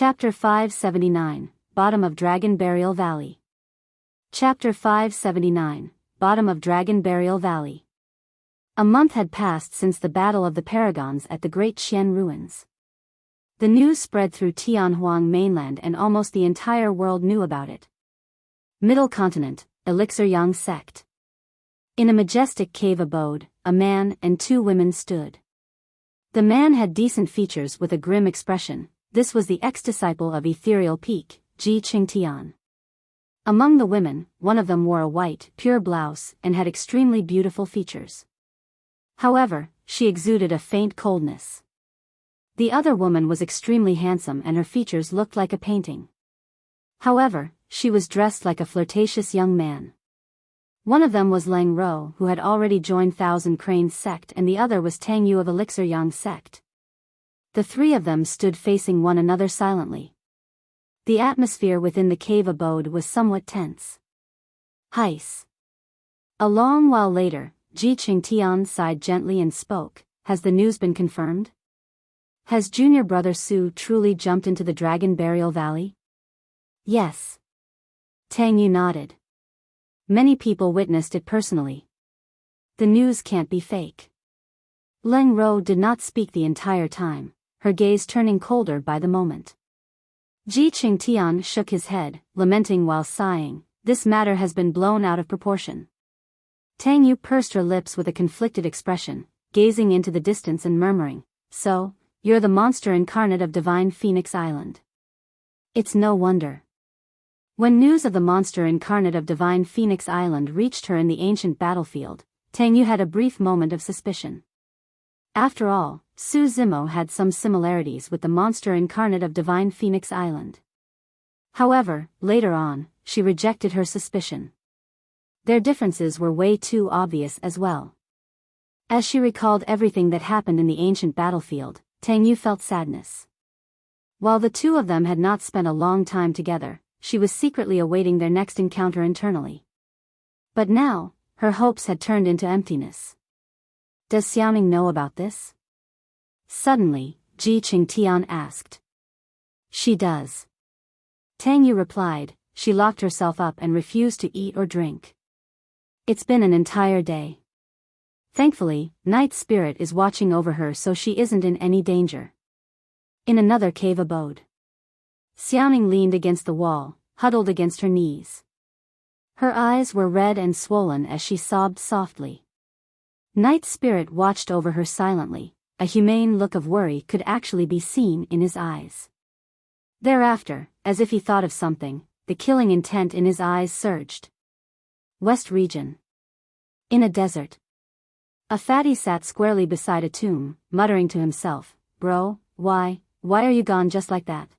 Chapter 579, Bottom of Dragon Burial Valley. Chapter 579, Bottom of Dragon Burial Valley. A month had passed since the Battle of the Paragons at the Great Qian Ruins. The news spread through Tianhuang mainland and almost the entire world knew about it. Middle Continent, Elixir Yang Sect. In a majestic cave abode, a man and two women stood. The man had decent features with a grim expression. This was the ex-disciple of Ethereal Peak, Ji Qingtian. Among the women, one of them wore a white, pure blouse and had extremely beautiful features. However, she exuded a faint coldness. The other woman was extremely handsome and her features looked like a painting. However, she was dressed like a flirtatious young man. One of them was Lang Ro, who had already joined Thousand Cranes sect, and the other was Tang Yu of Elixir Yang sect. The three of them stood facing one another silently. The atmosphere within the cave abode was somewhat tense. Heis. A long while later, Ji Qingtian sighed gently and spoke, "Has the news been confirmed? Has junior brother Su truly jumped into the Dragon Burial Valley?" "Yes." Tang Yu nodded. "Many people witnessed it personally. The news can't be fake." Lang Ro did not speak the entire time, her gaze turning colder by the moment. Ji Qingtian shook his head, lamenting while sighing, "This matter has been blown out of proportion." Tang Yu pursed her lips with a conflicted expression, gazing into the distance and murmuring, "So, you're the monster incarnate of Divine Phoenix Island." It's no wonder. When news of the monster incarnate of Divine Phoenix Island reached her in the ancient battlefield, Tang Yu had a brief moment of suspicion. After all, Su Zimo had some similarities with the monster incarnate of Divine Phoenix Island. However, later on, she rejected her suspicion. Their differences were way too obvious as well. As she recalled everything that happened in the ancient battlefield, Tang Yu felt sadness. While the two of them had not spent a long time together, she was secretly awaiting their next encounter internally. But now, her hopes had turned into emptiness. Does Xiaoning know about this? Suddenly, Ji Qingtian asked. She does. Tang Yu replied. She locked herself up and refused to eat or drink. It's been an entire day. Thankfully, Night Spirit is watching over her so she isn't in any danger. In another cave abode, Xiaoning leaned against the wall, huddled against her knees. Her eyes were red and swollen as she sobbed softly. Night Spirit watched over her silently. A humane look of worry could actually be seen in his eyes. Thereafter, as if he thought of something, the killing intent in his eyes surged. West Region. In a desert. A fatty sat squarely beside a tomb, muttering to himself, "Bro, why are you gone just like that?"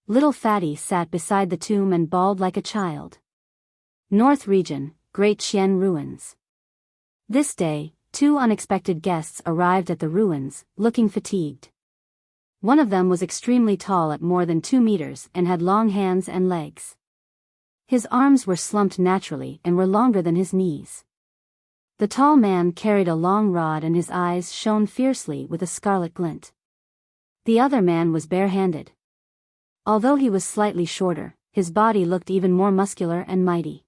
Little Fatty sat beside the tomb and bawled like a child. North Region, Great Qian Ruins. This day, two unexpected guests arrived at the ruins, looking fatigued. One of them was extremely tall at more than 2 meters and had long hands and legs. His arms were slumped naturally and were longer than his knees. The tall man carried a long rod and his eyes shone fiercely with a scarlet glint. The other man was bare-handed. Although he was slightly shorter, his body looked even more muscular and mighty.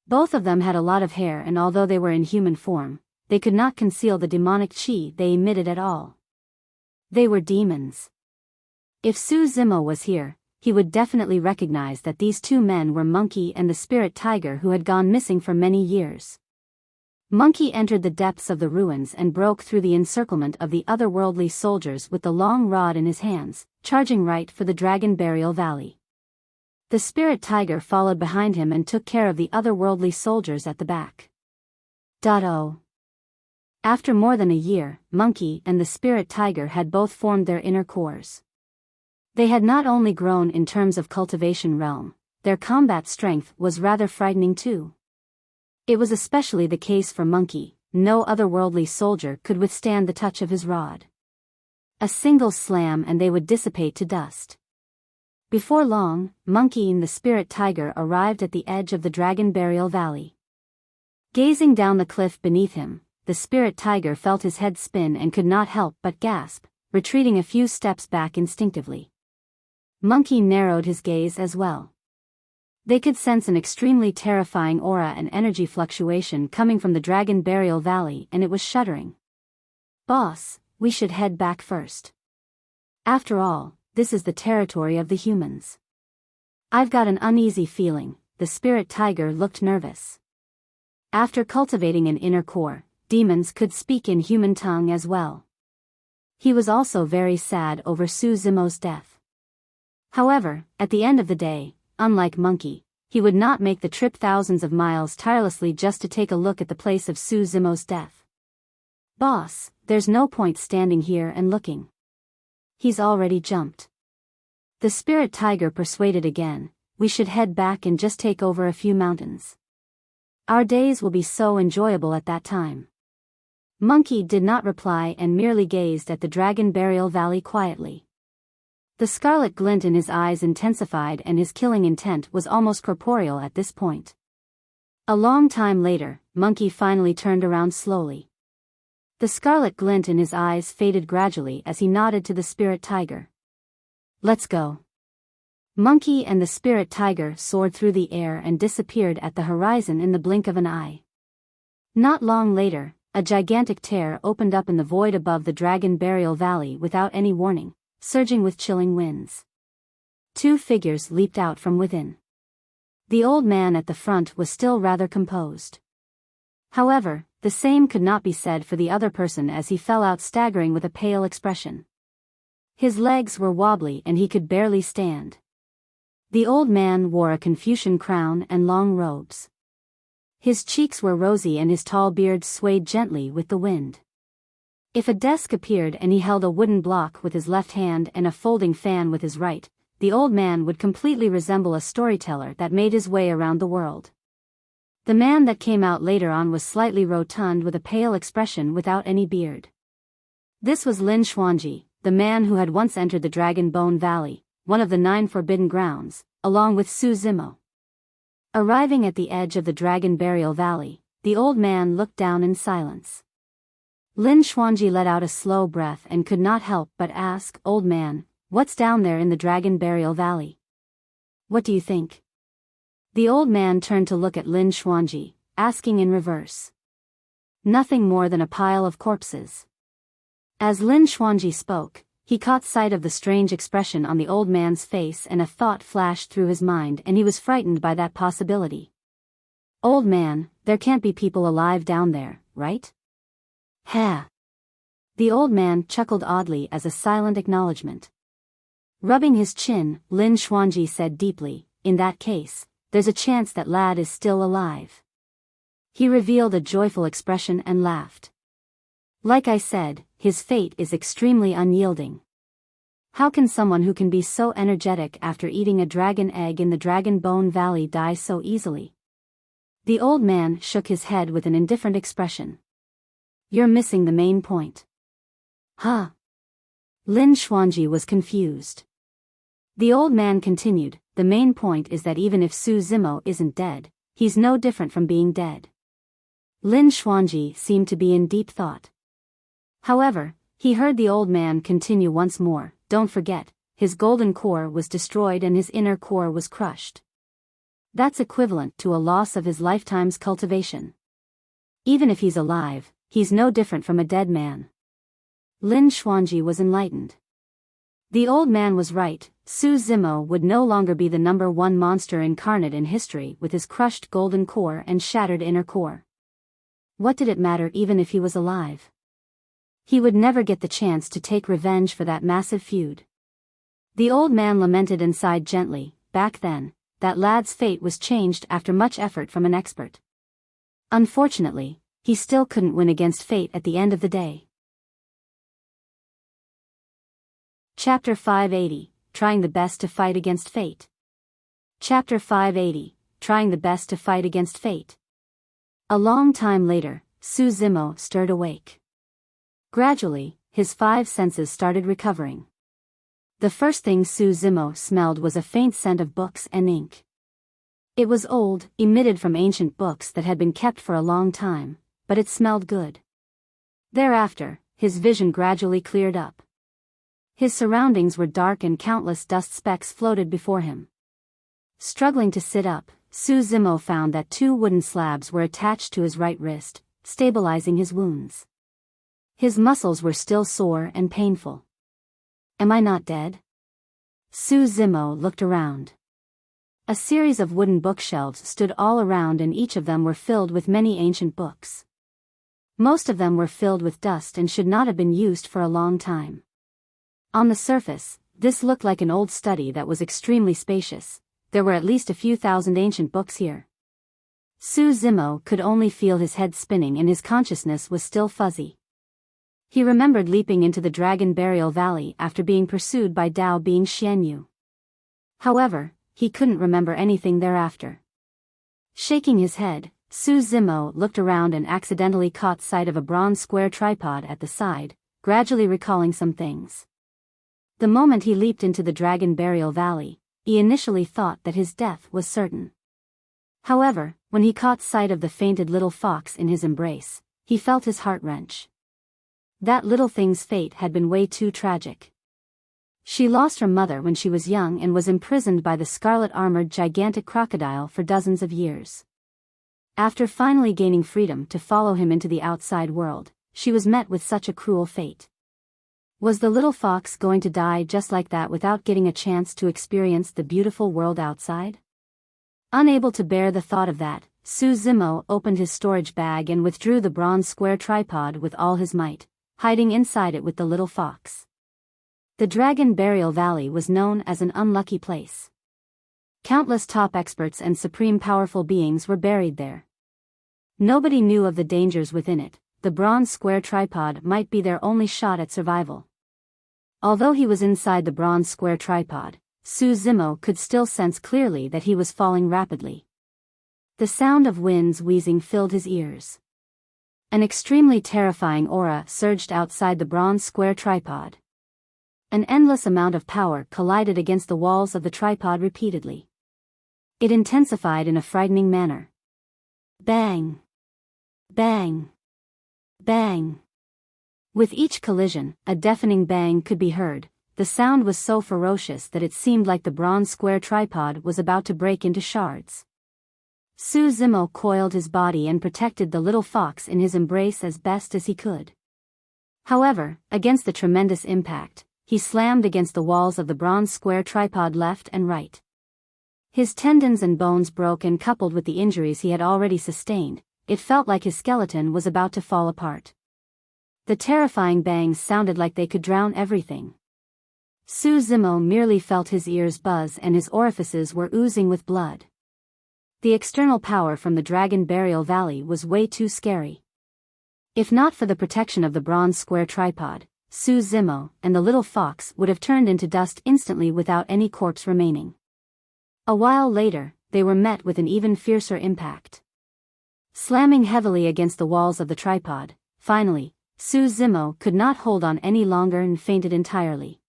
Both of them had a lot of hair, and although they were in human form, they could not conceal the demonic chi they emitted at all. They were demons. If Su Zimo was here, he would definitely recognize that these two men were Monkey and the spirit tiger who had gone missing for many years. Monkey entered the depths of the ruins and broke through the encirclement of the otherworldly soldiers with the long rod in his hands, charging right for the Dragon Burial Valley. The spirit tiger followed behind him and took care of the otherworldly soldiers at the back. After more than a year, Monkey and the spirit tiger had both formed their inner cores. They had not only grown in terms of cultivation realm, their combat strength was rather frightening too. It was especially the case for Monkey. No otherworldly soldier could withstand the touch of his rod. A single slam and they would dissipate to dust. Before long, Monkey and the spirit tiger arrived at the edge of the Dragon Burial Valley. Gazing down the cliff beneath him, the spirit tiger felt his head spin and could not help but gasp, retreating a few steps back instinctively. Monkey narrowed his gaze as well. They could sense an extremely terrifying aura and energy fluctuation coming from the Dragon Burial Valley, and it was shuddering. Boss, we should head back first. After all, this is the territory of the humans. I've got an uneasy feeling. The spirit tiger looked nervous. After cultivating an inner core, demons could speak in human tongue as well. He was also very sad over Su Zimo's death. However, at the end of the day, unlike Monkey, he would not make the trip thousands of miles tirelessly just to take a look at the place of Su Zimo's death. Boss, there's no point standing here and looking. He's already jumped. The spirit tiger persuaded again, we should head back and just take over a few mountains. Our days will be so enjoyable at that time. Monkey did not reply and merely gazed at the Dragon Burial Valley quietly. The scarlet glint in his eyes intensified and his killing intent was almost corporeal at this point. A long time later, Monkey finally turned around slowly. The scarlet glint in his eyes faded gradually as he nodded to the spirit tiger. Let's go. Monkey and the spirit tiger soared through the air and disappeared at the horizon in the blink of an eye. Not long later, a gigantic tear opened up in the void above the Dragon Burial Valley without any warning, surging with chilling winds. Two figures leaped out from within. The old man at the front was still rather composed. However, the same could not be said for the other person as he fell out staggering with a pale expression. His legs were wobbly and he could barely stand. The old man wore a Confucian crown and long robes. His cheeks were rosy and his tall beard swayed gently with the wind. If a desk appeared and he held a wooden block with his left hand and a folding fan with his right, the old man would completely resemble a storyteller that made his way around the world. The man that came out later on was slightly rotund with a pale expression without any beard. This was Lin Xuanji, the man who had once entered the Dragon Bone Valley, one of the 9 forbidden grounds, along with Su Zimo. Arriving at the edge of the Dragon Burial Valley, the old man looked down in silence. Lin Xuanji let out a slow breath and could not help but ask, "Old man, what's down there in the Dragon Burial Valley? What do you think?" The old man turned to look at Lin Xuanji, asking in reverse. "Nothing more than a pile of corpses." As Lin Xuanji spoke, he caught sight of the strange expression on the old man's face and a thought flashed through his mind and he was frightened by that possibility. "Old man, there can't be people alive down there, right?" "Ha!" The old man chuckled oddly as a silent acknowledgement. Rubbing his chin, Lin Xuanji said deeply, "In that case, there's a chance that lad is still alive." He revealed a joyful expression and laughed. "Like I said, his fate is extremely unyielding. How can someone who can be so energetic after eating a dragon egg in the Dragon Bone Valley die so easily?" The old man shook his head with an indifferent expression. "You're missing the main point." "Huh?" Lin Xuanji was confused. The old man continued, "The main point is that even if Su Zimo isn't dead, he's no different from being dead." Lin Xuanji seemed to be in deep thought. However, he heard the old man continue once more, "Don't forget, his golden core was destroyed and his inner core was crushed. That's equivalent to a loss of his lifetime's cultivation. Even if he's alive, he's no different from a dead man." Lin Xuanji was enlightened. The old man was right, Su Zimo would no longer be the #1 monster incarnate in history with his crushed golden core and shattered inner core. What did it matter even if he was alive? He would never get the chance to take revenge for that massive feud. The old man lamented and sighed gently. Back then, that lad's fate was changed after much effort from an expert. Unfortunately, he still couldn't win against fate at the end of the day. Chapter 580, Trying the Best to Fight Against Fate. Chapter 580, Trying the Best to Fight Against Fate. A long time later, Su Zimo stirred awake. Gradually, his 5 senses started recovering. The first thing Su Zimo smelled was a faint scent of books and ink. It was old, emitted from ancient books that had been kept for a long time, but it smelled good. Thereafter, his vision gradually cleared up. His surroundings were dark and countless dust specks floated before him. Struggling to sit up, Su Zimo found that 2 wooden slabs were attached to his right wrist, stabilizing his wounds. His muscles were still sore and painful. Am I not dead? Su Zimo looked around. A series of wooden bookshelves stood all around, and each of them were filled with many ancient books. Most of them were filled with dust and should not have been used for a long time. On the surface, this looked like an old study that was extremely spacious. There were at least a few thousand ancient books here. Su Zimo could only feel his head spinning and his consciousness was still fuzzy. He remembered leaping into the Dragon Burial Valley after being pursued by Dao Bing Xianyu. However, he couldn't remember anything thereafter. Shaking his head, Su Zimo looked around and accidentally caught sight of a bronze square tripod at the side, gradually recalling some things. The moment he leaped into the Dragon Burial Valley, he initially thought that his death was certain. However, when he caught sight of the fainted little fox in his embrace, he felt his heart wrench. That little thing's fate had been way too tragic. She lost her mother when she was young and was imprisoned by the scarlet-armored gigantic crocodile for dozens of years. After finally gaining freedom to follow him into the outside world, she was met with such a cruel fate. Was the little fox going to die just like that without getting a chance to experience the beautiful world outside? Unable to bear the thought of that, Su Zimo opened his storage bag and withdrew the bronze square tripod with all his might, hiding inside it with the little fox. The Dragon Burial Valley was known as an unlucky place. Countless top experts and supreme powerful beings were buried there. Nobody knew of the dangers within it. The bronze square tripod might be their only shot at survival. Although he was inside the bronze square tripod, Su Zimo could still sense clearly that he was falling rapidly. The sound of winds wheezing filled his ears. An extremely terrifying aura surged outside the bronze square tripod. An endless amount of power collided against the walls of the tripod repeatedly. It intensified in a frightening manner. Bang! Bang! Bang! With each collision, a deafening bang could be heard. The sound was so ferocious that it seemed like the bronze square tripod was about to break into shards. Su Zimo coiled his body and protected the little fox in his embrace as best as he could. However, against the tremendous impact, he slammed against the walls of the bronze square tripod left and right. His tendons and bones broke, and coupled with the injuries he had already sustained, it felt like his skeleton was about to fall apart. The terrifying bangs sounded like they could drown everything. Su Zimo merely felt his ears buzz and his orifices were oozing with blood. The external power from the Dragon Burial Valley was way too scary. If not for the protection of the bronze square tripod, Su Zimo and the little fox would have turned into dust instantly without any corpse remaining. A while later, they were met with an even fiercer impact. Slamming heavily against the walls of the tripod, finally, Su Zimo could not hold on any longer and fainted entirely.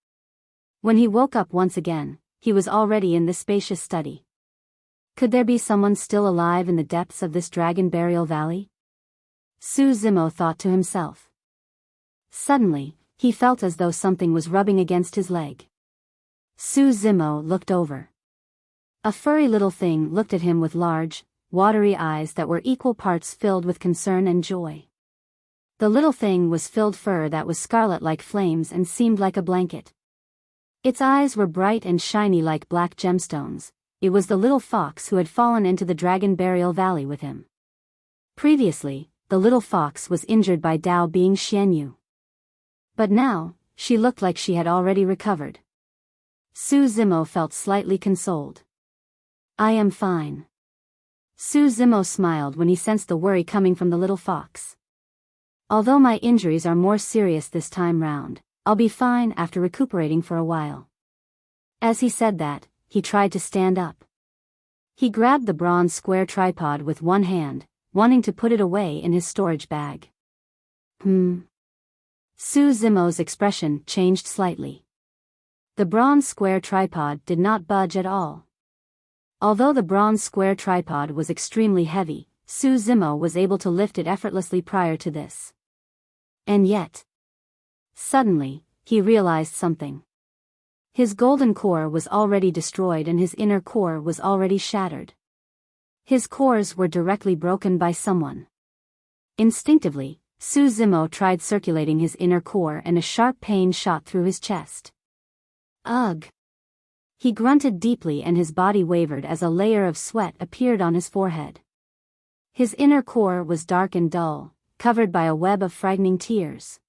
When he woke up once again, he was already in the spacious study. Could there be someone still alive in the depths of this Dragon Burial Valley? Su Zimo thought to himself. Suddenly, he felt as though something was rubbing against his leg. Su Zimo looked over. A furry little thing looked at him with large, watery eyes that were equal parts filled with concern and joy. The little thing was filled fur that was scarlet like flames and seemed like a blanket. Its eyes were bright and shiny like black gemstones. It was the little fox who had fallen into the Dragon Burial Valley with him. Previously, the little fox was injured by Dao Bing Xianyu. But now, she looked like she had already recovered. Su Zimo felt slightly consoled. I am fine. Su Zimo smiled when he sensed the worry coming from the little fox. Although my injuries are more serious this time round, I'll be fine after recuperating for a while. As he said that, he tried to stand up. He grabbed the bronze square tripod with one hand, wanting to put it away in his storage bag. Su Zimo's expression changed slightly. The bronze square tripod did not budge at all. Although the bronze square tripod was extremely heavy, Su Zimo was able to lift it effortlessly prior to this. And yet, suddenly, he realized something. His golden core was already destroyed and his inner core was already shattered. His cores were directly broken by someone. Instinctively, Su Zimo tried circulating his inner core and a sharp pain shot through his chest. Ugh! He grunted deeply and his body wavered as a layer of sweat appeared on his forehead. His inner core was dark and dull, covered by a web of frightening tears.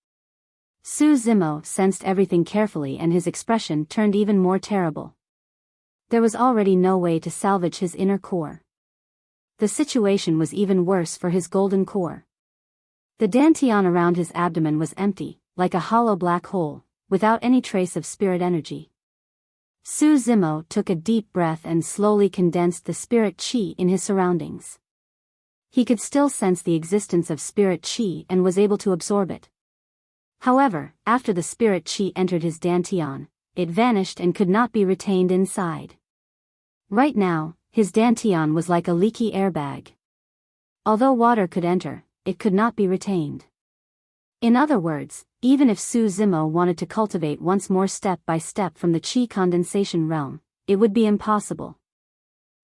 Su Zimo sensed everything carefully and his expression turned even more terrible. There was already no way to salvage his inner core. The situation was even worse for his golden core. The dantian around his abdomen was empty, like a hollow black hole, without any trace of spirit energy. Su Zimo took a deep breath and slowly condensed the spirit qi in his surroundings. He could still sense the existence of spirit qi and was able to absorb it. However, after the spirit qi entered his dantian, it vanished and could not be retained inside. Right now, his dantian was like a leaky airbag. Although water could enter, it could not be retained. In other words, even if Su Zimo wanted to cultivate once more step by step from the qi condensation realm, it would be impossible.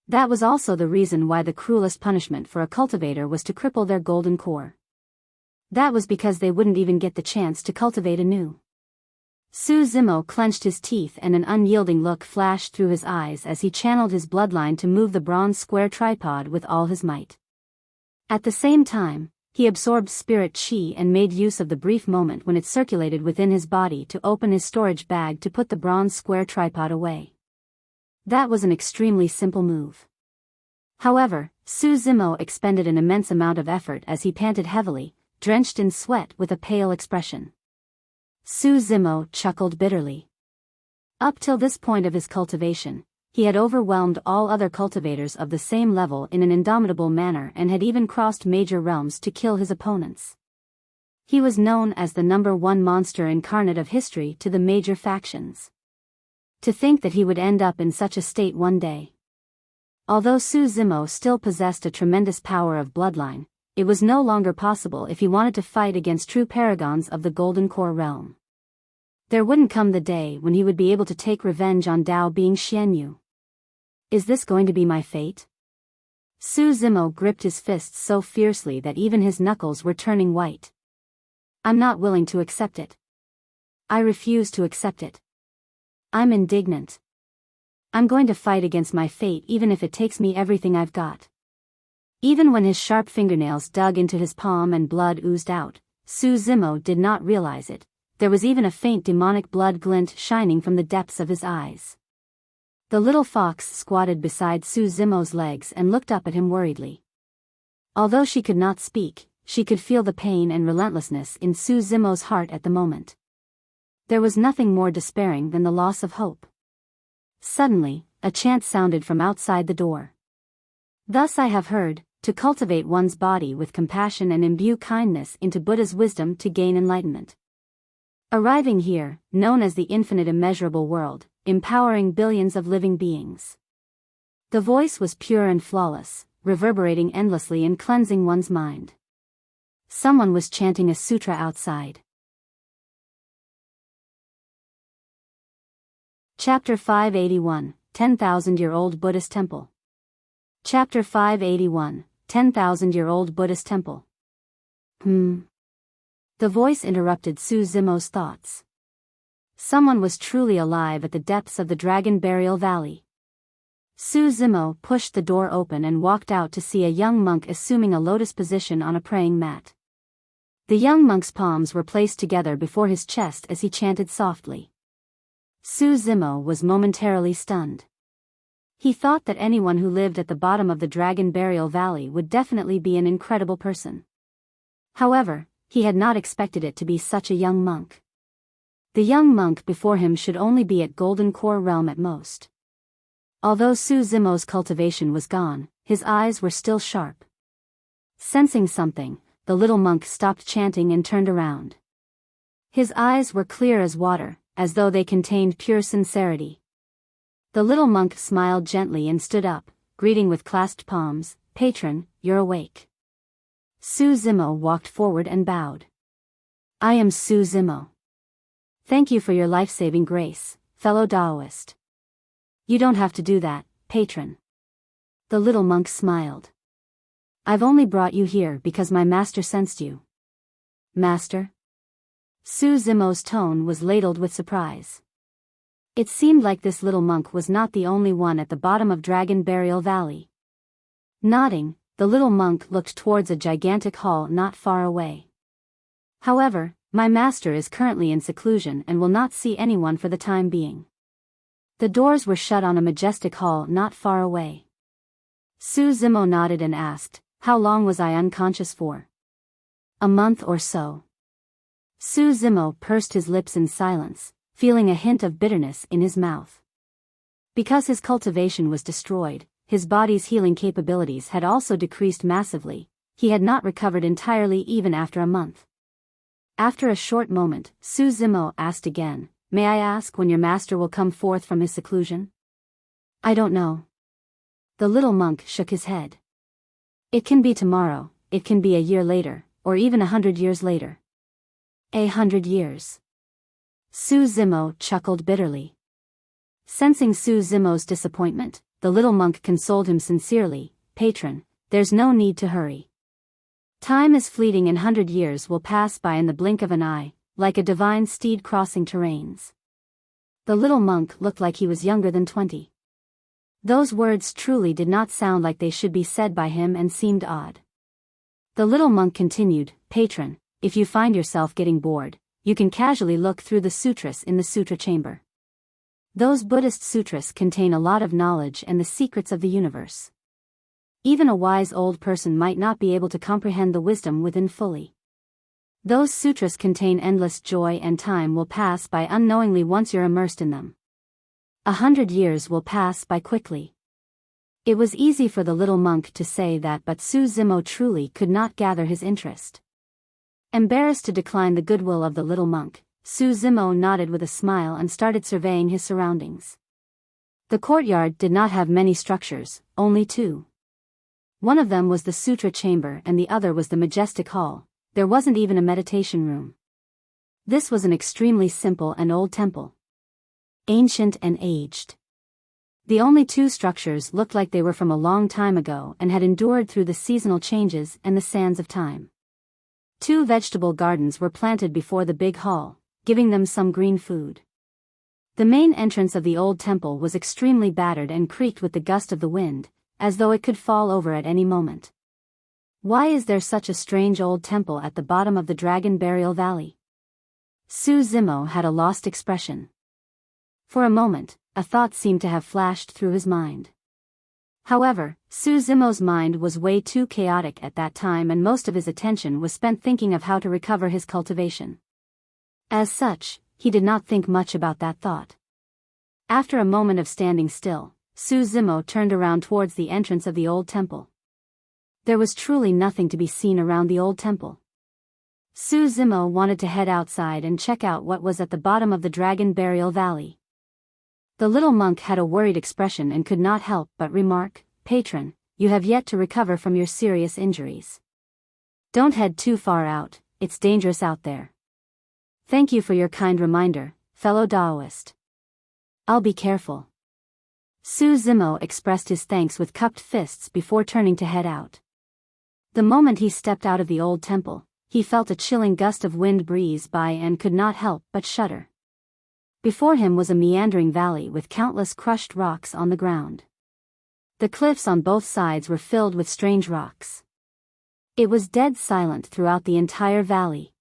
That was also the reason why the cruelest punishment for a cultivator was to cripple their golden core. That was because they wouldn't even get the chance to cultivate anew. Su Zimo clenched his teeth and an unyielding look flashed through his eyes as he channeled his bloodline to move the bronze square tripod with all his might. At the same time, he absorbed spirit qi and made use of the brief moment when it circulated within his body to open his storage bag to put the bronze square tripod away. That was an extremely simple move. However, Su Zimo expended an immense amount of effort as he panted heavily, drenched in sweat with a pale expression. Su Zimo chuckled bitterly. Up till this point of his cultivation, he had overwhelmed all other cultivators of the same level in an indomitable manner and had even crossed major realms to kill his opponents. He was known as the #1 monster incarnate of history to the major factions. To think that he would end up in such a state one day. Although Su Zimo still possessed a tremendous power of bloodline, it was no longer possible if he wanted to fight against true paragons of the Golden Core realm. There wouldn't come the day when he would be able to take revenge on Dao being Xianyu. Is this going to be my fate? Su Zimo gripped his fists so fiercely that even his knuckles were turning white. I'm not willing to accept it. I refuse to accept it. I'm indignant. I'm going to fight against my fate even if it takes me everything I've got. Even when his sharp fingernails dug into his palm and blood oozed out, Su Zimo did not realize it. There was even a faint demonic blood glint shining from the depths of his eyes. The little fox squatted beside Su Zimo's legs and looked up at him worriedly. Although she could not speak, she could feel the pain and relentlessness in Su Zimo's heart at the moment. There was nothing more despairing than the loss of hope. Suddenly, a chant sounded from outside the door. Thus I have heard, to cultivate one's body with compassion and imbue kindness into Buddha's wisdom to gain enlightenment. Arriving here, known as the infinite immeasurable world, empowering billions of living beings. The voice was pure and flawless, reverberating endlessly and cleansing one's mind. Someone was chanting a sutra outside. Chapter 581, 10,000-Year-Old Buddhist Temple. Chapter 581, 10,000-Year-Old Buddhist Temple. The voice interrupted Su Zimo's thoughts. Someone was truly alive at the depths of the Dragon Burial Valley. Su Zimo pushed the door open and walked out to see a young monk assuming a lotus position on a praying mat. The young monk's palms were placed together before his chest as he chanted softly. Su Zimo was momentarily stunned. He thought that anyone who lived at the bottom of the Dragon Burial Valley would definitely be an incredible person. However, he had not expected it to be such a young monk. The young monk before him should only be at Golden Core realm at most. Although Su Zimo's cultivation was gone, his eyes were still sharp. Sensing something, the little monk stopped chanting and turned around. His eyes were clear as water, as though they contained pure sincerity. The little monk smiled gently and stood up, greeting with clasped palms, "Patron, you're awake." Su Zimo walked forward and bowed. "I am Su Zimo." Thank you for your life-saving grace, fellow Taoist. You don't have to do that, patron. The little monk smiled. I've only brought you here because my master sensed you. Master? Su Zimo's tone was ladled with surprise. It seemed like this little monk was not the only one at the bottom of Dragon Burial Valley. Nodding, the little monk looked towards a gigantic hall not far away. However, my master is currently in seclusion and will not see anyone for the time being. The doors were shut on a majestic hall not far away. Su Zimo nodded and asked, how long was I unconscious for? A month or so. Su Zimo pursed his lips in silence, feeling a hint of bitterness in his mouth. Because his cultivation was destroyed, his body's healing capabilities had also decreased massively. He had not recovered entirely even after a month. After a short moment, Su Zimo asked again, may I ask when your master will come forth from his seclusion? I don't know. The little monk shook his head. It can be tomorrow, it can be a year later, or even 100 years later. 100 years. Su Zimo chuckled bitterly. Sensing Su Zimo's disappointment, the little monk consoled him sincerely, patron, there's no need to hurry. Time is fleeting and 100 years will pass by in the blink of an eye, like a divine steed crossing terrains. The little monk looked like he was younger than 20. Those words truly did not sound like they should be said by him and seemed odd. The little monk continued, patron, if you find yourself getting bored, you can casually look through the sutras in the Sutra chamber. Those Buddhist sutras contain a lot of knowledge and the secrets of the universe. Even a wise old person might not be able to comprehend the wisdom within fully. Those sutras contain endless joy and time will pass by unknowingly once you're immersed in them. 100 years will pass by quickly. It was easy for the little monk to say that, but Su Zimo truly could not gather his interest. Embarrassed to decline the goodwill of the little monk, Su Zimo nodded with a smile and started surveying his surroundings. The courtyard did not have many structures, only two. One of them was the Sutra chamber and the other was the majestic hall. There wasn't even a meditation room. This was an extremely simple and old temple. Ancient and aged. The only two structures looked like they were from a long time ago and had endured through the seasonal changes and the sands of time. Two vegetable gardens were planted before the big hall, giving them some green food. The main entrance of the old temple was extremely battered and creaked with the gust of the wind, as though it could fall over at any moment. Why is there such a strange old temple at the bottom of the Dragon Burial Valley? Su Zimo had a lost expression. For a moment, a thought seemed to have flashed through his mind. However, Su Zimo's mind was way too chaotic at that time and most of his attention was spent thinking of how to recover his cultivation. As such, he did not think much about that thought. After a moment of standing still, Su Zimo turned around towards the entrance of the old temple. There was truly nothing to be seen around the old temple. Su Zimo wanted to head outside and check out what was at the bottom of the Dragon Burial Valley. The little monk had a worried expression and could not help but remark, patron, you have yet to recover from your serious injuries. Don't head too far out, it's dangerous out there. Thank you for your kind reminder, fellow Taoist. I'll be careful. Su Zimo expressed his thanks with cupped fists before turning to head out. The moment he stepped out of the old temple, he felt a chilling gust of wind breeze by and could not help but shudder. Before him was a meandering valley with countless crushed rocks on the ground. The cliffs on both sides were filled with strange rocks. It was dead silent throughout the entire valley.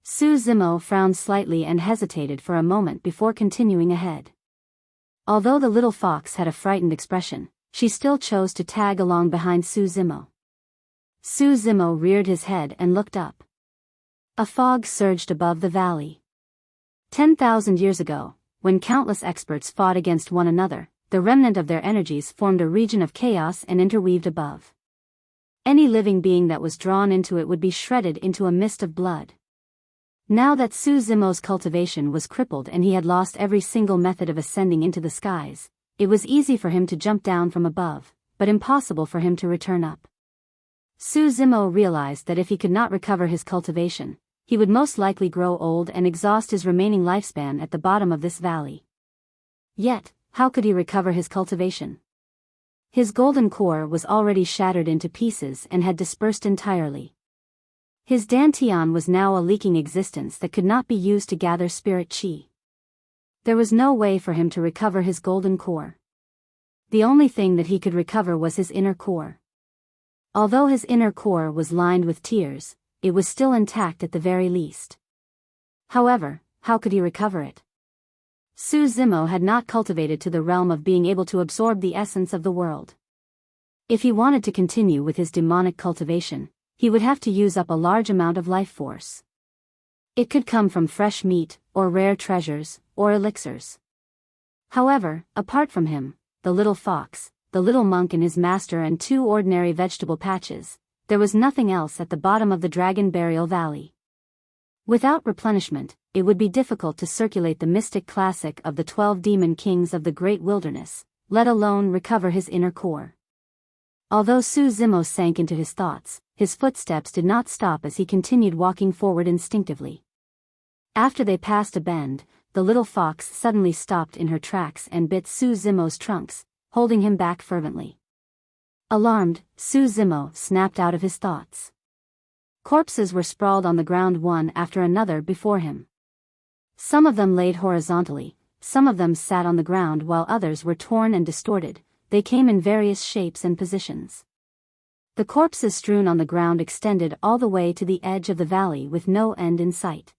Su Zimo frowned slightly and hesitated for a moment before continuing ahead. Although the little fox had a frightened expression, she still chose to tag along behind Su Zimo. Su Zimo reared his head and looked up. A fog surged above the valley. 10,000 years ago, when countless experts fought against one another, the remnant of their energies formed a region of chaos and interweaved above. Any living being that was drawn into it would be shredded into a mist of blood. Now that Su Zimo's cultivation was crippled and he had lost every single method of ascending into the skies, it was easy for him to jump down from above, but impossible for him to return up. Su Zimo realized that if he could not recover his cultivation, he would most likely grow old and exhaust his remaining lifespan at the bottom of this valley. Yet, how could he recover his cultivation? His golden core was already shattered into pieces and had dispersed entirely. His dantian was now a leaking existence that could not be used to gather spirit chi. There was no way for him to recover his golden core. The only thing that he could recover was his inner core. Although his inner core was lined with tears, it was still intact at the very least. However, how could he recover it? Su Zimo had not cultivated to the realm of being able to absorb the essence of the world. If he wanted to continue with his demonic cultivation, he would have to use up a large amount of life force. It could come from fresh meat, or rare treasures, or elixirs. However, apart from him, the little fox, the little monk and his master and 2 ordinary vegetable patches, there was nothing else at the bottom of the Dragon Burial Valley. Without replenishment, it would be difficult to circulate the mystic classic of the 12 demon kings of the great wilderness, let alone recover his inner core. Although Su Zimo sank into his thoughts, his footsteps did not stop as he continued walking forward instinctively. After they passed a bend, the little fox suddenly stopped in her tracks and bit Su Zimo's trunks, holding him back fervently. Alarmed, Su Zimo snapped out of his thoughts. Corpses were sprawled on the ground one after another before him. Some of them laid horizontally, some of them sat on the ground while others were torn and distorted. They came in various shapes and positions. The corpses strewn on the ground extended all the way to the edge of the valley with no end in sight.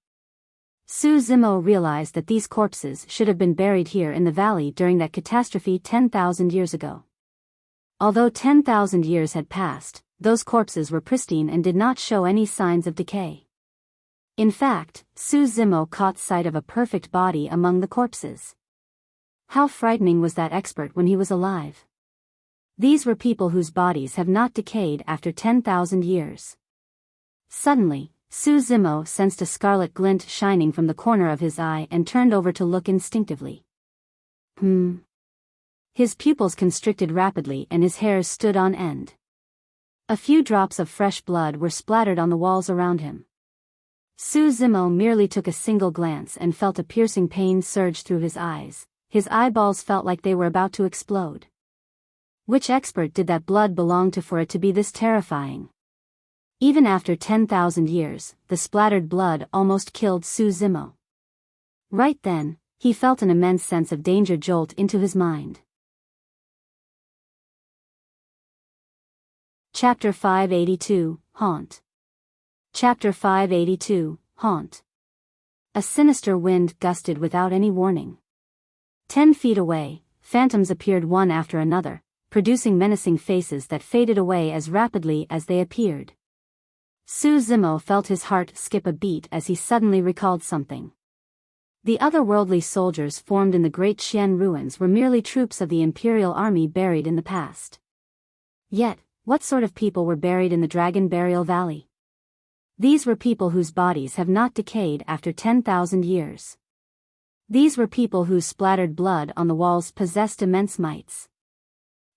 Su Zimo realized that these corpses should have been buried here in the valley during that catastrophe 10,000 years ago. Although 10,000 years had passed, those corpses were pristine and did not show any signs of decay. In fact, Su Zimo caught sight of a perfect body among the corpses. How frightening was that expert when he was alive? These were people whose bodies have not decayed after 10,000 years. Suddenly, Su Zimo sensed a scarlet glint shining from the corner of his eye and turned over to look instinctively. His pupils constricted rapidly and his hairs stood on end. A few drops of fresh blood were splattered on the walls around him. Su Zimo merely took a single glance and felt a piercing pain surge through his eyes. His eyeballs felt like they were about to explode. Which expert did that blood belong to for it to be this terrifying? Even after 10,000 years, the splattered blood almost killed Su Zimo. Right then, he felt an immense sense of danger jolt into his mind. Chapter 582, Haunt. Chapter 582, Haunt. A sinister wind gusted without any warning. 10 feet away, phantoms appeared one after another, producing menacing faces that faded away as rapidly as they appeared. Su Zimo felt his heart skip a beat as he suddenly recalled something. The otherworldly soldiers formed in the Great Xian ruins were merely troops of the Imperial Army buried in the past. Yet, what sort of people were buried in the Dragon Burial Valley? These were people whose bodies have not decayed after 10,000 years. These were people whose splattered blood on the walls possessed immense mights.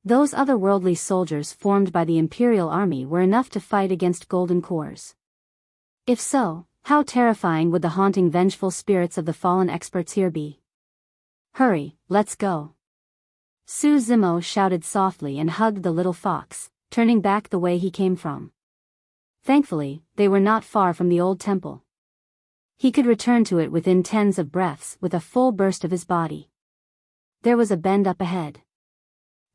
Those otherworldly soldiers formed by the Imperial Army were enough to fight against golden cores. If so, how terrifying would the haunting vengeful spirits of the fallen experts here be? Hurry, let's go. Su Zimo shouted softly and hugged the little fox, turning back the way he came from. Thankfully, they were not far from the old temple. He could return to it within tens of breaths with a full burst of his body. There was a bend up ahead.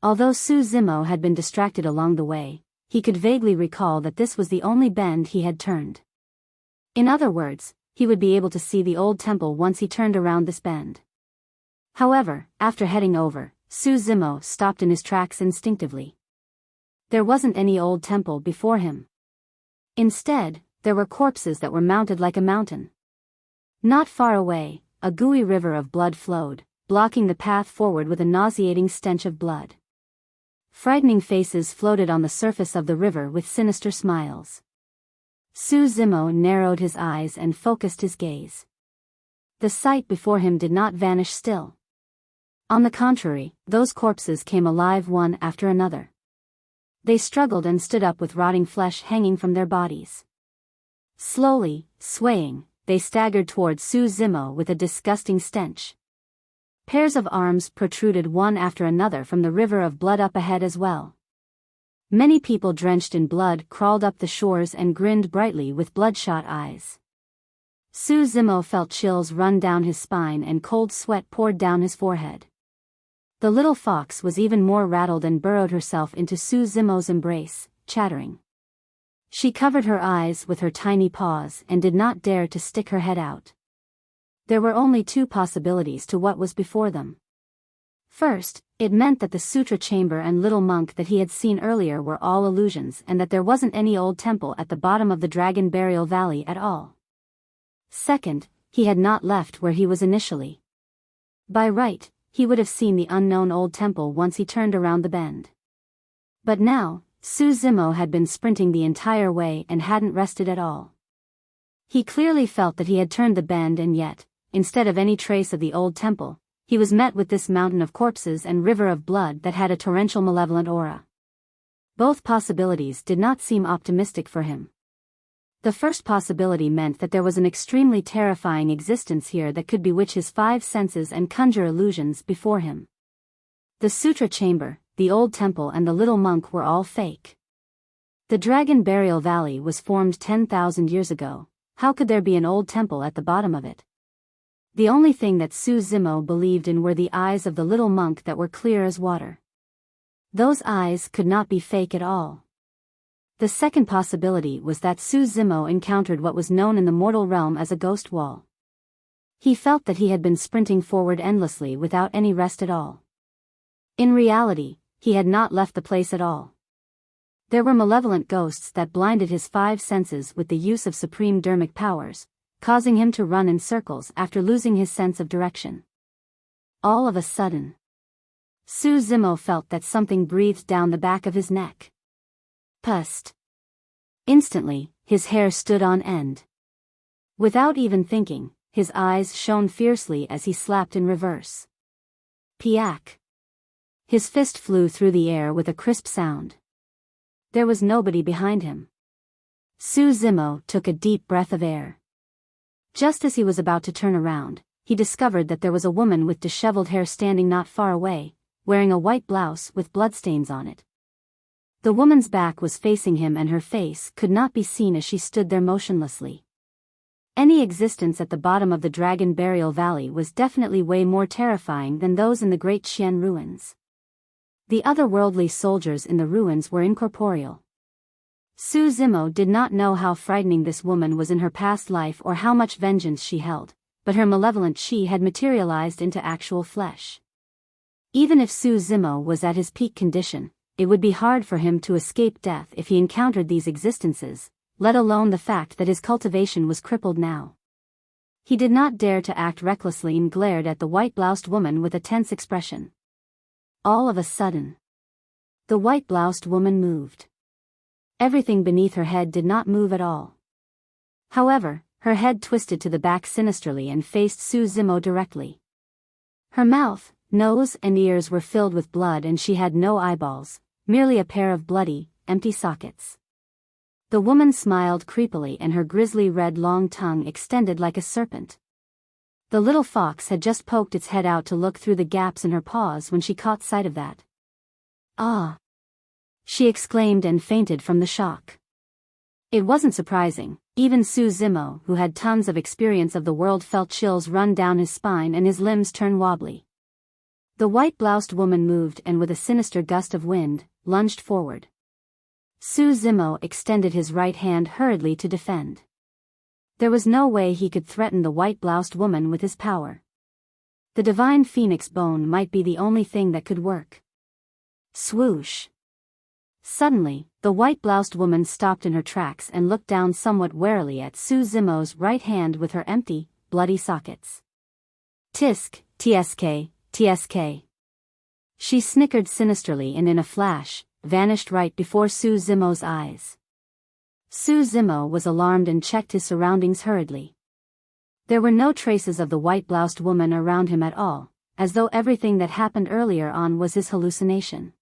Although Su Zimo had been distracted along the way, he could vaguely recall that this was the only bend he had turned. In other words, he would be able to see the old temple once he turned around this bend. However, after heading over, Su Zimo stopped in his tracks instinctively. There wasn't any old temple before him. Instead, there were corpses that were mounted like a mountain. Not far away, a gooey river of blood flowed, blocking the path forward with a nauseating stench of blood. Frightening faces floated on the surface of the river with sinister smiles. Su Zimo narrowed his eyes and focused his gaze. The sight before him did not vanish still. On the contrary, those corpses came alive one after another. They struggled and stood up with rotting flesh hanging from their bodies. Slowly, swaying, they staggered toward Su Zimo with a disgusting stench. Pairs of arms protruded one after another from the river of blood up ahead as well. Many people drenched in blood crawled up the shores and grinned brightly with bloodshot eyes. Su Zimo felt chills run down his spine and cold sweat poured down his forehead. The little fox was even more rattled and burrowed herself into Su Zimo's embrace, chattering. She covered her eyes with her tiny paws and did not dare to stick her head out. There were only two possibilities to what was before them. First, it meant that the Sutra chamber and little monk that he had seen earlier were all illusions and that there wasn't any old temple at the bottom of the Dragon Burial Valley at all. Second, he had not left where he was initially. By right, he would have seen the unknown old temple once he turned around the bend. But now, Su Zimo had been sprinting the entire way and hadn't rested at all. He clearly felt that he had turned the bend and yet, instead of any trace of the old temple, he was met with this mountain of corpses and river of blood that had a torrential malevolent aura. Both possibilities did not seem optimistic for him. The first possibility meant that there was an extremely terrifying existence here that could bewitch his five senses and conjure illusions before him. The Sutra chamber, the old temple and the little monk were all fake. The Dragon Burial Valley was formed 10,000 years ago. How could there be an old temple at the bottom of it? The only thing that Su Zimo believed in were the eyes of the little monk that were clear as water. Those eyes could not be fake at all. The second possibility was that Su Zimo encountered what was known in the mortal realm as a ghost wall. He felt that he had been sprinting forward endlessly without any rest at all. In reality, he had not left the place at all. There were malevolent ghosts that blinded his five senses with the use of supreme dermic powers, causing him to run in circles after losing his sense of direction. All of a sudden, Su Zimo felt that something breathed down the back of his neck. Pust. Instantly, his hair stood on end. Without even thinking, his eyes shone fiercely as he slapped in reverse. Piak. His fist flew through the air with a crisp sound. There was nobody behind him. Su Zimo took a deep breath of air. Just as he was about to turn around, he discovered that there was a woman with disheveled hair standing not far away, wearing a white blouse with bloodstains on it. The woman's back was facing him and her face could not be seen as she stood there motionlessly. Any existence at the bottom of the Dragon Burial Valley was definitely way more terrifying than those in the Great Xian ruins. The otherworldly soldiers in the ruins were incorporeal. Su Zimo did not know how frightening this woman was in her past life or how much vengeance she held, but her malevolent chi had materialized into actual flesh. Even if Su Zimo was at his peak condition, it would be hard for him to escape death if he encountered these existences, let alone the fact that his cultivation was crippled now. He did not dare to act recklessly and glared at the white-bloused woman with a tense expression. All of a sudden, the white-bloused woman moved. Everything beneath her head did not move at all. However, her head twisted to the back sinisterly and faced Su Zimo directly. Her mouth, nose and ears were filled with blood and she had no eyeballs, merely a pair of bloody, empty sockets. The woman smiled creepily and her grisly red long tongue extended like a serpent. The little fox had just poked its head out to look through the gaps in her paws when she caught sight of that. Ah! She exclaimed and fainted from the shock. It wasn't surprising, even Su Zimo, who had tons of experience of the world, felt chills run down his spine and his limbs turn wobbly. The white-bloused woman moved and with a sinister gust of wind, lunged forward. Su Zimo extended his right hand hurriedly to defend. There was no way he could threaten the white-bloused woman with his power. The divine phoenix bone might be the only thing that could work. Swoosh! Suddenly, the white-bloused woman stopped in her tracks and looked down somewhat warily at Su Zimo's right hand with her empty, bloody sockets. Tisk, tsk, tsk. She snickered sinisterly and in a flash, vanished right before Su Zimo's eyes. Su Zimo was alarmed and checked his surroundings hurriedly. There were no traces of the white-bloused woman around him at all, as though everything that happened earlier on was his hallucination.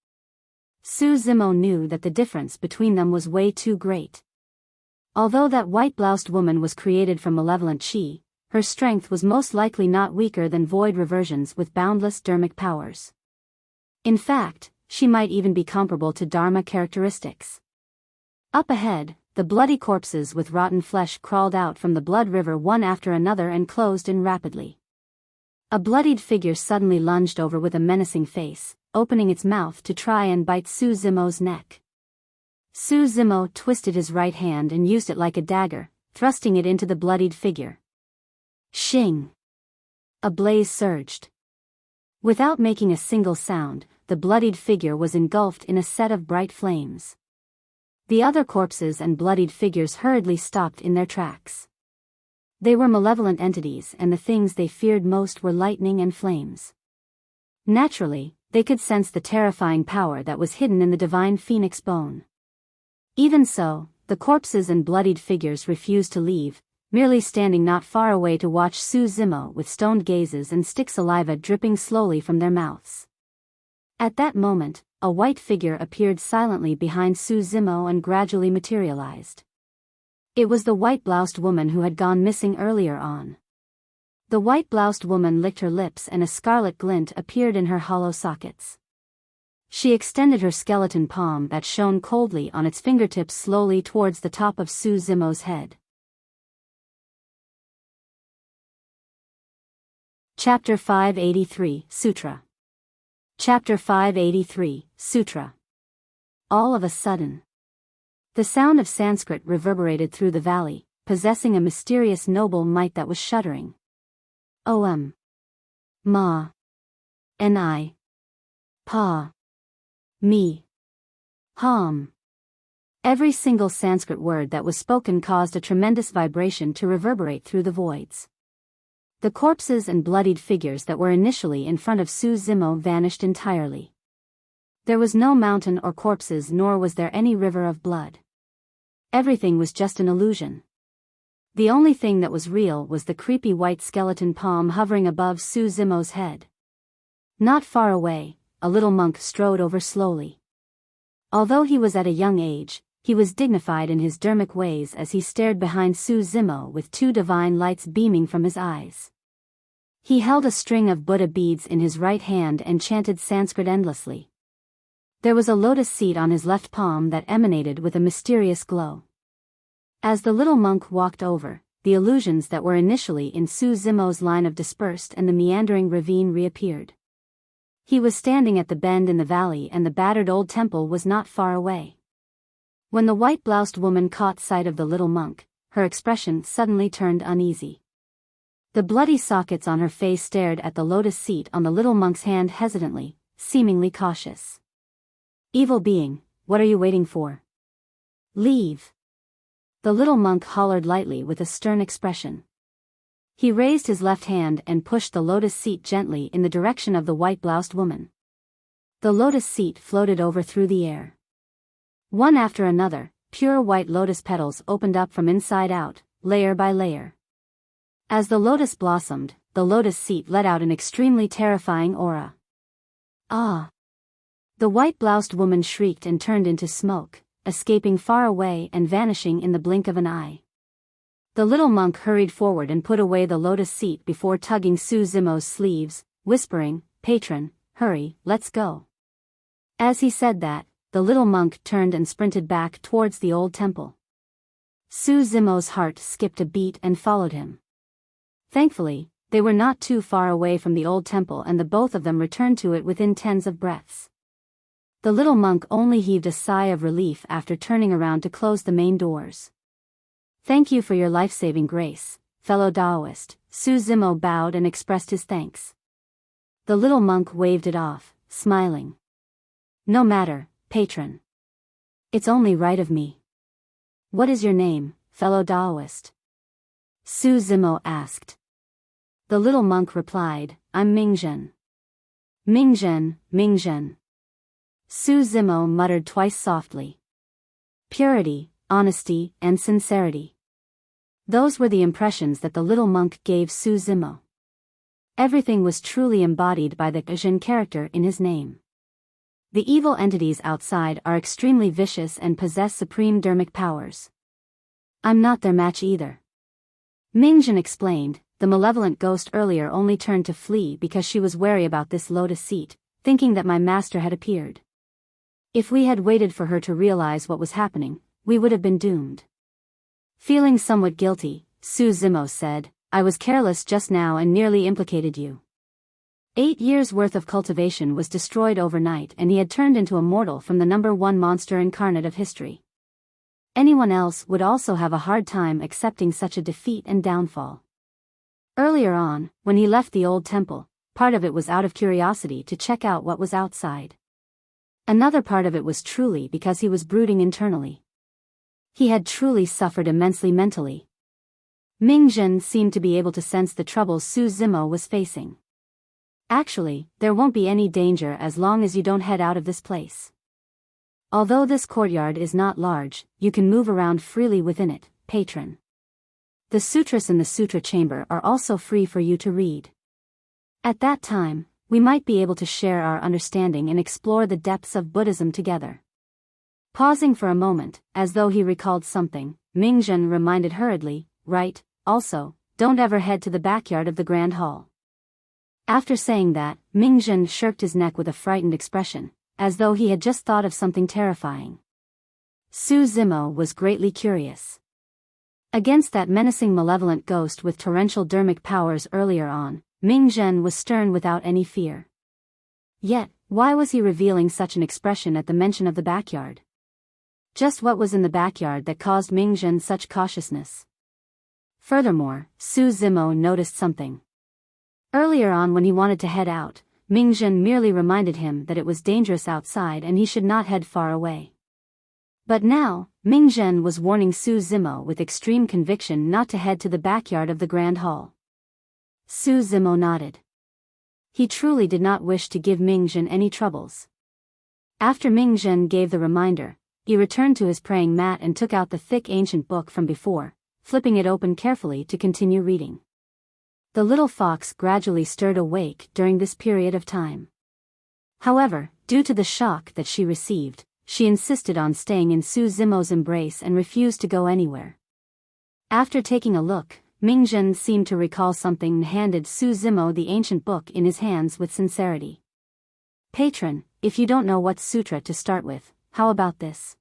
Su Zimo knew that the difference between them was way too great. Although that white-bloused woman was created from malevolent chi, her strength was most likely not weaker than void reversions with boundless dharmic powers. In fact, she might even be comparable to Dharma characteristics. Up ahead, the bloody corpses with rotten flesh crawled out from the blood river one after another and closed in rapidly. A bloodied figure suddenly lunged over with a menacing face, opening its mouth to try and bite Su Zimo's neck. Su Zimo twisted his right hand and used it like a dagger, thrusting it into the bloodied figure. Shing! A blaze surged. Without making a single sound, the bloodied figure was engulfed in a set of bright flames. The other corpses and bloodied figures hurriedly stopped in their tracks. They were malevolent entities, and the things they feared most were lightning and flames. Naturally, they could sense the terrifying power that was hidden in the divine phoenix bone. Even so, the corpses and bloodied figures refused to leave, merely standing not far away to watch Su Zimo with stoned gazes and stick saliva dripping slowly from their mouths. At that moment, a white figure appeared silently behind Su Zimo and gradually materialized. It was the white-bloused woman who had gone missing earlier on. The white-bloused woman licked her lips and a scarlet glint appeared in her hollow sockets. She extended her skeleton palm that shone coldly on its fingertips slowly towards the top of Su Zimo's head. Chapter 583, Sutra. Chapter 583, Sutra. All of a sudden, the sound of Sanskrit reverberated through the valley, possessing a mysterious noble might that was shuddering. Om. Ma. Ni. Pa. Mi. Hum. Every single Sanskrit word that was spoken caused a tremendous vibration to reverberate through the voids. The corpses and bloodied figures that were initially in front of Su Zimo vanished entirely. There was no mountain or corpses, nor was there any river of blood. Everything was just an illusion. The only thing that was real was the creepy white skeleton palm hovering above Su Zimo's head. Not far away, a little monk strode over slowly. Although he was at a young age, he was dignified in his dharmic ways as he stared behind Su Zimo with two divine lights beaming from his eyes. He held a string of Buddha beads in his right hand and chanted Sanskrit endlessly. There was a lotus seed on his left palm that emanated with a mysterious glow. As the little monk walked over, the illusions that were initially in Su Zimo's line of dispersed and the meandering ravine reappeared. He was standing at the bend in the valley and the battered old temple was not far away. When the white-bloused woman caught sight of the little monk, her expression suddenly turned uneasy. The bloody sockets on her face stared at the lotus seat on the little monk's hand hesitantly, seemingly cautious. Evil being, what are you waiting for? Leave. The little monk hollered lightly with a stern expression. He raised his left hand and pushed the lotus seat gently in the direction of the white-bloused woman. The lotus seat floated over through the air. One after another, pure white lotus petals opened up from inside out, layer by layer. As the lotus blossomed, the lotus seat let out an extremely terrifying aura. Ah! The white-bloused woman shrieked and turned into smoke, escaping far away and vanishing in the blink of an eye. The little monk hurried forward and put away the lotus seat before tugging Su Zimo's sleeves, whispering, "Patron, hurry, let's go." As he said that, the little monk turned and sprinted back towards the old temple. Su Zimo's heart skipped a beat and followed him. Thankfully, they were not too far away from the old temple and the both of them returned to it within tens of breaths. The little monk only heaved a sigh of relief after turning around to close the main doors. "Thank you for your life-saving grace, fellow Taoist," Su Zimo bowed and expressed his thanks. The little monk waved it off, smiling. "No matter, patron. It's only right of me." "What is your name, fellow Taoist?" Su Zimo asked. The little monk replied, "I'm Mingzhen." "Mingzhen, Mingzhen." Su Zimo muttered twice softly. Purity, honesty, and sincerity. Those were the impressions that the little monk gave Su Zimo. Everything was truly embodied by the Zhen character in his name. The evil entities outside are extremely vicious and possess supreme dharmic powers. I'm not their match either. Mingjin explained. The malevolent ghost earlier only turned to flee because she was wary about this lotus seat, thinking that my master had appeared. If we had waited for her to realize what was happening, we would have been doomed. Feeling somewhat guilty, Su Zimo said, I was careless just now and nearly implicated you. 8 years' worth of cultivation was destroyed overnight and he had turned into a mortal from the #1 monster incarnate of history. Anyone else would also have a hard time accepting such a defeat and downfall. Earlier on, when he left the old temple, part of it was out of curiosity to check out what was outside. Another part of it was truly because he was brooding internally. He had truly suffered immensely mentally. Mingjin seemed to be able to sense the troubles Su Zimo was facing. Actually, there won't be any danger as long as you don't head out of this place. Although this courtyard is not large, you can move around freely within it, patron. The sutras in the sutra chamber are also free for you to read. At that time, we might be able to share our understanding and explore the depths of Buddhism together. Pausing for a moment, as though he recalled something, Mingjin reminded hurriedly, right, also, don't ever head to the backyard of the Grand Hall. After saying that, Mingjin shirked his neck with a frightened expression, as though he had just thought of something terrifying. Su Zimo was greatly curious. Against that menacing malevolent ghost with torrential dermic powers earlier on, Mingjin was stern without any fear. Yet, why was he revealing such an expression at the mention of the backyard? Just what was in the backyard that caused Mingjin such cautiousness? Furthermore, Su Zimo noticed something. Earlier on when he wanted to head out, Mingjin merely reminded him that it was dangerous outside and he should not head far away. But now, Mingjin was warning Su Zimo with extreme conviction not to head to the backyard of the Grand Hall. Su Zimo nodded. He truly did not wish to give Mingjin any troubles. After Mingjin gave the reminder, he returned to his praying mat and took out the thick ancient book from before, flipping it open carefully to continue reading. The little fox gradually stirred awake during this period of time. However, due to the shock that she received, she insisted on staying in Su Zimo's embrace and refused to go anywhere. After taking a look, Mingjin seemed to recall something and handed Su Zimo the ancient book in his hands with sincerity. Patron, if you don't know what sutra to start with, how about this?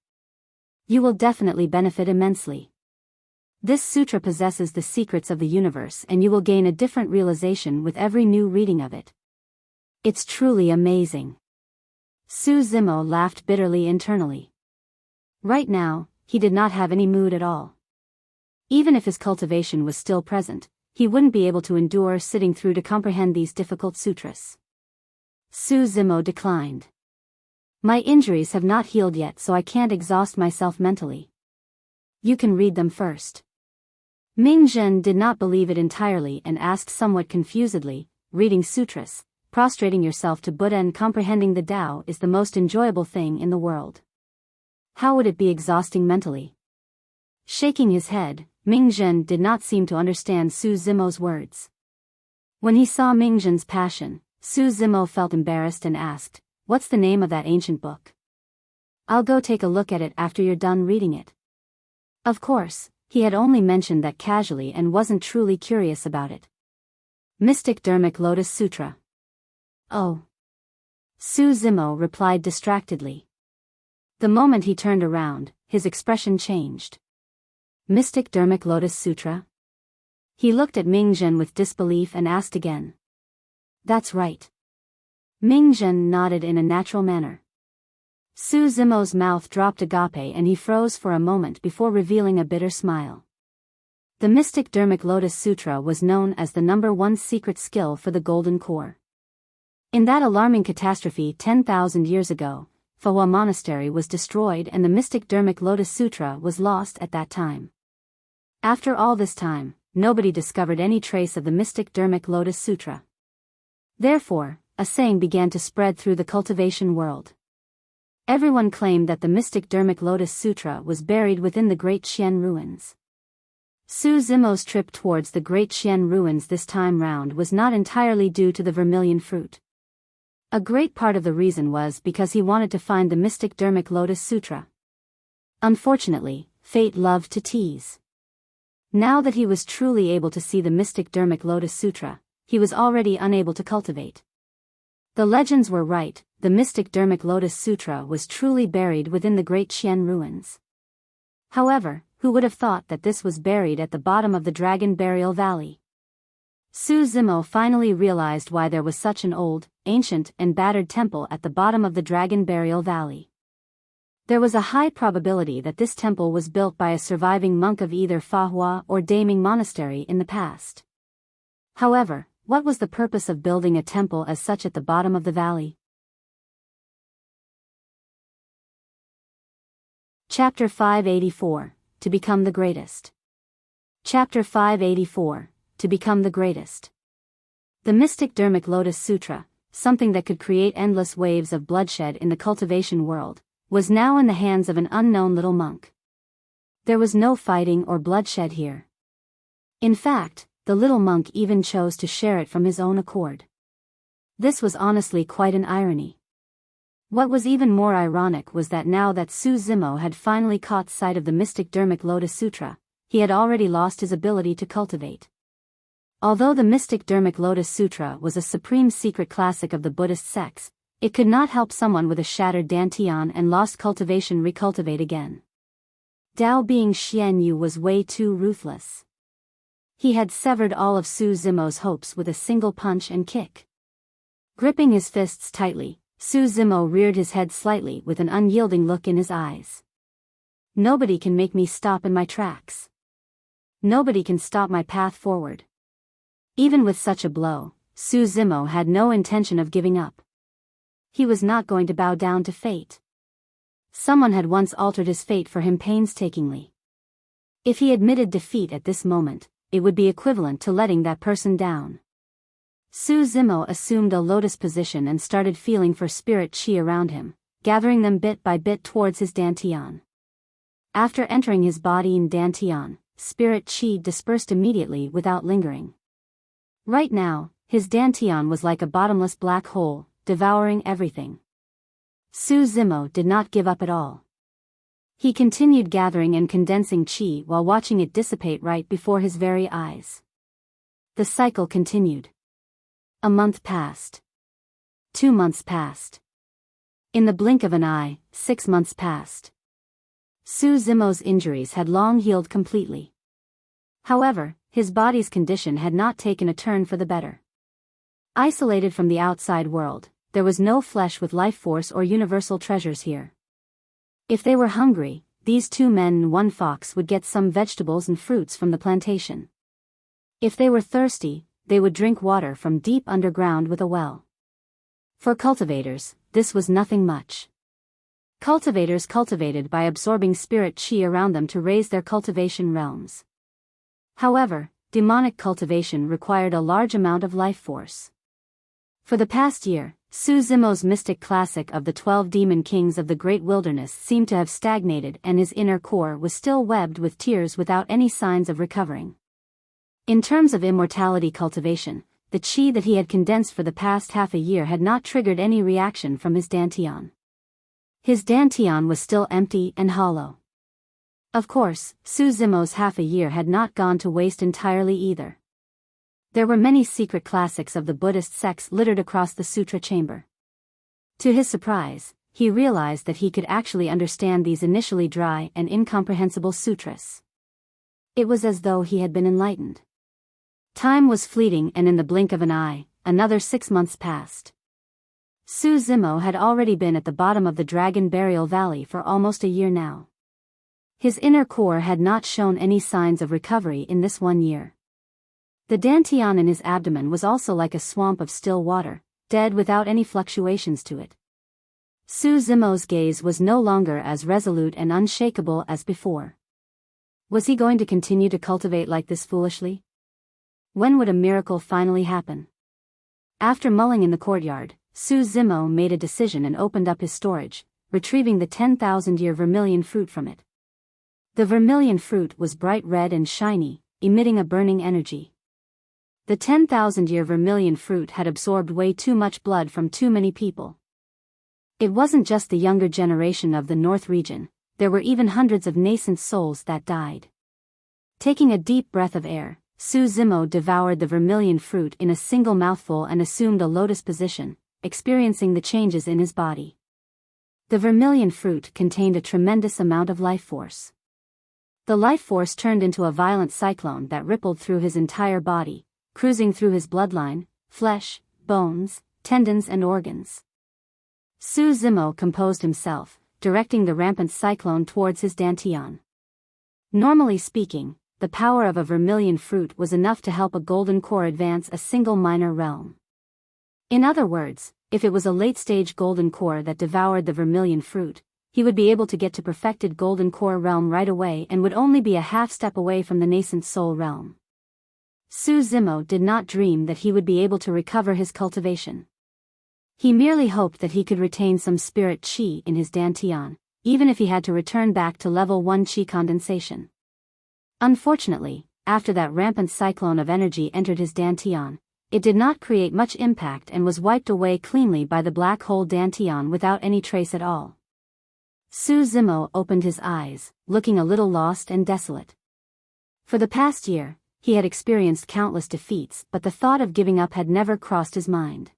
You will definitely benefit immensely. This sutra possesses the secrets of the universe and you will gain a different realization with every new reading of it. It's truly amazing. Su Zimo laughed bitterly internally. Right now, he did not have any mood at all. Even if his cultivation was still present, he wouldn't be able to endure sitting through to comprehend these difficult sutras. Su Zimo declined. My injuries have not healed yet so I can't exhaust myself mentally. You can read them first. Mingjin did not believe it entirely and asked somewhat confusedly, reading sutras, prostrating yourself to Buddha and comprehending the Tao is the most enjoyable thing in the world. How would it be exhausting mentally? Shaking his head, Mingjin did not seem to understand Su Zimo's words. When he saw Mingjin's passion, Su Zimo felt embarrassed and asked, what's the name of that ancient book? I'll go take a look at it after you're done reading it. Of course, he had only mentioned that casually and wasn't truly curious about it. Mystic Dermic Lotus Sutra. Oh. Su Zimo replied distractedly. The moment he turned around, his expression changed. Mystic Dermic Lotus Sutra? He looked at Mingjin with disbelief and asked again. That's right. Mingjin nodded in a natural manner. Su Zimo's mouth dropped agape and he froze for a moment before revealing a bitter smile. The Mystic Dermic Lotus Sutra was known as the #1 secret skill for the Golden Core. In that alarming catastrophe 10,000 years ago, Phahua Monastery was destroyed and the Mystic Dermic Lotus Sutra was lost at that time. After all this time, nobody discovered any trace of the Mystic Dermic Lotus Sutra. Therefore, a saying began to spread through the cultivation world. Everyone claimed that the Mystic Dermic Lotus Sutra was buried within the Great Qian ruins. Su Zimo's trip towards the Great Qian ruins this time round was not entirely due to the vermilion fruit. A great part of the reason was because he wanted to find the Mystic Dermic Lotus Sutra. Unfortunately, fate loved to tease. Now that he was truly able to see the mystic Dharmic Lotus Sutra, he was already unable to cultivate. The legends were right, the mystic Dharmic Lotus Sutra was truly buried within the great Qian ruins. However, who would have thought that this was buried at the bottom of the Dragon Burial Valley? Su Zimo finally realized why there was such an old, ancient, and battered temple at the bottom of the Dragon Burial Valley. There was a high probability that this temple was built by a surviving monk of either Fahua or Daming Monastery in the past. However, what was the purpose of building a temple as such at the bottom of the valley? Chapter 584, To Become the Greatest. Chapter 584, To Become the Greatest. The mystic Dharmic Lotus Sutra, something that could create endless waves of bloodshed in the cultivation world, was now in the hands of an unknown little monk. There was no fighting or bloodshed here. In fact, the little monk even chose to share it from his own accord. This was honestly quite an irony. What was even more ironic was that now that Su Zimo had finally caught sight of the mystic Dharmic Lotus Sutra, he had already lost his ability to cultivate. Although the mystic Dharmic Lotus Sutra was a supreme secret classic of the Buddhist sects, it could not help someone with a shattered dantian and lost cultivation recultivate again. Dao being Xian Yu was way too ruthless. He had severed all of Su Zimo's hopes with a single punch and kick. Gripping his fists tightly, Su Zimo reared his head slightly with an unyielding look in his eyes. Nobody can make me stop in my tracks. Nobody can stop my path forward. Even with such a blow, Su Zimo had no intention of giving up. He was not going to bow down to fate. Someone had once altered his fate for him painstakingly. If he admitted defeat at this moment, it would be equivalent to letting that person down. Su Zimo assumed a lotus position and started feeling for spirit chi around him, gathering them bit by bit towards his dantian. After entering his body in dantian, spirit chi dispersed immediately without lingering. Right now, his dantian was like a bottomless black hole, devouring everything. Su Zimo did not give up at all. He continued gathering and condensing chi while watching it dissipate right before his very eyes. The cycle continued. A month passed. 2 months passed. In the blink of an eye, 6 months passed. Su Zimo's injuries had long healed completely. However, his body's condition had not taken a turn for the better. Isolated from the outside world, there was no flesh with life force or universal treasures here. If they were hungry, these 2 men and 1 fox would get some vegetables and fruits from the plantation. If they were thirsty, they would drink water from deep underground with a well. For cultivators, this was nothing much. Cultivators cultivated by absorbing spirit chi around them to raise their cultivation realms. However, demonic cultivation required a large amount of life force. For the past year, Su Zimo's mystic classic of the 12 demon kings of the great wilderness seemed to have stagnated, and his inner core was still webbed with tears without any signs of recovering. In terms of immortality cultivation, the chi that he had condensed for the past half a year had not triggered any reaction from his dantian. His dantian was still empty and hollow. Of course, Su Zimo's half a year had not gone to waste entirely either. There were many secret classics of the Buddhist sects littered across the sutra chamber. To his surprise, he realized that he could actually understand these initially dry and incomprehensible sutras. It was as though he had been enlightened. Time was fleeting, and in the blink of an eye, another 6 months passed. Su Zimo had already been at the bottom of the Dragon Burial Valley for almost a year now. His inner core had not shown any signs of recovery in this 1 year. The dantian in his abdomen was also like a swamp of still water, dead without any fluctuations to it. Su Zimo's gaze was no longer as resolute and unshakable as before. Was he going to continue to cultivate like this foolishly? When would a miracle finally happen? After mulling in the courtyard, Su Zimo made a decision and opened up his storage, retrieving the 10,000-year vermilion fruit from it. The vermilion fruit was bright red and shiny, emitting a burning energy. The 10,000-year vermilion fruit had absorbed way too much blood from too many people. It wasn't just the younger generation of the North region, there were even hundreds of nascent souls that died. Taking a deep breath of air, Su Zimo devoured the vermilion fruit in a single mouthful and assumed a lotus position, experiencing the changes in his body. The vermilion fruit contained a tremendous amount of life force. The life force turned into a violent cyclone that rippled through his entire body, cruising through his bloodline, flesh, bones, tendons and organs. Su Zimo composed himself, directing the rampant cyclone towards his dantian. Normally speaking, the power of a vermilion fruit was enough to help a golden core advance a single minor realm. In other words, if it was a late-stage golden core that devoured the vermilion fruit, he would be able to get to perfected golden core realm right away and would only be a half step away from the nascent soul realm. Su Zimo did not dream that he would be able to recover his cultivation. He merely hoped that he could retain some spirit qi in his dantian, even if he had to return back to level 1 qi condensation. Unfortunately, after that rampant cyclone of energy entered his dantian, it did not create much impact and was wiped away cleanly by the black hole dantian without any trace at all. Su Zimo opened his eyes, looking a little lost and desolate. For the past year, he had experienced countless defeats, but the thought of giving up had never crossed his mind.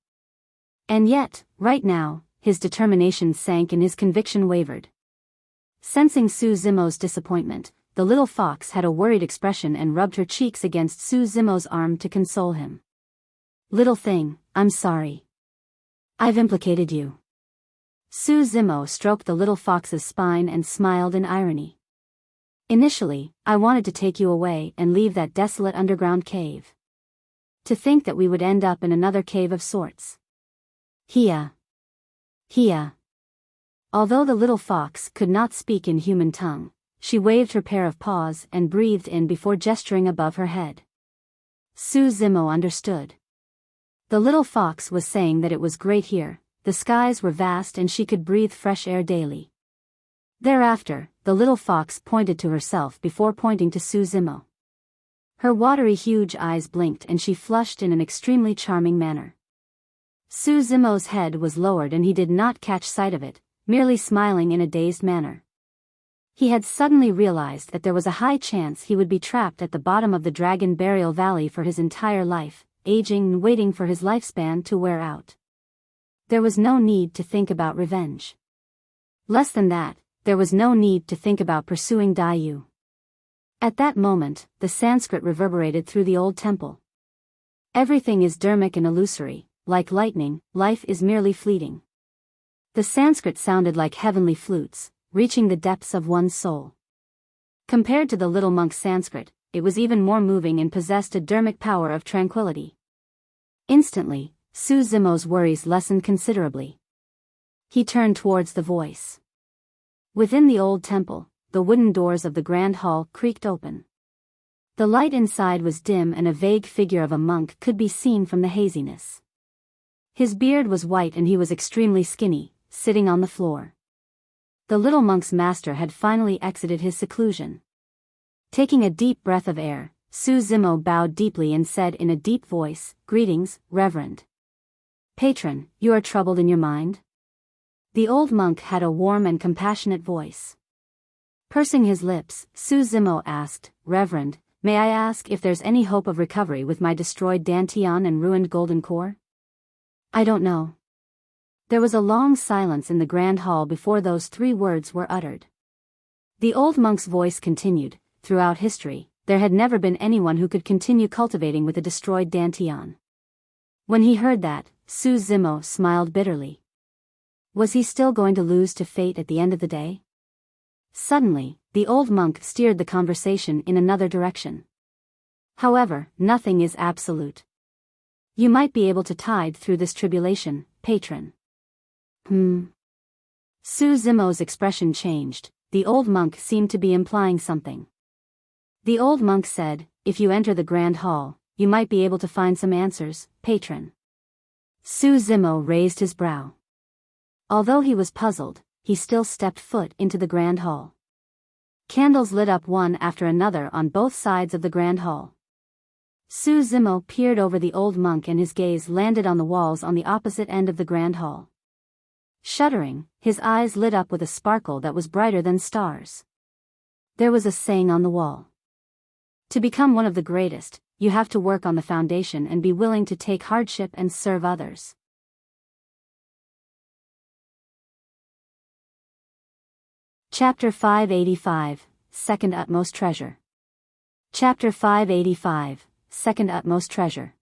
And yet, right now, his determination sank and his conviction wavered. Sensing Su Zimo's disappointment, the little fox had a worried expression and rubbed her cheeks against Su Zimo's arm to console him. "Little thing, I'm sorry. I've implicated you." Su Zimo stroked the little fox's spine and smiled in irony. "Initially, I wanted to take you away and leave that desolate underground cave. To think that we would end up in another cave of sorts. Hia. Hia." Although the little fox could not speak in human tongue, she waved her pair of paws and breathed in before gesturing above her head. Su Zimo understood. The little fox was saying that it was great here, the skies were vast and she could breathe fresh air daily. Thereafter, the little fox pointed to herself before pointing to Su Zimo. Her watery huge eyes blinked and she flushed in an extremely charming manner. Su Zimo's head was lowered and he did not catch sight of it, merely smiling in a dazed manner. He had suddenly realized that there was a high chance he would be trapped at the bottom of the Dragon Burial Valley for his entire life, aging and waiting for his lifespan to wear out. There was no need to think about revenge. Less than that, there was no need to think about pursuing Daiyu. At that moment, the Sanskrit reverberated through the old temple. Everything is dharmic and illusory, like lightning, life is merely fleeting. The Sanskrit sounded like heavenly flutes, reaching the depths of one's soul. Compared to the little monk's Sanskrit, it was even more moving and possessed a dharmic power of tranquility. Instantly, Su Zimo's worries lessened considerably. He turned towards the voice. Within the old temple, the wooden doors of the grand hall creaked open. The light inside was dim and a vague figure of a monk could be seen from the haziness. His beard was white and he was extremely skinny, sitting on the floor. The little monk's master had finally exited his seclusion. Taking a deep breath of air, Su Zimo bowed deeply and said in a deep voice, "Greetings, Reverend Patron, you are troubled in your mind?" The old monk had a warm and compassionate voice. Pursing his lips, Su Zimo asked, "Reverend, may I ask if there's any hope of recovery with my destroyed dantian and ruined golden core?" "I don't know." There was a long silence in the grand hall before those 3 words were uttered. The old monk's voice continued, "Throughout history, there had never been anyone who could continue cultivating with a destroyed dantian." When he heard that, Su Zimo smiled bitterly. Was he still going to lose to fate at the end of the day? Suddenly, the old monk steered the conversation in another direction. "However, nothing is absolute. You might be able to tide through this tribulation, patron." Su Zimo's expression changed. The old monk seemed to be implying something. The old monk said, "If you enter the grand hall, you might be able to find some answers, patron." Su Zimo raised his brow. Although he was puzzled, he still stepped foot into the grand hall. Candles lit up one after another on both sides of the grand hall. Su Zimo peered over the old monk and his gaze landed on the walls on the opposite end of the grand hall. Shuddering, his eyes lit up with a sparkle that was brighter than stars. There was a saying on the wall. To become one of the greatest, you have to work on the foundation and be willing to take hardship and serve others. Chapter 585, Second Utmost Treasure. Chapter 585, Second Utmost Treasure.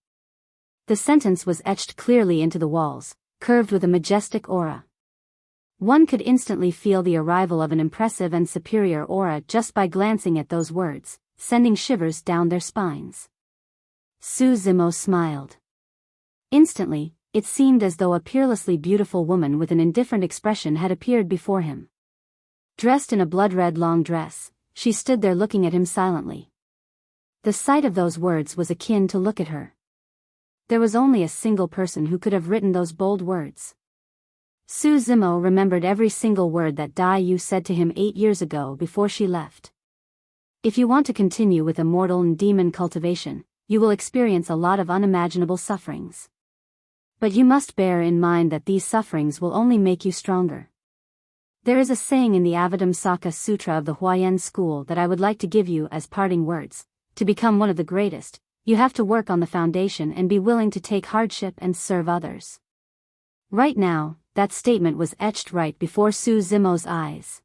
The sentence was etched clearly into the walls, curved with a majestic aura. One could instantly feel the arrival of an impressive and superior aura just by glancing at those words, sending shivers down their spines. Su Zimo smiled. Instantly, it seemed as though a peerlessly beautiful woman with an indifferent expression had appeared before him. Dressed in a blood-red long dress, she stood there looking at him silently. The sight of those words was akin to look at her. There was only a single person who could have written those bold words. Su Zimo remembered every single word that Dai Yu said to him 8 years ago before she left. If you want to continue with immortal and demon cultivation, you will experience a lot of unimaginable sufferings. But you must bear in mind that these sufferings will only make you stronger. There is a saying in the Avatamsaka Sutra of the Huayan school that I would like to give you as parting words. To become one of the greatest, you have to work on the foundation and be willing to take hardship and serve others. Right now, that statement was etched right before Su Zimo's eyes.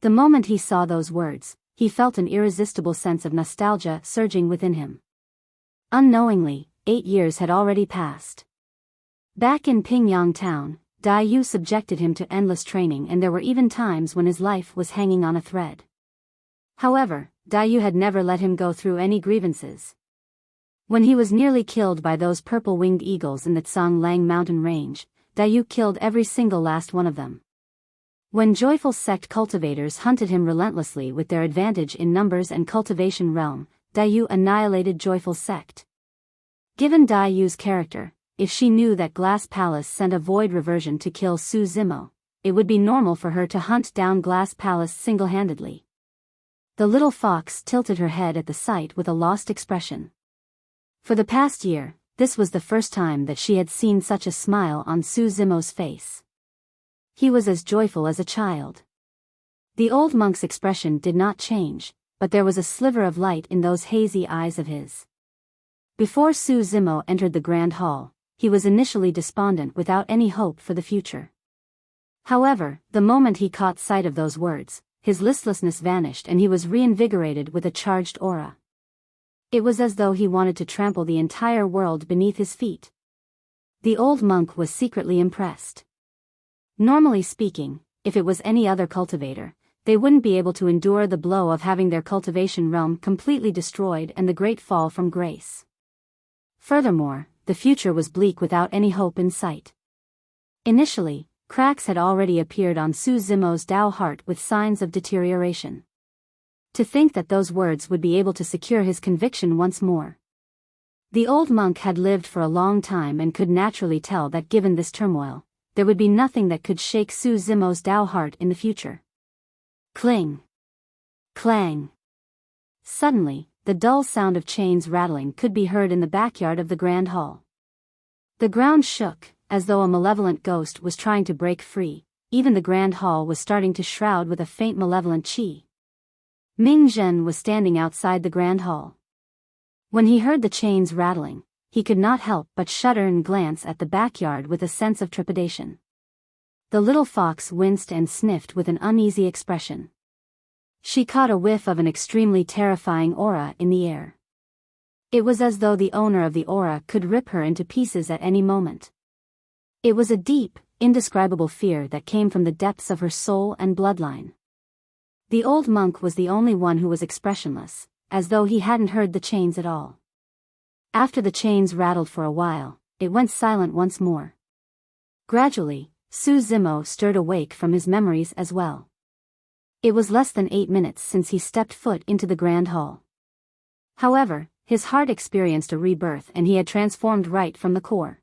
The moment he saw those words, he felt an irresistible sense of nostalgia surging within him. Unknowingly, 8 years had already passed. Back in Pingyang town, Dai Yu subjected him to endless training, and there were even times when his life was hanging on a thread. However, Dai Yu had never let him go through any grievances. When he was nearly killed by those purple-winged eagles in the Tsang Lang mountain range, Dai Yu killed every single last one of them. When joyful sect cultivators hunted him relentlessly with their advantage in numbers and cultivation realm, Dai Yu annihilated joyful sect. Given Dai Yu's character, if she knew that Glass Palace sent a void reversion to kill Su Zimo, it would be normal for her to hunt down Glass Palace single-handedly. The little fox tilted her head at the sight with a lost expression. For the past year, this was the first time that she had seen such a smile on Su Zimo's face. He was as joyful as a child. The old monk's expression did not change, but there was a sliver of light in those hazy eyes of his. Before Su Zimo entered the grand hall, he was initially despondent without any hope for the future. However, the moment he caught sight of those words, his listlessness vanished and he was reinvigorated with a charged aura. It was as though he wanted to trample the entire world beneath his feet. The old monk was secretly impressed. Normally speaking, if it was any other cultivator, they wouldn't be able to endure the blow of having their cultivation realm completely destroyed and the great fall from grace. Furthermore, the future was bleak without any hope in sight. Initially, cracks had already appeared on Su Zimo's Dao heart with signs of deterioration. To think that those words would be able to secure his conviction once more. The old monk had lived for a long time and could naturally tell that given this turmoil, there would be nothing that could shake Su Zimo's Dao heart in the future. Cling. Clang. Suddenly, the dull sound of chains rattling could be heard in the backyard of the grand hall. The ground shook, as though a malevolent ghost was trying to break free. Even the grand hall was starting to shroud with a faint malevolent qi. Ming Zhen was standing outside the grand hall. When he heard the chains rattling, he could not help but shudder and glance at the backyard with a sense of trepidation. The little fox winced and sniffed with an uneasy expression. She caught a whiff of an extremely terrifying aura in the air. It was as though the owner of the aura could rip her into pieces at any moment. It was a deep, indescribable fear that came from the depths of her soul and bloodline. The old monk was the only one who was expressionless, as though he hadn't heard the chains at all. After the chains rattled for a while, it went silent once more. Gradually, Su Zimo stirred awake from his memories as well. It was less than 8 minutes since he stepped foot into the grand hall. However, his heart experienced a rebirth and he had transformed right from the core.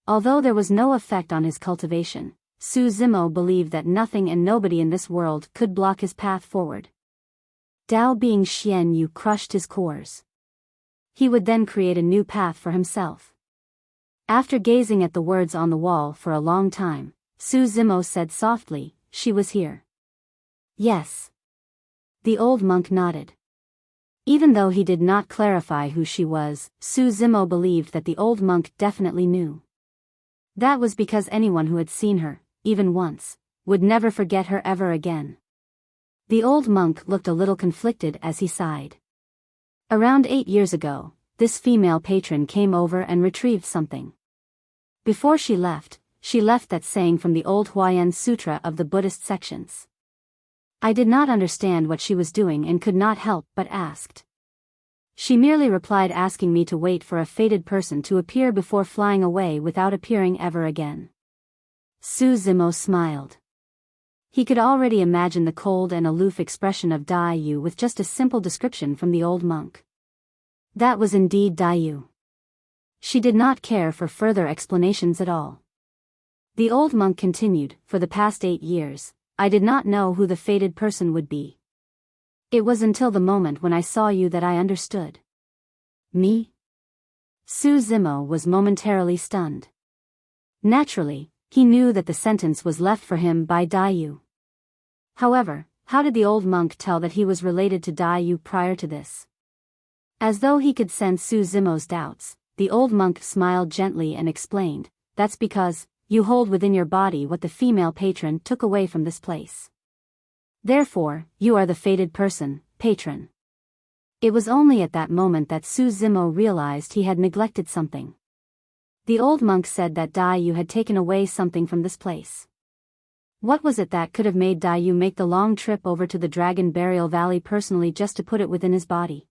Although there was no effect on his cultivation, Su Zimo believed that nothing and nobody in this world could block his path forward. Dao being Xian Yu crushed his cores. He would then create a new path for himself. After gazing at the words on the wall for a long time, Su Zimo said softly, "She was here." Yes. The old monk nodded. Even though he did not clarify who she was, Su Zimo believed that the old monk definitely knew. That was because anyone who had seen her, even once, would never forget her ever again. The old monk looked a little conflicted as he sighed. Around 8 years ago, this female patron came over and retrieved something. Before she left that saying from the old Huayan Sutra of the Buddhist sections. I did not understand what she was doing and could not help but asked. She merely replied asking me to wait for a fated person to appear before flying away without appearing ever again. Su Zimo smiled. He could already imagine the cold and aloof expression of Dai Yu with just a simple description from the old monk. That was indeed Dai Yu. She did not care for further explanations at all. The old monk continued, for the past 8 years, I did not know who the fated person would be. It was until the moment when I saw you that I understood. Me? Su Zimo was momentarily stunned. Naturally, he knew that the sentence was left for him by Dai Yu. However, how did the old monk tell that he was related to Dai Yu prior to this? As though he could sense Su Zimo's doubts, the old monk smiled gently and explained, that's because you hold within your body what the female patron took away from this place. Therefore, you are the fated person, patron. It was only at that moment that Su Zimo realized he had neglected something. The old monk said that Dai Yu had taken away something from this place. What was it that could have made Dai Yu make the long trip over to the Dragon Burial Valley personally just to put it within his body?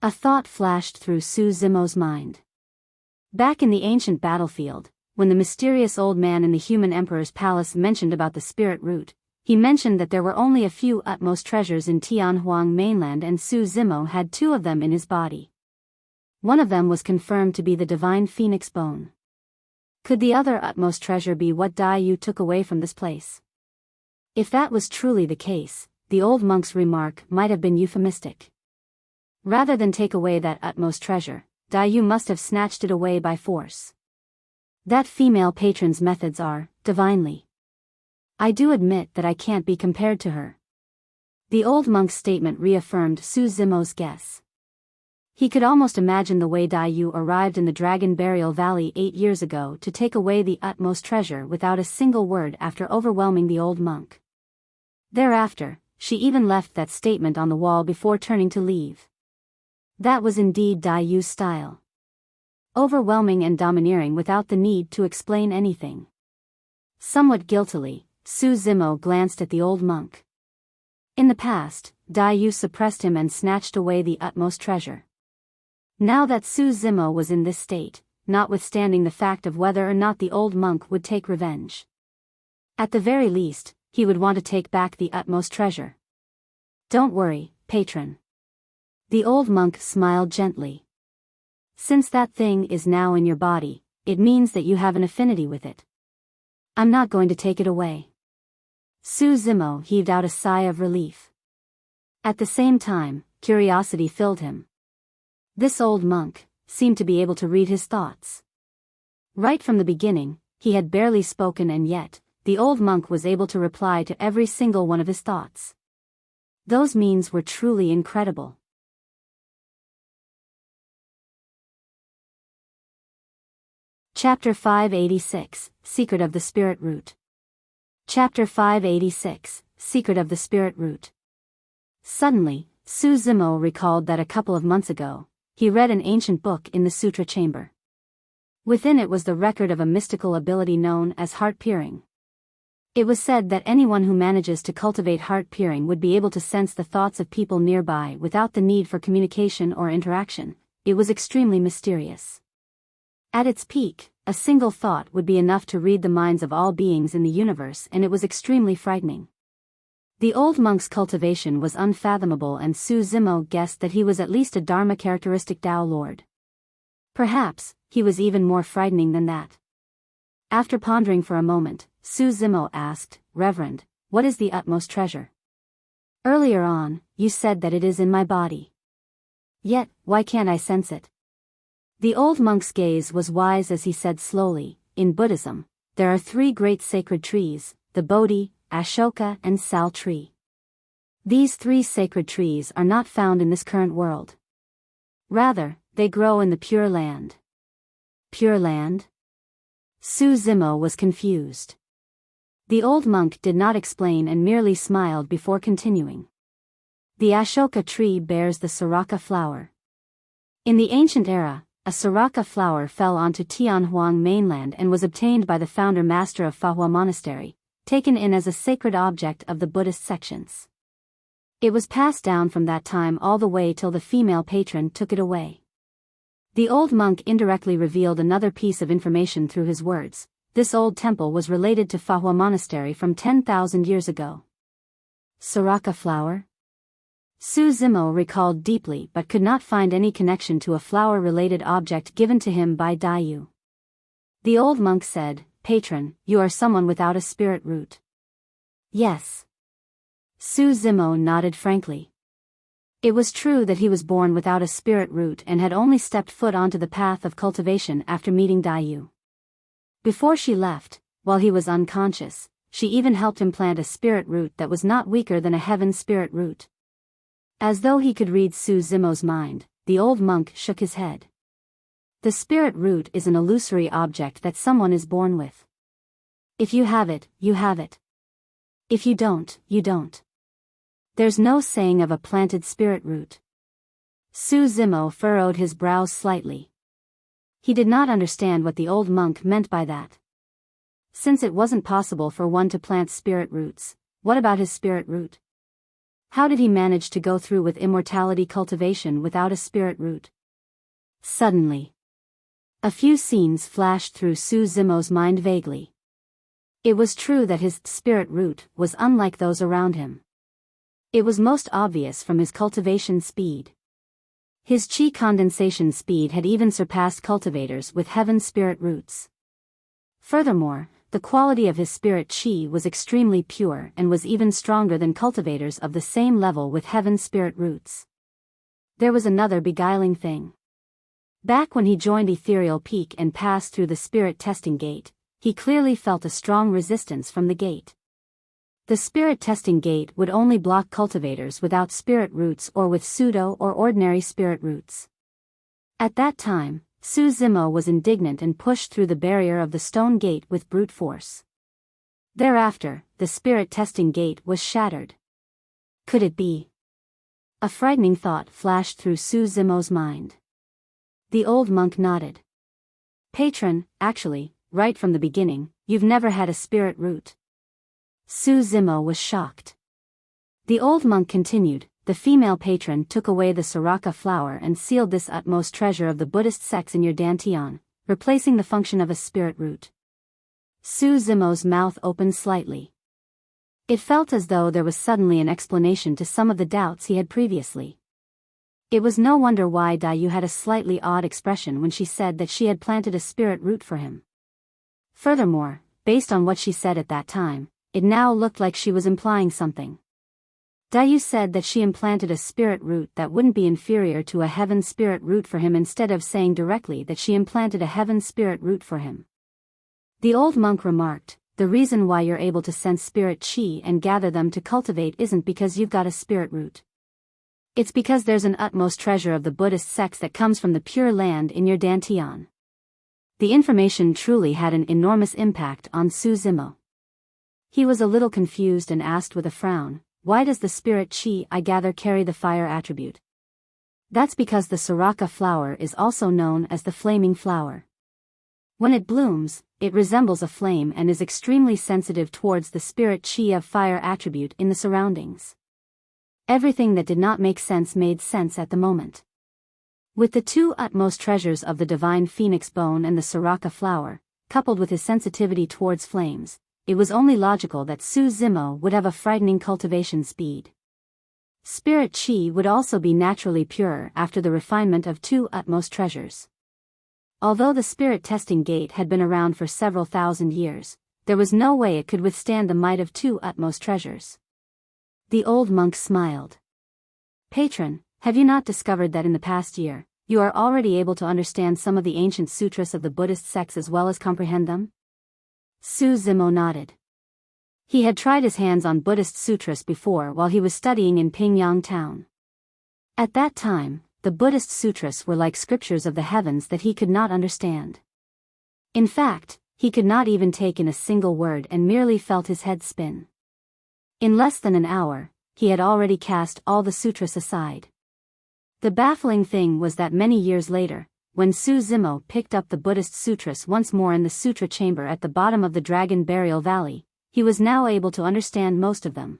A thought flashed through Su Zimo's mind. Back in the ancient battlefield, when the mysterious old man in the human emperor's palace mentioned about the spirit root, he mentioned that there were only a few utmost treasures in Tianhuang mainland and Su Zimo had 2 of them in his body. One of them was confirmed to be the divine phoenix bone. Could the other utmost treasure be what Dai Yu took away from this place? If that was truly the case, the old monk's remark might have been euphemistic. Rather than take away that utmost treasure, Dai Yu must have snatched it away by force. That female patron's methods are divinely. I do admit that I can't be compared to her. The old monk's statement reaffirmed Su Zimo's guess. He could almost imagine the way Dai Yu arrived in the Dragon Burial Valley 8 years ago to take away the utmost treasure without a single word after overwhelming the old monk. Thereafter, she even left that statement on the wall before turning to leave. That was indeed Dai Yu's style. Overwhelming and domineering without the need to explain anything. Somewhat guiltily, Su Zimo glanced at the old monk. In the past, Dai Yu suppressed him and snatched away the utmost treasure. Now that Su Zimo was in this state, notwithstanding the fact of whether or not the old monk would take revenge. At the very least, he would want to take back the utmost treasure. Don't worry, patron. The old monk smiled gently. Since that thing is now in your body, it means that you have an affinity with it. I'm not going to take it away. Su Zimo heaved out a sigh of relief. At the same time, curiosity filled him. This old monk seemed to be able to read his thoughts. Right from the beginning, he had barely spoken and yet, the old monk was able to reply to every single one of his thoughts. Those means were truly incredible. Chapter 586, Secret of the Spirit Root. Chapter 586, Secret of the Spirit Root. Suddenly, Su Zimo recalled that a couple of months ago, he read an ancient book in the Sutra chamber. Within it was the record of a mystical ability known as heart-peering. It was said that anyone who manages to cultivate heart-peering would be able to sense the thoughts of people nearby without the need for communication or interaction. It was extremely mysterious. At its peak, a single thought would be enough to read the minds of all beings in the universe, and it was extremely frightening. The old monk's cultivation was unfathomable, and Su Zimo guessed that he was at least a Dharma characteristic Tao Lord. Perhaps, he was even more frightening than that. After pondering for a moment, Su Zimo asked, Reverend, what is the utmost treasure? Earlier on, you said that it is in my body. Yet, why can't I sense it? The old monk's gaze was wise as he said slowly, in Buddhism, there are 3 great sacred trees, the Bodhi, Ashoka and Sal tree. These 3 sacred trees are not found in this current world. Rather, they grow in the Pure Land. Pure Land? Su Zimo was confused. The old monk did not explain and merely smiled before continuing. The Ashoka tree bears the Siraka flower. In the ancient era, a Siraka flower fell onto Tianhuang mainland and was obtained by the founder master of Fahua Monastery, taken in as a sacred object of the Buddhist sections. It was passed down from that time all the way till the female patron took it away. The old monk indirectly revealed another piece of information through his words. This old temple was related to Fahua Monastery from 10,000 years ago. Siraka flower? Su Zimo recalled deeply but could not find any connection to a flower-related object given to him by Dayu. The old monk said, "Patron, you are someone without a spirit root." Yes. Su Zimo nodded frankly. It was true that he was born without a spirit root and had only stepped foot onto the path of cultivation after meeting Dayu. Before she left, while he was unconscious, she even helped him plant a spirit root that was not weaker than a heaven spirit root. As though he could read Su Zimo's mind, the old monk shook his head. The spirit root is an illusory object that someone is born with. If you have it, you have it. If you don't, you don't. There's no saying of a planted spirit root. Su Zimo furrowed his brows slightly. He did not understand what the old monk meant by that. Since it wasn't possible for one to plant spirit roots, what about his spirit root? How did he manage to go through with immortality cultivation without a spirit root? Suddenly, a few scenes flashed through Su Zimo's mind vaguely. It was true that his spirit root was unlike those around him. It was most obvious from his cultivation speed. His chi condensation speed had even surpassed cultivators with heaven spirit roots. Furthermore, the quality of his spirit chi was extremely pure and was even stronger than cultivators of the same level with heaven spirit roots. There was another beguiling thing. Back when he joined Ethereal Peak and passed through the spirit testing gate, he clearly felt a strong resistance from the gate. The spirit testing gate would only block cultivators without spirit roots or with pseudo or ordinary spirit roots. At that time, Su Zimo was indignant and pushed through the barrier of the stone gate with brute force. Thereafter, the spirit testing gate was shattered. Could it be? A frightening thought flashed through Su Zimo's mind. The old monk nodded. Patron, actually, right from the beginning, you've never had a spirit root. Su Zimo was shocked. The old monk continued, the female patron took away the Siraka flower and sealed this utmost treasure of the Buddhist sects in your dantian, replacing the function of a spirit root. Su Zimo's mouth opened slightly. It felt as though there was suddenly an explanation to some of the doubts he had previously. It was no wonder why Dayu had a slightly odd expression when she said that she had planted a spirit root for him. Furthermore, based on what she said at that time, it now looked like she was implying something. Dayu said that she implanted a spirit root that wouldn't be inferior to a heaven spirit root for him instead of saying directly that she implanted a heaven spirit root for him. The old monk remarked, the reason why you're able to sense spirit chi and gather them to cultivate isn't because you've got a spirit root. It's because there's an utmost treasure of the Buddhist sects that comes from the Pure Land in your dantian. The information truly had an enormous impact on Su Zimo. He was a little confused and asked with a frown, why does the spirit chi I gather carry the fire attribute? That's because the Siraka flower is also known as the flaming flower. When it blooms, it resembles a flame and is extremely sensitive towards the spirit chi of fire attribute in the surroundings. Everything that did not make sense made sense at the moment. With the two utmost treasures of the divine phoenix bone and the Siraka flower, coupled with his sensitivity towards flames, it was only logical that Su Zimo would have a frightening cultivation speed. Spirit chi would also be naturally pure after the refinement of two utmost treasures. Although the spirit testing gate had been around for several thousand years, there was no way it could withstand the might of two utmost treasures. The old monk smiled. Patron, have you not discovered that in the past year, you are already able to understand some of the ancient sutras of the Buddhist sects as well as comprehend them? Su Zimo nodded. He had tried his hands on Buddhist sutras before while he was studying in Pingyang town. At that time, the Buddhist sutras were like scriptures of the heavens that he could not understand. In fact, he could not even take in a single word and merely felt his head spin. In less than an hour, he had already cast all the sutras aside. The baffling thing was that many years later, when Su Zimo picked up the Buddhist sutras once more in the sutra chamber at the bottom of the Dragon Burial Valley, he was now able to understand most of them.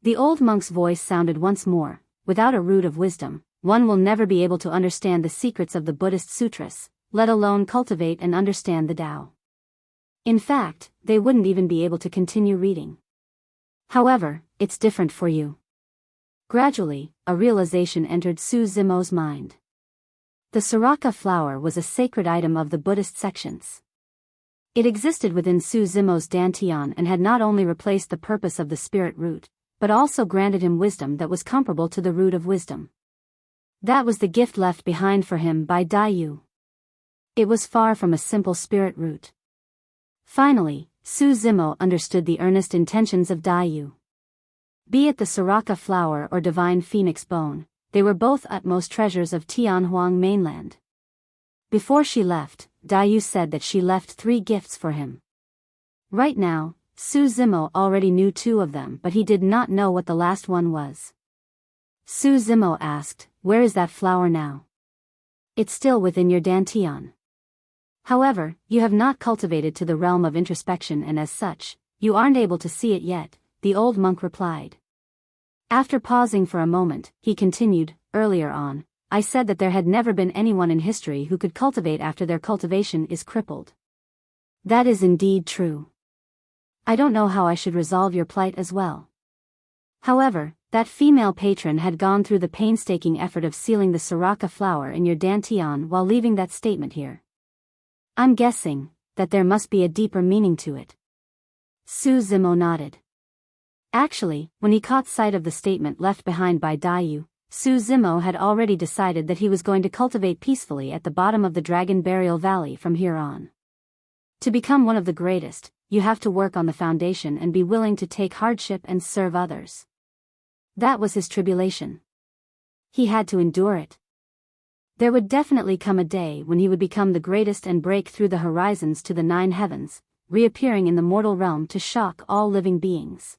The old monk's voice sounded once more, without a root of wisdom, one will never be able to understand the secrets of the Buddhist sutras, let alone cultivate and understand the Tao. In fact, they wouldn't even be able to continue reading. However, it's different for you. Gradually, a realization entered Su Zimo's mind. The Sriracha flower was a sacred item of the Buddhist sections. It existed within Su Zimo's dantian and had not only replaced the purpose of the spirit root, but also granted him wisdom that was comparable to the root of wisdom. That was the gift left behind for him by Dai Yu. It was far from a simple spirit root. Finally, Su Zimo understood the earnest intentions of Dai Yu. Be it the Sriracha flower or divine phoenix bone, they were both utmost treasures of Tianhuang mainland. Before she left, Dai Yu said that she left 3 gifts for him. Right now, Su Zimo already knew 2 of them, but he did not know what the last one was. Su Zimo asked, "Where is that flower now?" "It's still within your dantian. However, you have not cultivated to the realm of introspection and as such, you aren't able to see it yet," the old monk replied. After pausing for a moment, he continued, "Earlier on, I said that there had never been anyone in history who could cultivate after their cultivation is crippled. That is indeed true. I don't know how I should resolve your plight as well. However, that female patron had gone through the painstaking effort of sealing the Sriracha flower in your dantian while leaving that statement here. I'm guessing that there must be a deeper meaning to it." Su Zimo nodded. Actually, when he caught sight of the statement left behind by Dai Yu, Su Zimo had already decided that he was going to cultivate peacefully at the bottom of the Dragon Burial Valley from here on. To become one of the greatest, you have to work on the foundation and be willing to take hardship and serve others. That was his tribulation. He had to endure it. There would definitely come a day when he would become the greatest and break through the horizons to the 9 heavens, reappearing in the mortal realm to shock all living beings.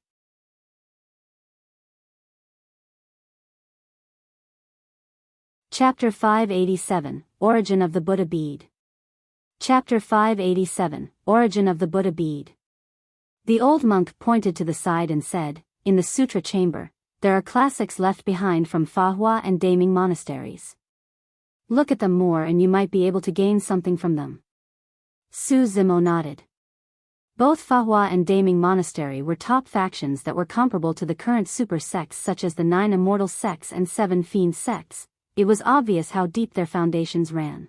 Chapter 587, Origin of the Buddha Bead. Chapter 587, Origin of the Buddha Bead. The old monk pointed to the side and said, "In the Sutra chamber, there are classics left behind from Fahua and Daming monasteries. Look at them more and you might be able to gain something from them." Su Zimo nodded. Both Fahua and Daming Monastery were top factions that were comparable to the current super sects such as the 9 Immortal sects and 7 Fiend sects. It was obvious how deep their foundations ran.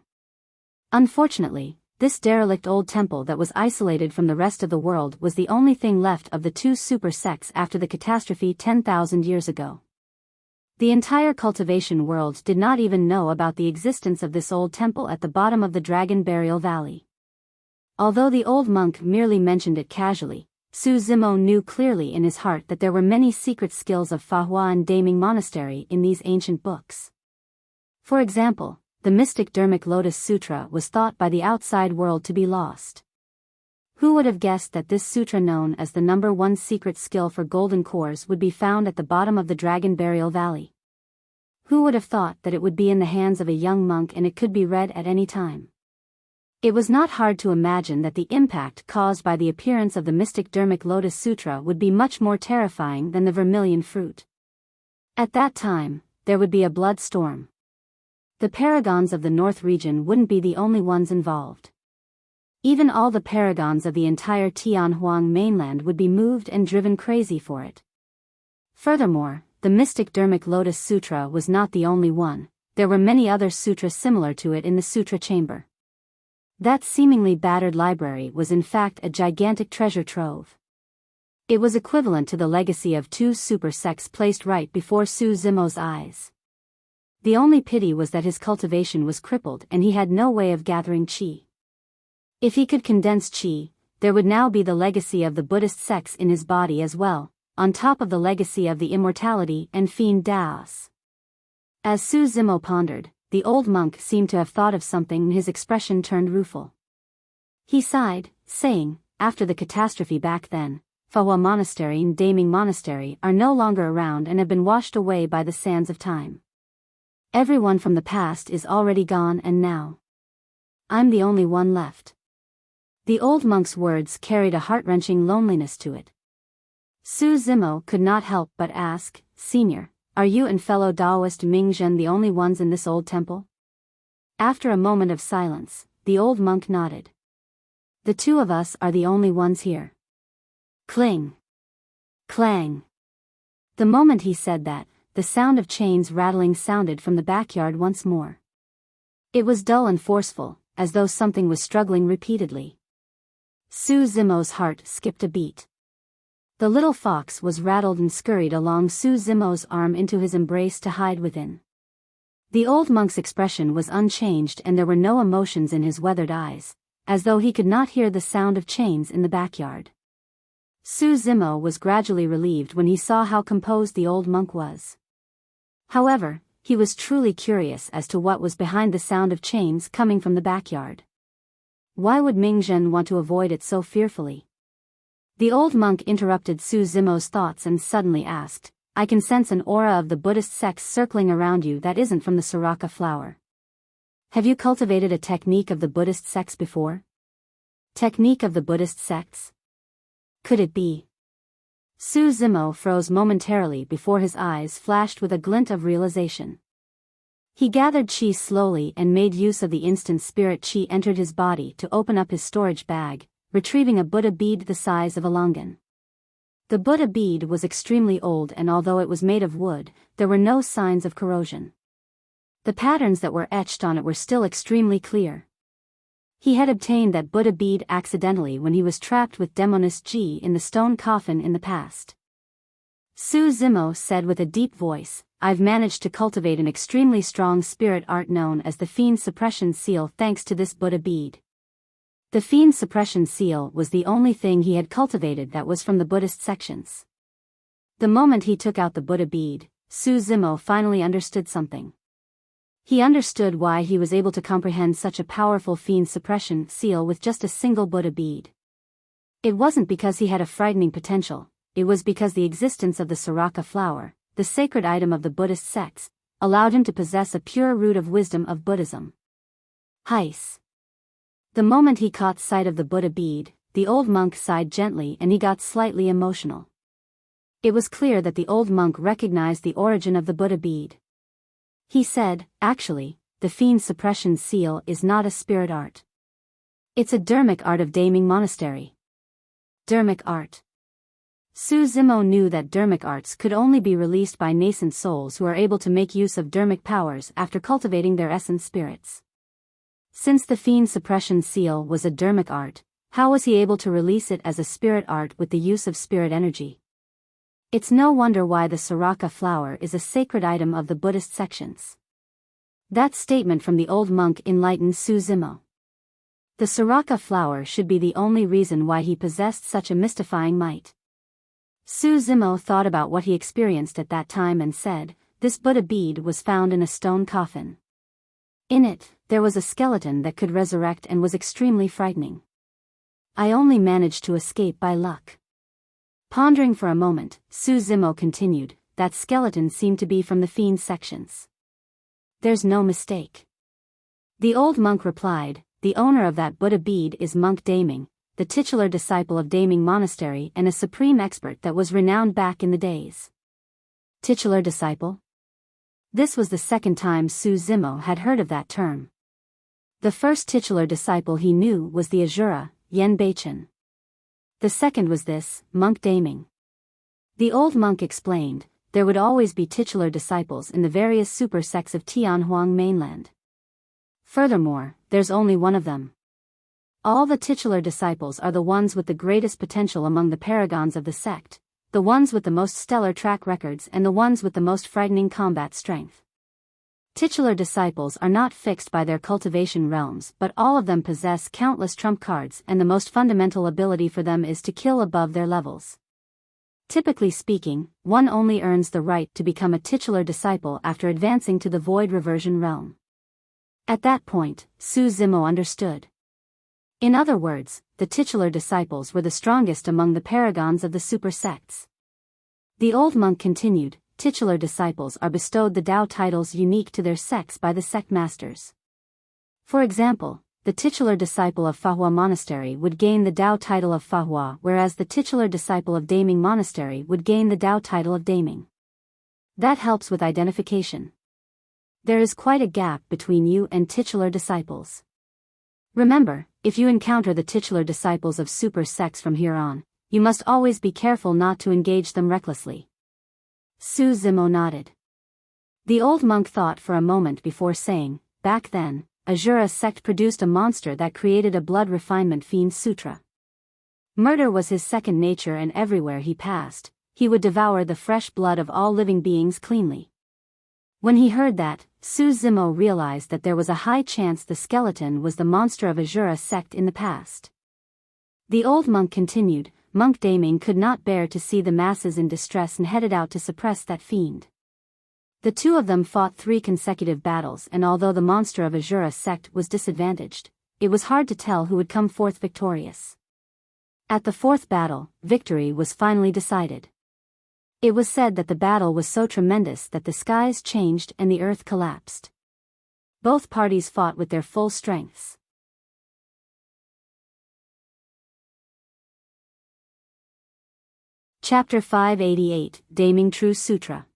Unfortunately, this derelict old temple that was isolated from the rest of the world was the only thing left of the 2 super sects after the catastrophe 10,000 years ago. The entire cultivation world did not even know about the existence of this old temple at the bottom of the Dragon Burial Valley. Although the old monk merely mentioned it casually, Su Zimo knew clearly in his heart that there were many secret skills of Fahua and Daming Monastery in these ancient books. For example, the mystic Dharmic Lotus Sutra was thought by the outside world to be lost. Who would have guessed that this sutra, known as the number 1 secret skill for golden cores, would be found at the bottom of the Dragon Burial Valley? Who would have thought that it would be in the hands of a young monk and it could be read at any time? It was not hard to imagine that the impact caused by the appearance of the mystic Dharmic Lotus Sutra would be much more terrifying than the vermilion fruit. At that time, there would be a blood storm. The paragons of the North region wouldn't be the only ones involved. Even all the paragons of the entire Tianhuang mainland would be moved and driven crazy for it. Furthermore, the mystic Dharmic Lotus Sutra was not the only one, there were many other sutras similar to it in the Sutra chamber. That seemingly battered library was in fact a gigantic treasure trove. It was equivalent to the legacy of 2 super sects placed right before Su Zimo's eyes. The only pity was that his cultivation was crippled and he had no way of gathering qi. If he could condense qi, there would now be the legacy of the Buddhist sects in his body as well, on top of the legacy of the immortality and fiend Daos. As Su Zimo pondered, the old monk seemed to have thought of something and his expression turned rueful. He sighed, saying, after the catastrophe back then, Fahua Monastery and Daming Monastery are no longer around and have been washed away by the sands of time. Everyone from the past is already gone and now I'm the only one left. The old monk's words carried a heart-wrenching loneliness to it. Su Zimo could not help but ask, Senior, are you and fellow Taoist Mingzhen the only ones in this old temple? After a moment of silence, the old monk nodded. The two of us are the only ones here. Cling. Clang. The moment he said that, the sound of chains rattling sounded from the backyard once more. It was dull and forceful, as though something was struggling repeatedly. Su Zimo's heart skipped a beat. The little fox was rattled and scurried along Su Zimo's arm into his embrace to hide within. The old monk's expression was unchanged and there were no emotions in his weathered eyes, as though he could not hear the sound of chains in the backyard. Su Zimo was gradually relieved when he saw how composed the old monk was. However, he was truly curious as to what was behind the sound of chains coming from the backyard. Why would Mingzhen want to avoid it so fearfully? The old monk interrupted Su Zimo's thoughts and suddenly asked, I can sense an aura of the Buddhist sects circling around you that isn't from the Siraka flower. Have you cultivated a technique of the Buddhist sects before? Technique of the Buddhist sects? Could it be? Su Zimo froze momentarily before his eyes flashed with a glint of realization. He gathered chi slowly and made use of the instant spirit chi entered his body to open up his storage bag, retrieving a Buddha bead the size of a longan. The Buddha bead was extremely old and although it was made of wood, there were no signs of corrosion. The patterns that were etched on it were still extremely clear. He had obtained that Buddha bead accidentally when he was trapped with Demonist Ji in the stone coffin in the past. Su Zimo said with a deep voice, I've managed to cultivate an extremely strong spirit art known as the Fiend Suppression Seal thanks to this Buddha bead. The Fiend Suppression Seal was the only thing he had cultivated that was from the Buddhist sections. The moment he took out the Buddha bead, Su Zimo finally understood something. He understood why he was able to comprehend such a powerful Fiend Suppression Seal with just a single Buddha bead. It wasn't because he had a frightening potential, it was because the existence of the Siraka flower, the sacred item of the Buddhist sects, allowed him to possess a pure root of wisdom of Buddhism. Heis. The moment he caught sight of the Buddha bead, the old monk sighed gently and he got slightly emotional. It was clear that the old monk recognized the origin of the Buddha bead. He said, actually, the Fiend Suppression Seal is not a spirit art. It's a Dharmic art of Daming Monastery. Dharmic art. Su Zimo knew that Dharmic arts could only be released by nascent souls who are able to make use of Dharmic powers after cultivating their essence spirits. Since the Fiend Suppression Seal was a Dharmic art, how was he able to release it as a spirit art with the use of spirit energy? It's no wonder why the Siraka flower is a sacred item of the Buddhist sections. That statement from the old monk enlightened Su Zimo. The Siraka flower should be the only reason why he possessed such a mystifying might. Su Zimo thought about what he experienced at that time and said, this Buddha bead was found in a stone coffin. In it, there was a skeleton that could resurrect and was extremely frightening. I only managed to escape by luck. Pondering for a moment, Su Zimo continued, that skeleton seemed to be from the fiend sections. There's no mistake. The old monk replied, the owner of that Buddha bead is Monk Daming, the titular disciple of Daming Monastery and a supreme expert that was renowned back in the days. Titular disciple? This was the second time Su Zimo had heard of that term. The first titular disciple he knew was the Azura, Yen Beichen. The second was this, Monk Daming. The old monk explained, there would always be titular disciples in the various super sects of Tianhuang mainland. Furthermore, there's only one of them. All the titular disciples are the ones with the greatest potential among the paragons of the sect, the ones with the most stellar track records and the ones with the most frightening combat strength. Titular disciples are not fixed by their cultivation realms, but all of them possess countless trump cards, and the most fundamental ability for them is to kill above their levels. Typically speaking, one only earns the right to become a titular disciple after advancing to the void reversion realm. At that point, Su Zimo understood. In other words, the titular disciples were the strongest among the paragons of the super sects. The old monk continued, titular disciples are bestowed the Tao titles unique to their sects by the sect masters. For example, the titular disciple of Fahua Monastery would gain the Tao title of Fahua, whereas the titular disciple of Daming Monastery would gain the Tao title of Daming. That helps with identification. There is quite a gap between you and titular disciples. Remember, if you encounter the titular disciples of super sects from here on, you must always be careful not to engage them recklessly. Su Zimo nodded. The old monk thought for a moment before saying, back then, Azura sect produced a monster that created a blood refinement fiend Sutra. Murder was his second nature, and everywhere he passed, he would devour the fresh blood of all living beings cleanly. When he heard that, Su Zimo realized that there was a high chance the skeleton was the monster of Azura sect in the past. The old monk continued, Monk Daming could not bear to see the masses in distress and headed out to suppress that fiend. The two of them fought 3 consecutive battles, and although the monster of Azura sect was disadvantaged, it was hard to tell who would come forth victorious. At the 4th battle, victory was finally decided. It was said that the battle was so tremendous that the skies changed and the earth collapsed. Both parties fought with their full strengths. Chapter 588, Daming True Sutra.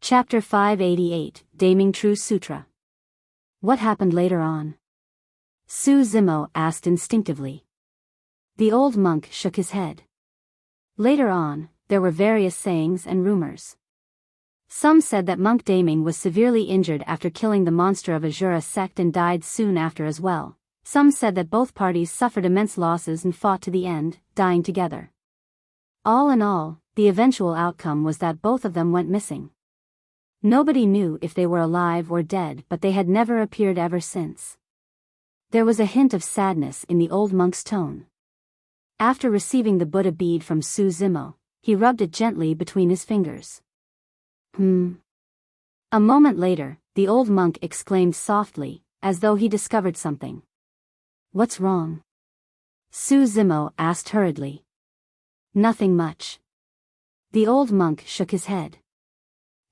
Chapter 588, Daming True Sutra. What happened later on? Su Zimo asked instinctively. The old monk shook his head. Later on, there were various sayings and rumors. Some said that Monk Daming was severely injured after killing the monster of Azura sect and died soon after as well. Some said that both parties suffered immense losses and fought to the end, dying together. All in all, the eventual outcome was that both of them went missing. Nobody knew if they were alive or dead, but they had never appeared ever since. There was a hint of sadness in the old monk's tone. After receiving the Buddha bead from Su Zimo, he rubbed it gently between his fingers. A moment later, the old monk exclaimed softly, as though he discovered something. What's wrong? Su Zimo asked hurriedly. Nothing much. The old monk shook his head.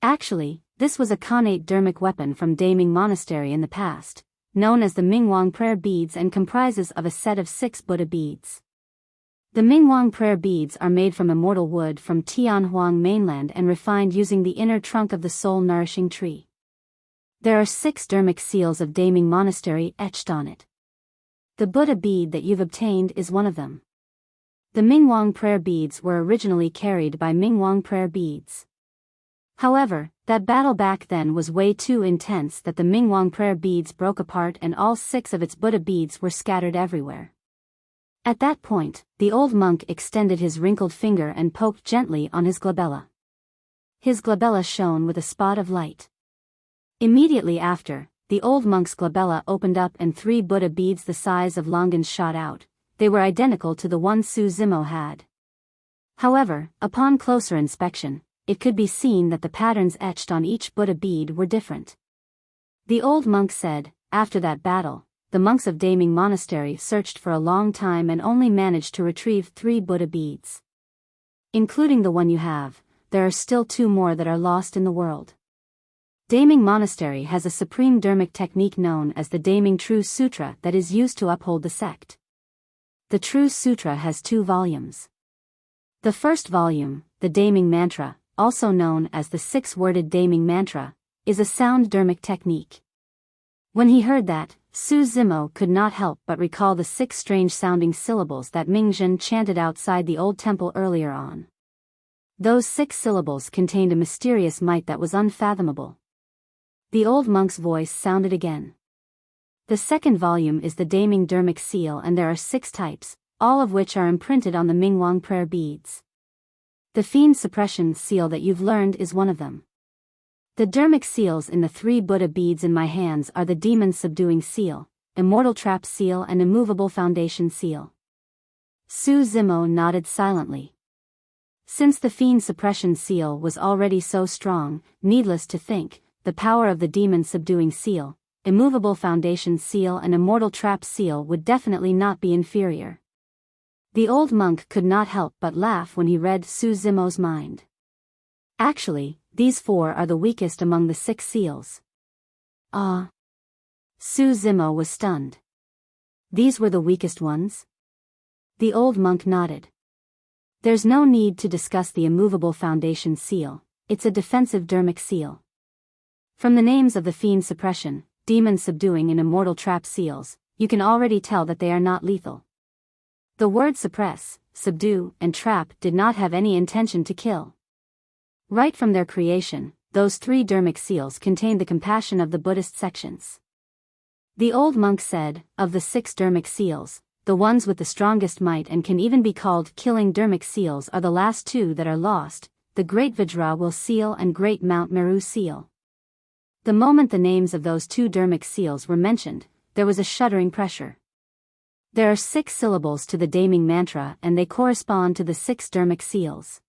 Actually, this was a connate dermic weapon from Daming Monastery in the past, known as the Mingwang prayer beads, and comprises of a set of 6 Buddha beads. The Mingwang prayer beads are made from immortal wood from Tianhuang mainland and refined using the inner trunk of the soul-nourishing tree. There are 6 dermic seals of Daming Monastery etched on it. The Buddha bead that you've obtained is one of them. The Mingwang prayer beads were originally carried by Mingwang prayer beads. However, that battle back then was way too intense that the Mingwang prayer beads broke apart and all 6 of its Buddha beads were scattered everywhere. At that point, the old monk extended his wrinkled finger and poked gently on his glabella. His glabella shone with a spot of light. Immediately after, the old monk's glabella opened up and 3 Buddha beads the size of longans shot out. They were identical to the one Su Zimo had. However, upon closer inspection, it could be seen that the patterns etched on each Buddha bead were different. The old monk said, after that battle, the monks of Daming Monastery searched for a long time and only managed to retrieve 3 Buddha beads. Including the one you have, there are still 2 more that are lost in the world. Daming Monastery has a supreme dermic technique known as the Daming True Sutra that is used to uphold the sect. The True Sutra has 2 volumes. The first volume, the Daming Mantra, also known as the 6-worded Daming Mantra, is a sound dermic technique. When he heard that, Su Zimo could not help but recall the 6 strange-sounding syllables that Mingzhen chanted outside the old temple earlier on. Those 6 syllables contained a mysterious might that was unfathomable. The old monk's voice sounded again. The second volume is the Daming dermic seal, and there are 6 types, all of which are imprinted on the Mingwang prayer beads. The fiend suppression seal that you've learned is one of them. The dermic seals in the 3 Buddha beads in my hands are the demon subduing seal, immortal trap seal and immovable foundation seal. Su Zimo nodded silently. Since the fiend suppression seal was already so strong, needless to think, the power of the demon subduing seal, immovable foundation seal and immortal trap seal would definitely not be inferior. The old monk could not help but laugh when he read Su Zimo's mind. Actually, these 4 are the weakest among the 6 seals. Ah! Su Zimo was stunned. These were the weakest ones? The old monk nodded. There's no need to discuss the immovable foundation seal, it's a defensive dermic seal. From the names of the fiend suppression, demon subduing and immortal trap seals, you can already tell that they are not lethal. The word suppress, subdue, and trap did not have any intention to kill. Right from their creation, those 3 dermic seals contained the compassion of the Buddhist sections. The old monk said, of the 6 dermic seals, the ones with the strongest might and can even be called killing dermic seals are the last 2 that are lost, the Great Vajra seal and Great Mount Meru seal. The moment the names of those 2 dermic seals were mentioned, there was a shuddering pressure. There are 6 syllables to the Daming mantra and they correspond to the 6 dermic seals.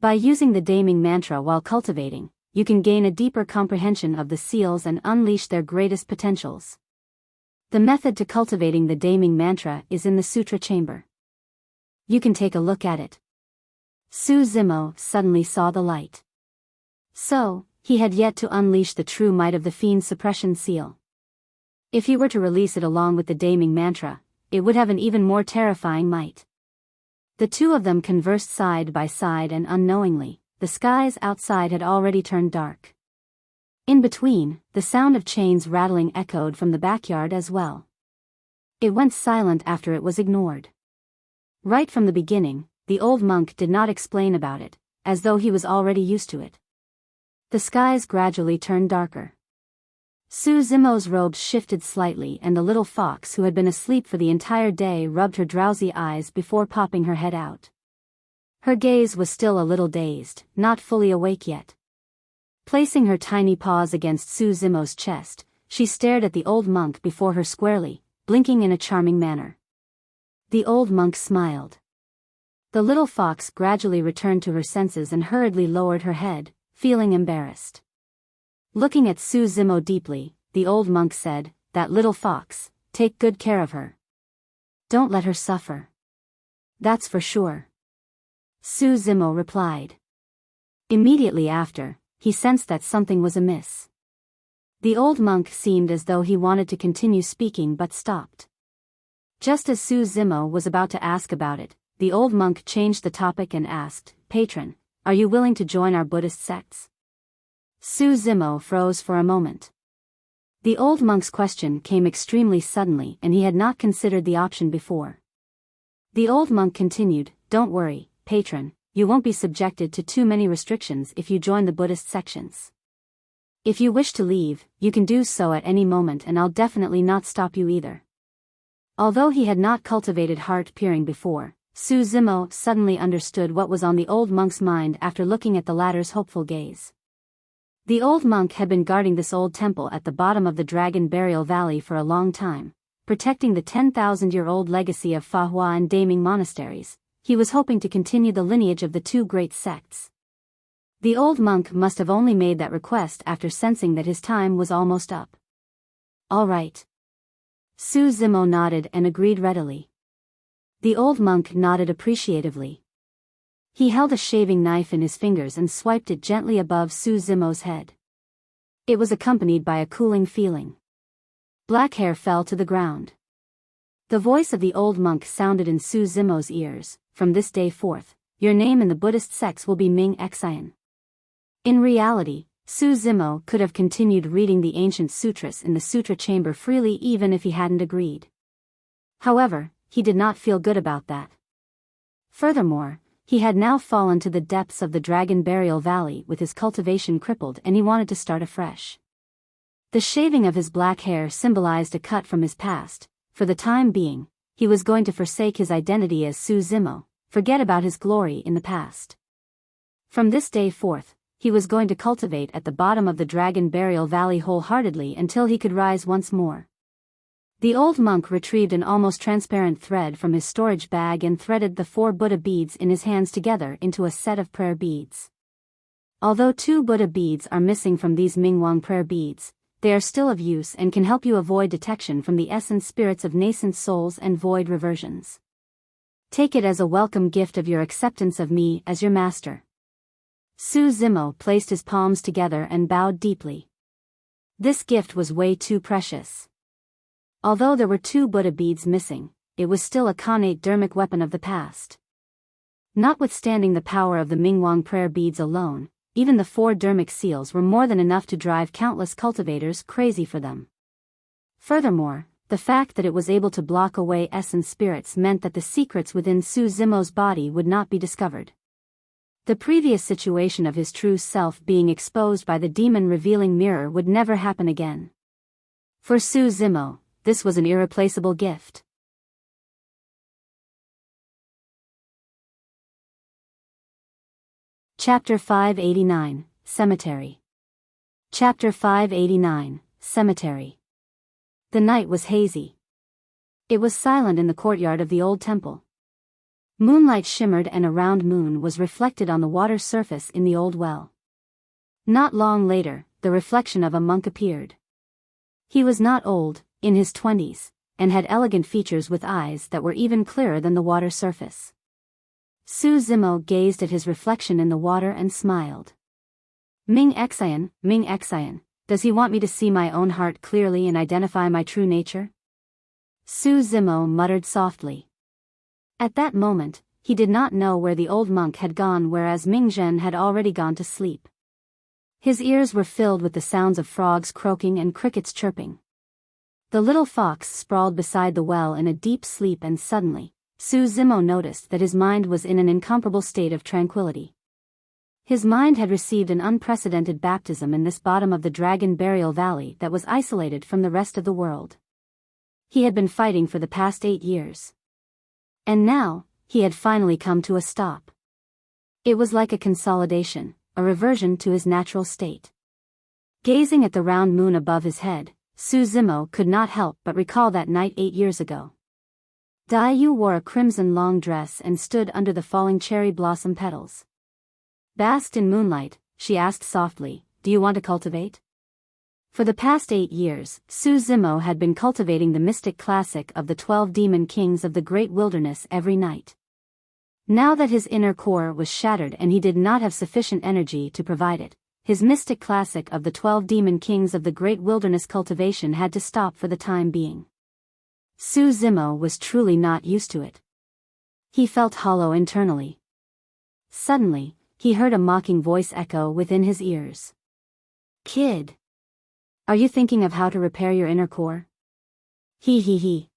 By using the Daming mantra while cultivating, you can gain a deeper comprehension of the seals and unleash their greatest potentials. The method to cultivating the Daming mantra is in the Sutra chamber. You can take a look at it. Su Zimo suddenly saw the light. So, he had yet to unleash the true might of the fiend suppression seal. If he were to release it along with the Daming mantra, it would have an even more terrifying might. The 2 of them conversed side by side and unknowingly, the skies outside had already turned dark. In between, the sound of chains rattling echoed from the backyard as well. It went silent after it was ignored. Right from the beginning, the old monk did not explain about it, as though he was already used to it. The skies gradually turned darker. Su Zimo's robes shifted slightly and the little fox who had been asleep for the entire day rubbed her drowsy eyes before popping her head out. Her gaze was still a little dazed, not fully awake yet. Placing her tiny paws against Su Zimo's chest, she stared at the old monk before her squarely, blinking in a charming manner. The old monk smiled. The little fox gradually returned to her senses and hurriedly lowered her head, feeling embarrassed. Looking at Su Zimo deeply, the old monk said, "That little fox, take good care of her. Don't let her suffer. That's for sure." Su Zimo replied. Immediately after, he sensed that something was amiss. The old monk seemed as though he wanted to continue speaking but stopped. Just as Su Zimo was about to ask about it, the old monk changed the topic and asked, "Patron, are you willing to join our Buddhist sects?" Su Zimo froze for a moment. The old monk's question came extremely suddenly and he had not considered the option before. The old monk continued, "Don't worry, patron, you won't be subjected to too many restrictions if you join the Buddhist sections. If you wish to leave, you can do so at any moment and I'll definitely not stop you either." Although he had not cultivated heart-peering before, Su Zimo suddenly understood what was on the old monk's mind after looking at the latter's hopeful gaze. The old monk had been guarding this old temple at the bottom of the Dragon Burial Valley for a long time, protecting the 10,000-year-old legacy of Fa Hua and Daming monasteries. He was hoping to continue the lineage of the 2 great sects. The old monk must have only made that request after sensing that his time was almost up. "All right." Su Zimo nodded and agreed readily. The old monk nodded appreciatively. He held a shaving knife in his fingers and swiped it gently above Su Zimo's head. It was accompanied by a cooling feeling. Black hair fell to the ground. The voice of the old monk sounded in Su Zimo's ears, "From this day forth, your name in the Buddhist sects will be Ming Xian." In reality, Su Zimo could have continued reading the ancient sutras in the sutra chamber freely even if he hadn't agreed. However, he did not feel good about that. Furthermore, he had now fallen to the depths of the Dragon Burial Valley with his cultivation crippled and he wanted to start afresh. The shaving of his black hair symbolized a cut from his past. For the time being, he was going to forsake his identity as Su Zimo, forget about his glory in the past. From this day forth, he was going to cultivate at the bottom of the Dragon Burial Valley wholeheartedly until he could rise once more. The old monk retrieved an almost transparent thread from his storage bag and threaded the 4 Buddha beads in his hands together into a set of prayer beads. Although 2 Buddha beads are missing from these Mingwang prayer beads, they are still of use and can help you avoid detection from the essence spirits of nascent souls and void reversions. Take it as a welcome gift of your acceptance of me as your master. Su Zimo placed his palms together and bowed deeply. This gift was way too precious. Although there were 2 Buddha beads missing, it was still a connate dharmic weapon of the past. Notwithstanding the power of the Mingwang prayer beads alone, even the 4 dharmic seals were more than enough to drive countless cultivators crazy for them. Furthermore, the fact that it was able to block away essence spirits meant that the secrets within Su Zimo's body would not be discovered. The previous situation of his true self being exposed by the demon-revealing mirror would never happen again. For Su Zimo, this was an irreplaceable gift. Chapter 589, Cemetery. Chapter 589, Cemetery. The night was hazy. It was silent in the courtyard of the old temple. Moonlight shimmered and a round moon was reflected on the water surface in the old well. Not long later, the reflection of a monk appeared. He was not old, in his 20s, and had elegant features with eyes that were even clearer than the water surface. Su Zimo gazed at his reflection in the water and smiled. Ming Xian, does he want me to see my own heart clearly and identify my true nature? Su Zimo muttered softly. At that moment, he did not know where the old monk had gone, whereas Ming Zhen had already gone to sleep. His ears were filled with the sounds of frogs croaking and crickets chirping. The little fox sprawled beside the well in a deep sleep, and suddenly, Su Zimo noticed that his mind was in an incomparable state of tranquility. His mind had received an unprecedented baptism in this bottom of the Dragon Burial Valley that was isolated from the rest of the world. He had been fighting for the past 8 years. And now, he had finally come to a stop. It was like a consolidation, a reversion to his natural state. Gazing at the round moon above his head, Su Zimo could not help but recall that night 8 years ago. Dai Yu wore a crimson long dress and stood under the falling cherry blossom petals. Basked in moonlight, she asked softly, "Do you want to cultivate?" For the past 8 years, Su Zimo had been cultivating the mystic classic of the 12 demon kings of the great wilderness every night. Now that his inner core was shattered and he did not have sufficient energy to provide it, his mystic classic of the 12 demon kings of the great wilderness cultivation had to stop for the time being. Su Zimo was truly not used to it. He felt hollow internally. Suddenly, he heard a mocking voice echo within his ears. "Kid, are you thinking of how to repair your inner core?" He.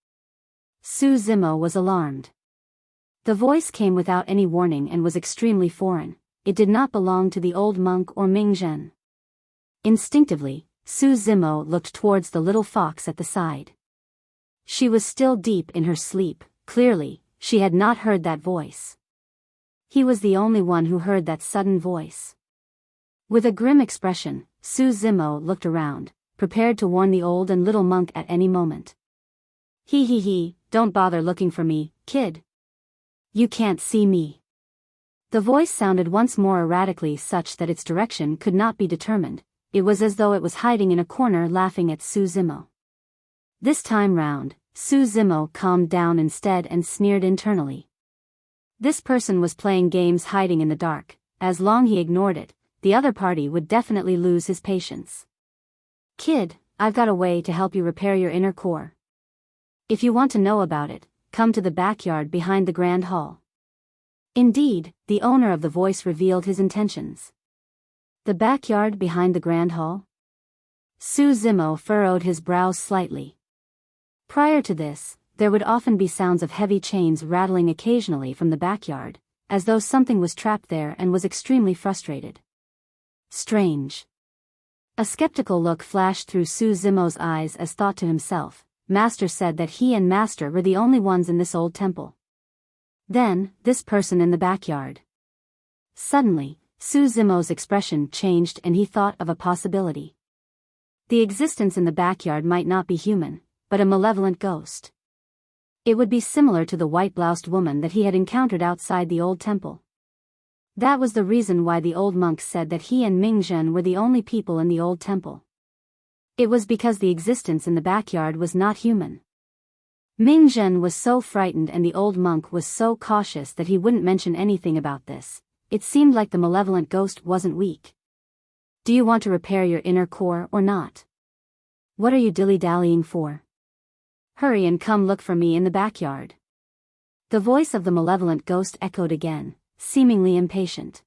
Su Zimo was alarmed. The voice came without any warning and was extremely foreign. It did not belong to the old monk or Ming Zhen. Instinctively, Su Zimo looked towards the little fox at the side. She was still deep in her sleep. Clearly, she had not heard that voice. He was the only one who heard that sudden voice. With a grim expression, Su Zimo looked around, prepared to warn the old and little monk at any moment. He, don't bother looking for me, kid. You can't see me. The voice sounded once more erratically, such that its direction could not be determined. It was as though it was hiding in a corner laughing at Su Zimo. This time round, Su Zimo calmed down instead and sneered internally. This person was playing games hiding in the dark. As long he ignored it, the other party would definitely lose his patience. "Kid, I've got a way to help you repair your inner core. If you want to know about it, come to the backyard behind the Grand Hall." Indeed, the owner of the voice revealed his intentions. The backyard behind the Grand Hall? Su Zimo furrowed his brows slightly. Prior to this, there would often be sounds of heavy chains rattling occasionally from the backyard, as though something was trapped there and was extremely frustrated. Strange. A skeptical look flashed through Su Zimo's eyes as thought to himself, Master said that he and Master were the only ones in this old temple. Then, this person in the backyard. Suddenly, Su Zimo's expression changed and he thought of a possibility. The existence in the backyard might not be human, but a malevolent ghost. It would be similar to the white-bloused woman that he had encountered outside the old temple. That was the reason why the old monks said that he and Ming Zhen were the only people in the old temple. It was because the existence in the backyard was not human. Ming Zhen was so frightened and the old monk was so cautious that he wouldn't mention anything about this. It seemed like the malevolent ghost wasn't weak. Do you want to repair your inner core or not? What are you dilly-dallying for? Hurry and come look for me in the backyard. The voice of the malevolent ghost echoed again, seemingly impatient.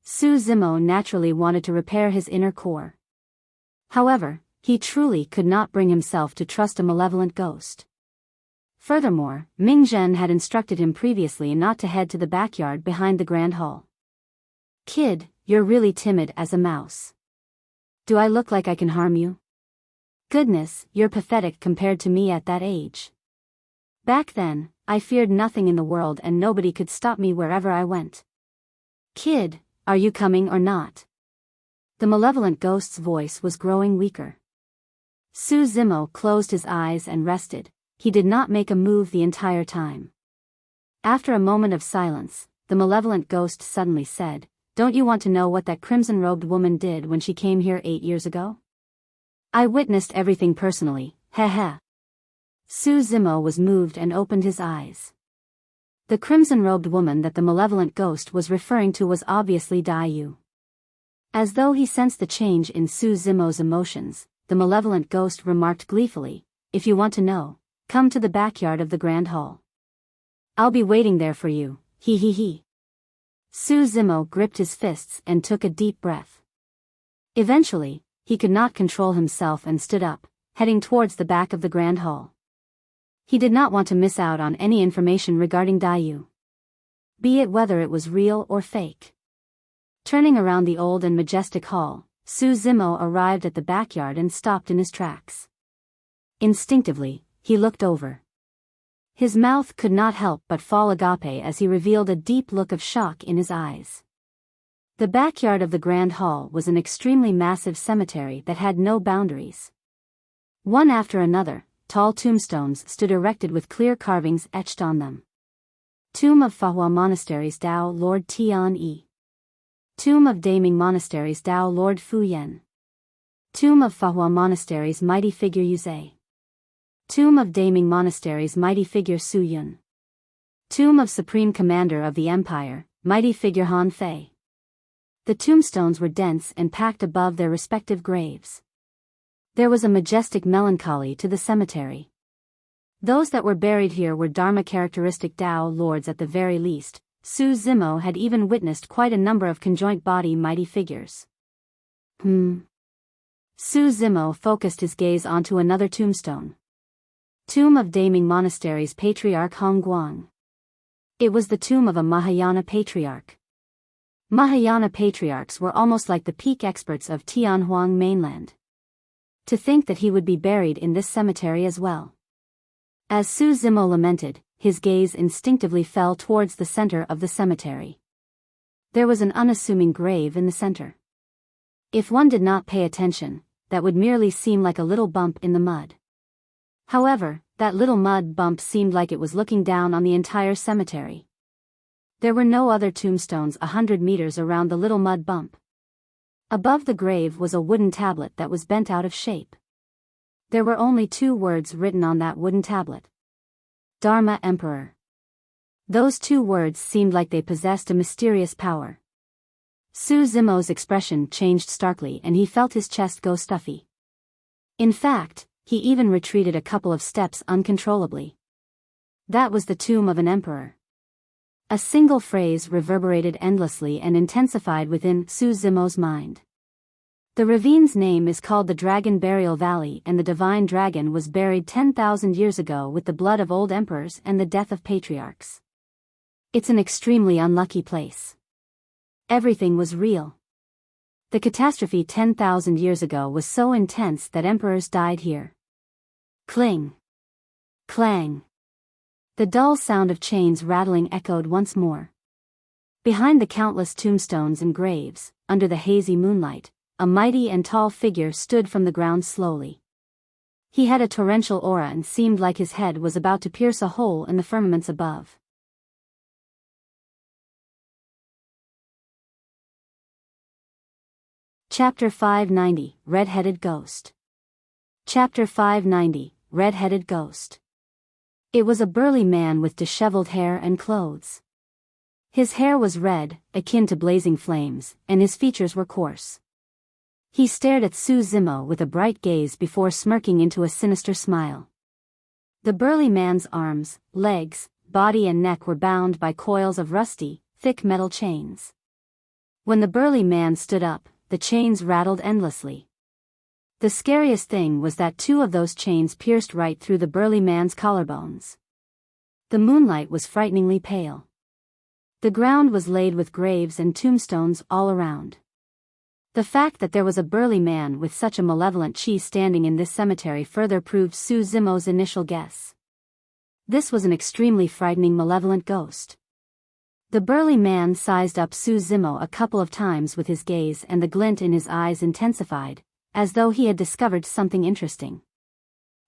Su Zimo naturally wanted to repair his inner core. However, he truly could not bring himself to trust a malevolent ghost. Furthermore, Ming Zhen had instructed him previously not to head to the backyard behind the Grand Hall. Kid, you're really timid as a mouse. Do I look like I can harm you? Goodness, you're pathetic compared to me at that age. Back then, I feared nothing in the world and nobody could stop me wherever I went. Kid, are you coming or not? The malevolent ghost's voice was growing weaker. Su Zimo closed his eyes and rested. He did not make a move the entire time. After a moment of silence, the malevolent ghost suddenly said, "Don't you want to know what that crimson-robed woman did when she came here 8 years ago? I witnessed everything personally, heh." Su Zimo was moved and opened his eyes. The crimson-robed woman that the malevolent ghost was referring to was obviously Dai Yu. As though he sensed the change in Su Zimo's emotions, the malevolent ghost remarked gleefully, "If you want to know, come to the backyard of the Grand Hall. I'll be waiting there for you, he. Su Zimo gripped his fists and took a deep breath. Eventually, he could not control himself and stood up, heading towards the back of the Grand Hall. He did not want to miss out on any information regarding Dai Yu, be it whether it was real or fake. Turning around the old and majestic hall, Su Zimo arrived at the backyard and stopped in his tracks. Instinctively, he looked over. His mouth could not help but fall agape as he revealed a deep look of shock in his eyes. The backyard of the Grand Hall was an extremely massive cemetery that had no boundaries. One after another, tall tombstones stood erected with clear carvings etched on them. Tomb of Fahua Monasteries Dao Lord Tian Yi. Tomb of Daming Monasteries Dao Lord Fu Yen. Tomb of Fahua Monasteries Mighty Figure Yuzhe. Tomb of Daming Monasteries Mighty Figure Su Yun. Tomb of Supreme Commander of the Empire, Mighty Figure Han Fei. The tombstones were dense and packed above their respective graves. There was a majestic melancholy to the cemetery. Those that were buried here were Dharma-characteristic Dao lords at the very least. Su Zimo had even witnessed quite a number of conjoint body mighty figures. Su Zimo focused his gaze onto another tombstone. Tomb of Daming Monasteries Patriarch Hong Guang. It was the tomb of a Mahayana patriarch. Mahayana patriarchs were almost like the peak experts of Tianhuang mainland. To think that he would be buried in this cemetery as well. As Su Zimo lamented, his gaze instinctively fell towards the center of the cemetery. There was an unassuming grave in the center. If one did not pay attention, that would merely seem like a little bump in the mud. However, that little mud bump seemed like it was looking down on the entire cemetery. There were no other tombstones 100 meters around the little mud bump. Above the grave was a wooden tablet that was bent out of shape. There were only 2 words written on that wooden tablet. Dharma Emperor. Those 2 words seemed like they possessed a mysterious power. Su Zimo's expression changed starkly and he felt his chest go stuffy. In fact, he even retreated a couple of steps uncontrollably. That was the tomb of an emperor. A single phrase reverberated endlessly and intensified within Su Zimo's mind. The ravine's name is called the Dragon Burial Valley and the divine dragon was buried 10,000 years ago with the blood of old emperors and the death of patriarchs. It's an extremely unlucky place. Everything was real. The catastrophe 10,000 years ago was so intense that emperors died here. Cling. Clang. The dull sound of chains rattling echoed once more. Behind the countless tombstones and graves, under the hazy moonlight, a mighty and tall figure stood from the ground slowly. He had a torrential aura and seemed like his head was about to pierce a hole in the firmaments above. Chapter 590, Red-Headed Ghost. Chapter 590, Red-Headed Ghost. It was a burly man with disheveled hair and clothes. His hair was red, akin to blazing flames, and his features were coarse. He stared at Su Zimo with a bright gaze before smirking into a sinister smile. The burly man's arms, legs, body and neck were bound by coils of rusty, thick metal chains. When the burly man stood up, the chains rattled endlessly. The scariest thing was that 2 of those chains pierced right through the burly man's collarbones. The moonlight was frighteningly pale. The ground was laid with graves and tombstones all around. The fact that there was a burly man with such a malevolent chi standing in this cemetery further proved Su Zimo's initial guess. This was an extremely frightening malevolent ghost. The burly man sized up Su Zimo a couple of times with his gaze, and the glint in his eyes intensified, as though he had discovered something interesting.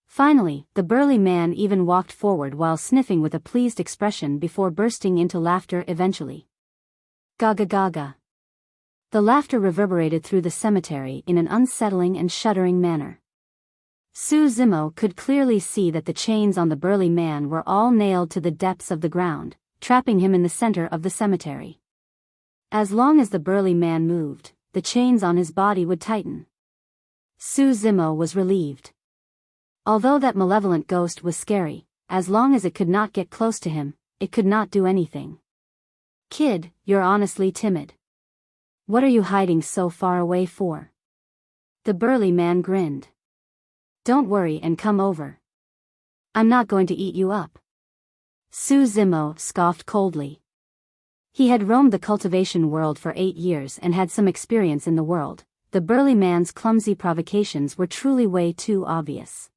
Finally, the burly man even walked forward while sniffing with a pleased expression before bursting into laughter eventually. Gaga gaga. The laughter reverberated through the cemetery in an unsettling and shuddering manner. Su Zimo could clearly see that the chains on the burly man were all nailed to the depths of the ground, trapping him in the center of the cemetery. As long as the burly man moved, the chains on his body would tighten. Su Zimo was relieved. Although that malevolent ghost was scary, as long as it could not get close to him, it could not do anything. "Kid, you're honestly timid. What are you hiding so far away for?" The burly man grinned. "Don't worry and come over. I'm not going to eat you up." Su Zimo scoffed coldly. He had roamed the cultivation world for 8 years and had some experience in the world. The burly man's clumsy provocations were truly way too obvious.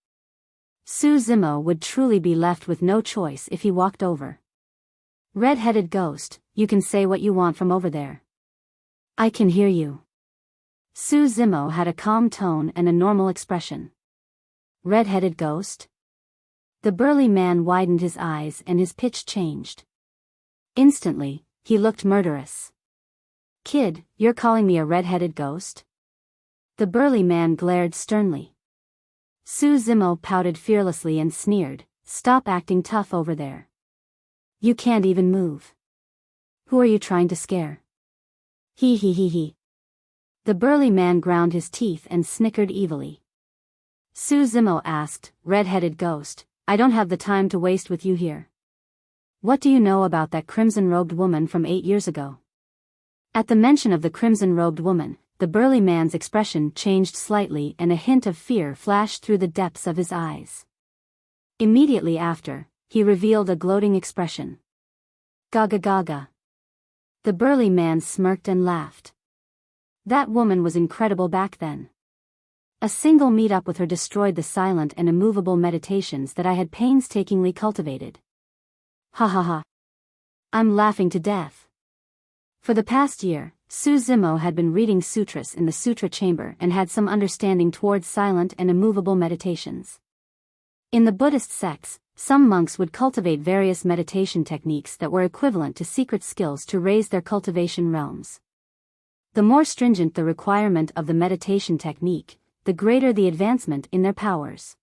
Su Zimo would truly be left with no choice if he walked over. "Red-headed ghost, you can say what you want from over there. I can hear you." Su Zimo had a calm tone and a normal expression. "Red-headed ghost?" The burly man widened his eyes and his pitch changed. Instantly, he looked murderous. "Kid, you're calling me a red-headed ghost?" The burly man glared sternly. Su Zimo pouted fearlessly and sneered, "Stop acting tough over there. You can't even move. Who are you trying to scare?" He. The burly man ground his teeth and snickered evilly. Su Zimo asked, "Red-headed ghost, I don't have the time to waste with you here. What do you know about that crimson-robed woman from 8 years ago?" At the mention of the crimson-robed woman, the burly man's expression changed slightly and a hint of fear flashed through the depths of his eyes. Immediately after, he revealed a gloating expression. "Gaga gaga." The burly man smirked and laughed. That woman was incredible back then. A single meet-up with her destroyed the silent and immovable meditations that I had painstakingly cultivated. Ha ha ha. I'm laughing to death. For the past year, Su Zimo had been reading sutras in the Sutra chamber and had some understanding towards silent and immovable meditations. In the Buddhist sects, some monks would cultivate various meditation techniques that were equivalent to secret skills to raise their cultivation realms. The more stringent the requirement of the meditation technique, the greater the advancement in their powers.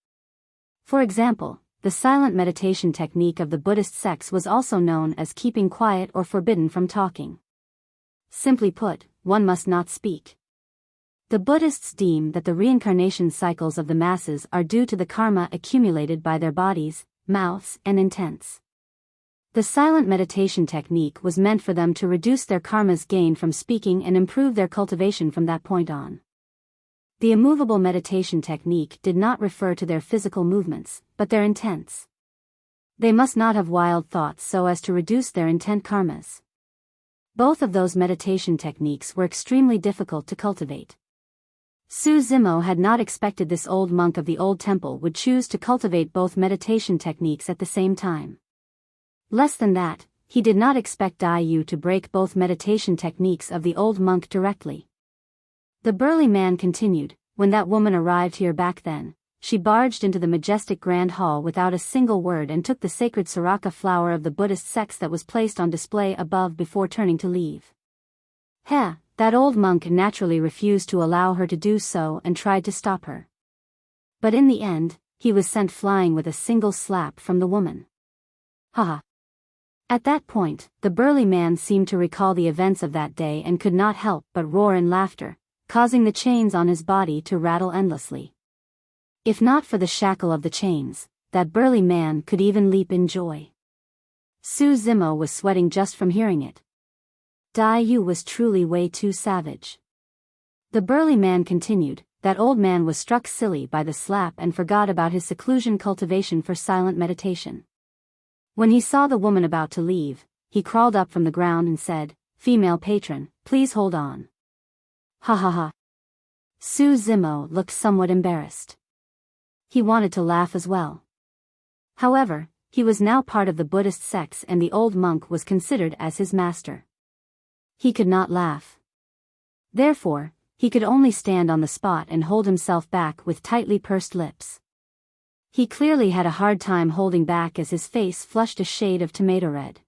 For example, the silent meditation technique of the Buddhist sects was also known as keeping quiet or forbidden from talking. Simply put, one must not speak. The Buddhists deem that the reincarnation cycles of the masses are due to the karma accumulated by their bodies, mouths, and intents. The silent meditation technique was meant for them to reduce their karma's gain from speaking and improve their cultivation from that point on. The immovable meditation technique did not refer to their physical movements, but their intents. They must not have wild thoughts so as to reduce their intent karmas. Both of those meditation techniques were extremely difficult to cultivate. Su Zimo had not expected this old monk of the old temple would choose to cultivate both meditation techniques at the same time. Less than that, he did not expect Dai Yu to break both meditation techniques of the old monk directly. The burly man continued, when that woman arrived here back then, she barged into the majestic grand hall without a single word and took the sacred Saraka flower of the Buddhist sects that was placed on display above before turning to leave. That old monk naturally refused to allow her to do so and tried to stop her. But in the end, he was sent flying with a single slap from the woman. Haha. At that point, the burly man seemed to recall the events of that day and could not help but roar in laughter, causing the chains on his body to rattle endlessly. If not for the shackle of the chains, that burly man could even leap in joy. Su Zimo was sweating just from hearing it. Dai Yu was truly way too savage. The burly man continued, that old man was struck silly by the slap and forgot about his seclusion cultivation for silent meditation. When he saw the woman about to leave, he crawled up from the ground and said, "Female patron, please hold on." Ha ha ha. Su Zimo looked somewhat embarrassed. He wanted to laugh as well. However, he was now part of the Buddhist sects and the old monk was considered as his master. He could not laugh. Therefore, he could only stand on the spot and hold himself back with tightly pursed lips. He clearly had a hard time holding back as his face flushed a shade of tomato red.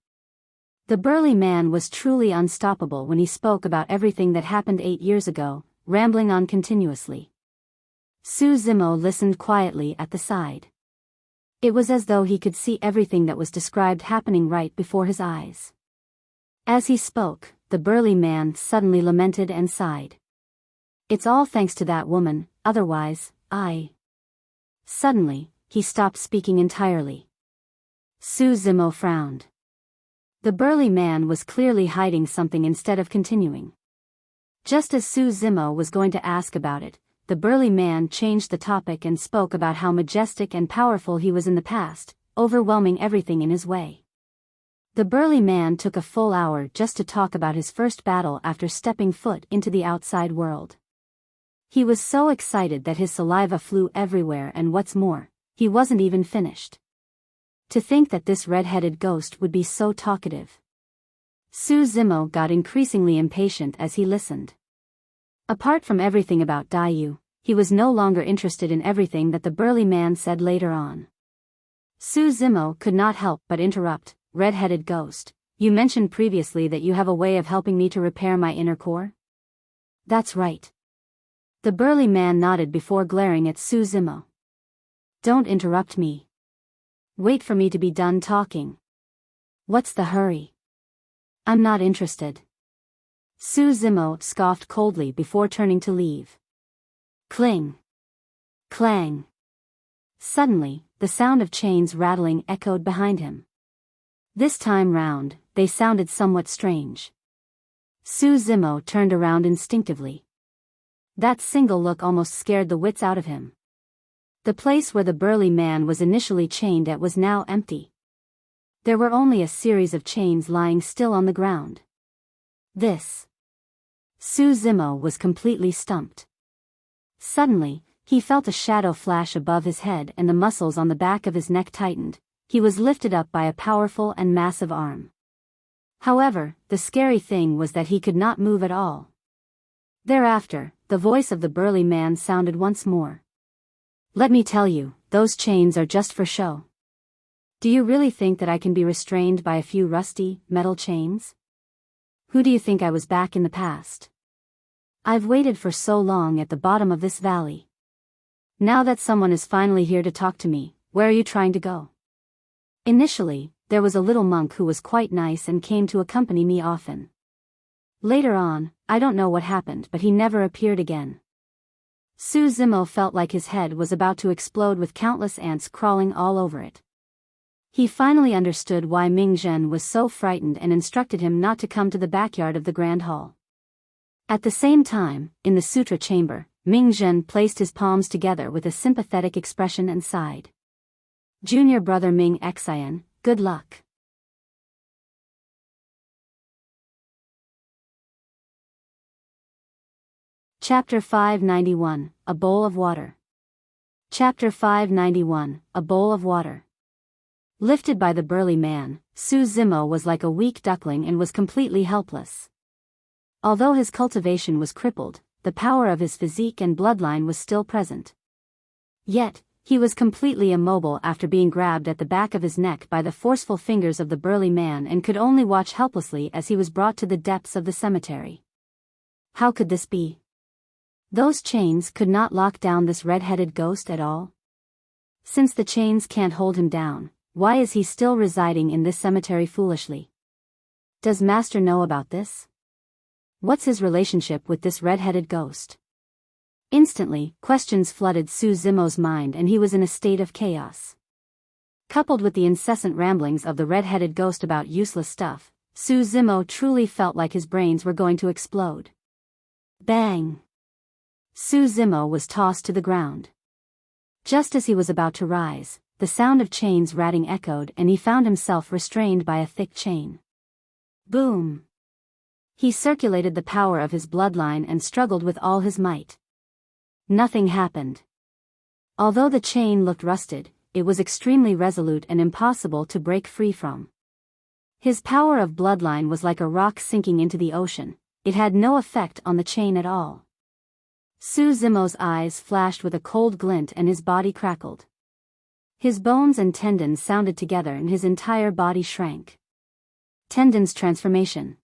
The burly man was truly unstoppable when he spoke about everything that happened 8 years ago, rambling on continuously. Su Zimo listened quietly at the side. It was as though he could see everything that was described happening right before his eyes. As he spoke, the burly man suddenly lamented and sighed. "It's all thanks to that woman, otherwise, I..." Suddenly, he stopped speaking entirely. Su Zimo frowned. The burly man was clearly hiding something instead of continuing. Just as Su Zimo was going to ask about it, the burly man changed the topic and spoke about how majestic and powerful he was in the past, overwhelming everything in his way. The burly man took a full hour just to talk about his first battle after stepping foot into the outside world. He was so excited that his saliva flew everywhere and what's more, he wasn't even finished. To think that this red-headed ghost would be so talkative. Su Zimo got increasingly impatient as he listened. Apart from everything about Dai Yu, he was no longer interested in everything that the burly man said later on. Su Zimo could not help but interrupt, "Red-headed ghost, you mentioned previously that you have a way of helping me to repair my inner core?" "That's right." The burly man nodded before glaring at Su Zimo. "Don't interrupt me. Wait for me to be done talking." "What's the hurry?" "I'm not interested." Su Zimo scoffed coldly before turning to leave. Cling. Clang. Suddenly, the sound of chains rattling echoed behind him. This time round, they sounded somewhat strange. Su Zimo turned around instinctively. That single look almost scared the wits out of him. The place where the burly man was initially chained at was now empty. There were only a series of chains lying still on the ground. Su Zimo was completely stumped. Suddenly, he felt a shadow flash above his head and the muscles on the back of his neck tightened. He was lifted up by a powerful and massive arm. However, the scary thing was that he could not move at all. Thereafter, the voice of the burly man sounded once more. "Let me tell you, those chains are just for show. Do you really think that I can be restrained by a few rusty, metal chains? Who do you think I was back in the past? I've waited for so long at the bottom of this valley. Now that someone is finally here to talk to me, where are you trying to go?" Initially, there was a little monk who was quite nice and came to accompany me often. Later on, I don't know what happened, but he never appeared again. Su Zimo felt like his head was about to explode with countless ants crawling all over it. He finally understood why Ming Zhen was so frightened and instructed him not to come to the backyard of the Grand Hall. At the same time, in the Sutra chamber, Ming Zhen placed his palms together with a sympathetic expression and sighed. "Junior brother Ming Xian, good luck." Chapter 591, A Bowl of Water. Chapter 591, A Bowl of Water. Lifted by the burly man, Su Zimo was like a weak duckling and was completely helpless. Although his cultivation was crippled, the power of his physique and bloodline was still present. Yet, he was completely immobile after being grabbed at the back of his neck by the forceful fingers of the burly man and could only watch helplessly as he was brought to the depths of the cemetery. How could this be? Those chains could not lock down this red-headed ghost at all? Since the chains can't hold him down, why is he still residing in this cemetery foolishly? Does Master know about this? What's his relationship with this red-headed ghost? Instantly, questions flooded Su Zimo's mind and he was in a state of chaos. Coupled with the incessant ramblings of the red-headed ghost about useless stuff, Su Zimo truly felt like his brains were going to explode. Bang! Su Zimo was tossed to the ground. Just as he was about to rise, the sound of chains ratting echoed and he found himself restrained by a thick chain. Boom! He circulated the power of his bloodline and struggled with all his might. Nothing happened. Although the chain looked rusted, it was extremely resolute and impossible to break free from. His power of bloodline was like a rock sinking into the ocean, it had no effect on the chain at all. Su Zimo's eyes flashed with a cold glint and his body crackled. His bones and tendons sounded together and his entire body shrank. Tendons transformation.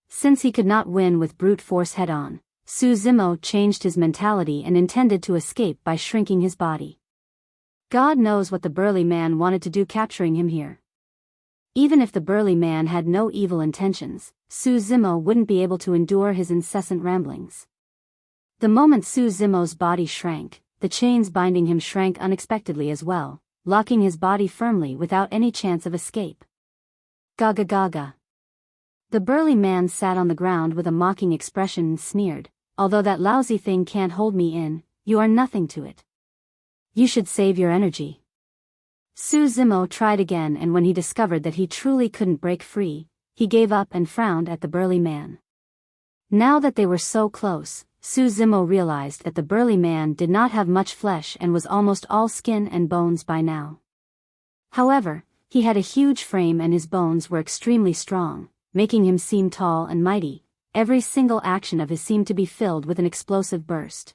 Since he could not win with brute force head-on, Su Zimo changed his mentality and intended to escape by shrinking his body. God knows what the burly man wanted to do capturing him here. Even if the burly man had no evil intentions, Su Zimo wouldn't be able to endure his incessant ramblings. The moment Su Zimo's body shrank, the chains binding him shrank unexpectedly as well, locking his body firmly without any chance of escape. Gaga gaga. The burly man sat on the ground with a mocking expression and sneered, "Although that lousy thing can't hold me in, you are nothing to it. You should save your energy." Su Zimo tried again and when he discovered that he truly couldn't break free, he gave up and frowned at the burly man. Now that they were so close, Su Zimo realized that the burly man did not have much flesh and was almost all skin and bones by now. However, he had a huge frame and his bones were extremely strong, making him seem tall and mighty. Every single action of his seemed to be filled with an explosive burst.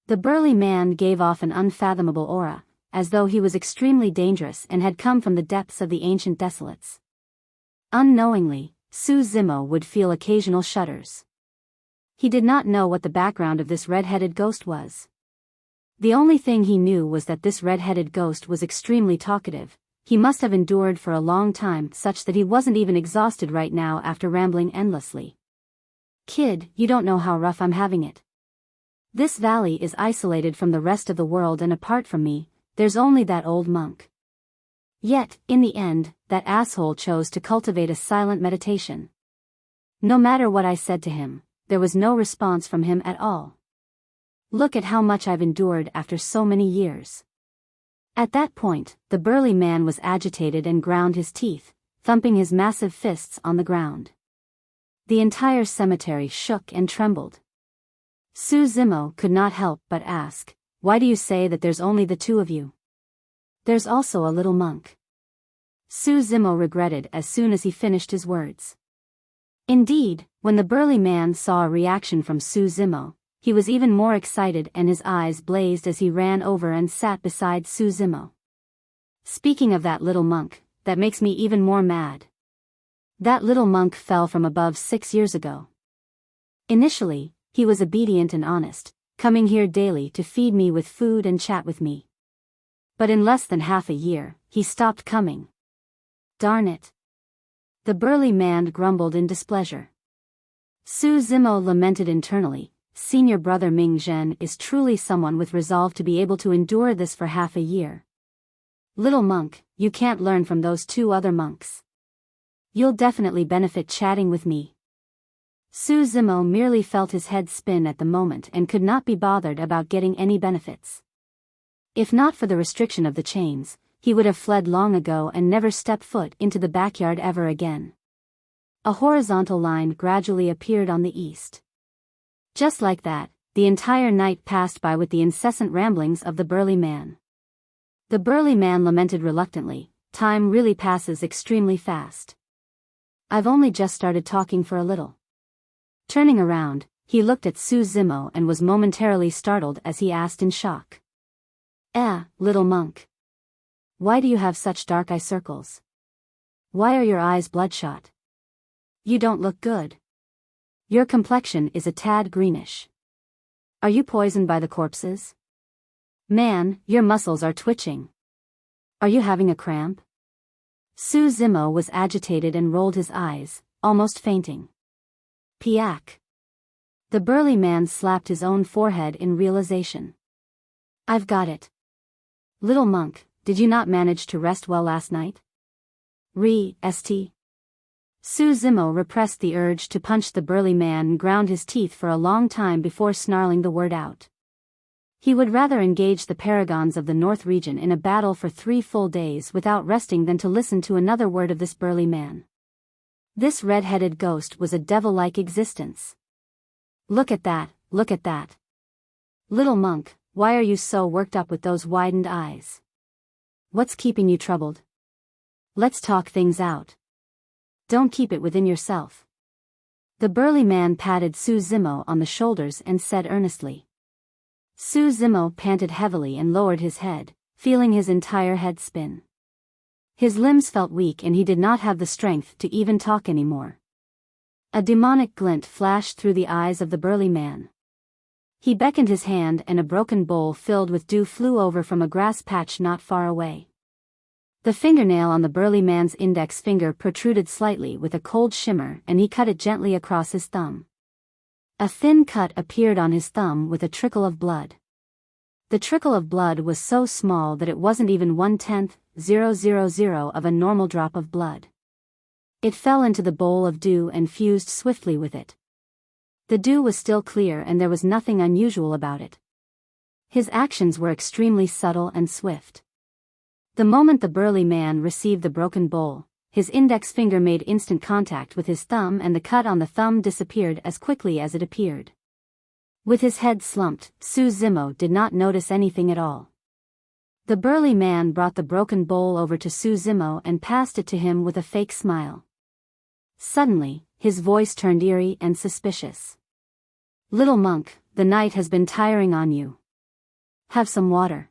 The burly man gave off an unfathomable aura, as though he was extremely dangerous and had come from the depths of the ancient desolates. Unknowingly, Su Zimo would feel occasional shudders. He did not know what the background of this red-headed ghost was. The only thing he knew was that this red-headed ghost was extremely talkative. He must have endured for a long time such that he wasn't even exhausted right now after rambling endlessly. "Kid, you don't know how rough I'm having it. This valley is isolated from the rest of the world and apart from me, there's only that old monk. Yet, in the end, that asshole chose to cultivate a silent meditation. No matter what I said to him, there was no response from him at all. Look at how much I've endured after so many years." At that point, the burly man was agitated and ground his teeth, thumping his massive fists on the ground. The entire cemetery shook and trembled. Su Zimo could not help but ask, "Why do you say that there's only the two of you? There's also a little monk." Su Zimo regretted as soon as he finished his words. Indeed, when the burly man saw a reaction from Su Zimo, he was even more excited and his eyes blazed as he ran over and sat beside Su Zimo. "Speaking of that little monk, that makes me even more mad. That little monk fell from above 6 years ago. Initially, he was obedient and honest, coming here daily to feed me with food and chat with me. But in less than half a year, he stopped coming. Darn it." The burly man grumbled in displeasure. Su Zimo lamented internally, "Senior brother Ming Zhen is truly someone with resolve to be able to endure this for half a year. Little monk, you can't learn from those two other monks. You'll definitely benefit chatting with me." Su Zimo merely felt his head spin at the moment and could not be bothered about getting any benefits. If not for the restriction of the chains, he would have fled long ago and never stepped foot into the backyard ever again. A horizontal line gradually appeared on the east. Just like that, the entire night passed by with the incessant ramblings of the burly man. The burly man lamented reluctantly, time really passes extremely fast. I've only just started talking for a little. Turning around, he looked at Su Zimo and was momentarily startled as he asked in shock. Little monk. Why do you have such dark eye circles? Why are your eyes bloodshot? You don't look good. Your complexion is a tad greenish. Are you poisoned by the corpses? Man, your muscles are twitching. Are you having a cramp? Su Zimo was agitated and rolled his eyes, almost fainting. Piak. The burly man slapped his own forehead in realization. I've got it. Little monk, did you not manage to rest well last night? St. Su Zimo repressed the urge to punch the burly man and ground his teeth for a long time before snarling the word out. He would rather engage the paragons of the North region in a battle for 3 full days without resting than to listen to another word of this burly man. This red-headed ghost was a devil-like existence. Look at that, look at that. Little monk, why are you so worked up with those widened eyes? What's keeping you troubled? Let's talk things out. Don't keep it within yourself. The burly man patted Su Zimo on the shoulders and said earnestly. Su Zimo panted heavily and lowered his head, feeling his entire head spin. His limbs felt weak and he did not have the strength to even talk anymore. A demonic glint flashed through the eyes of the burly man. He beckoned his hand and a broken bowl filled with dew flew over from a grass patch not far away. The fingernail on the burly man's index finger protruded slightly with a cold shimmer and he cut it gently across his thumb. A thin cut appeared on his thumb with a trickle of blood. The trickle of blood was so small that it wasn't even 0.10000 of a normal drop of blood. It fell into the bowl of dew and fused swiftly with it. The dew was still clear and there was nothing unusual about it. His actions were extremely subtle and swift. The moment the burly man received the broken bowl, his index finger made instant contact with his thumb and the cut on the thumb disappeared as quickly as it appeared. With his head slumped, Su Zimo did not notice anything at all. The burly man brought the broken bowl over to Su Zimo and passed it to him with a fake smile. Suddenly, his voice turned eerie and suspicious. Little monk, the night has been tiring on you. Have some water.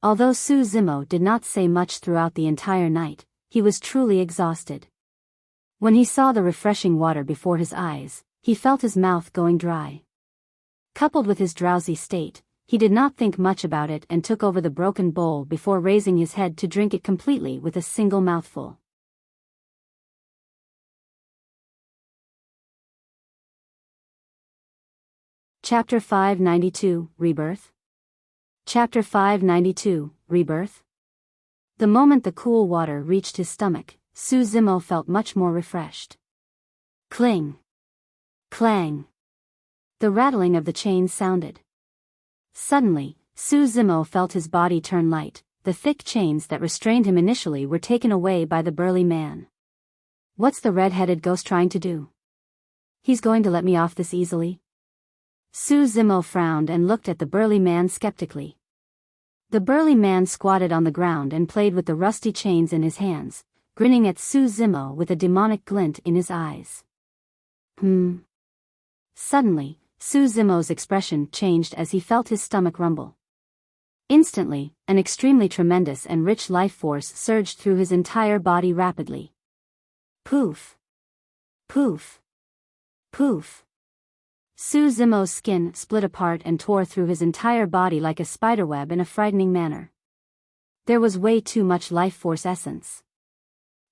Although Su Zimo did not say much throughout the entire night, he was truly exhausted. When he saw the refreshing water before his eyes, he felt his mouth going dry. Coupled with his drowsy state, he did not think much about it and took over the broken bowl before raising his head to drink it completely with a single mouthful. Chapter 592, Rebirth. Chapter 592, Rebirth. The moment the cool water reached his stomach, Su Zimo felt much more refreshed. Cling. Clang. The rattling of the chains sounded. Suddenly, Su Zimo felt his body turn light. The thick chains that restrained him initially were taken away by the burly man. What's the red-headed ghost trying to do? He's going to let me off this easily? Su Zimo frowned and looked at the burly man skeptically. The burly man squatted on the ground and played with the rusty chains in his hands, grinning at Su Zimo with a demonic glint in his eyes. Suddenly, Su Zimo's expression changed as he felt his stomach rumble. Instantly, an extremely tremendous and rich life force surged through his entire body rapidly. Poof! Poof! Poof! Su Zimo's skin split apart and tore through his entire body like a spiderweb in a frightening manner. There was way too much life force essence.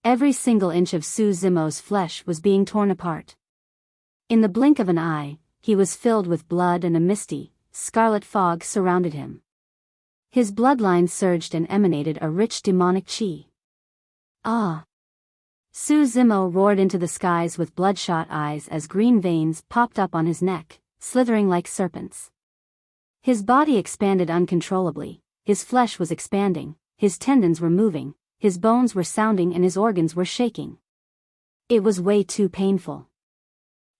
Every single inch of Su Zimo's flesh was being torn apart. In the blink of an eye, he was filled with blood and a misty, scarlet fog surrounded him. His bloodline surged and emanated a rich demonic chi. Ah! Su Zimo roared into the skies with bloodshot eyes as green veins popped up on his neck, slithering like serpents. His body expanded uncontrollably, his flesh was expanding, his tendons were moving, his bones were sounding and his organs were shaking. It was way too painful.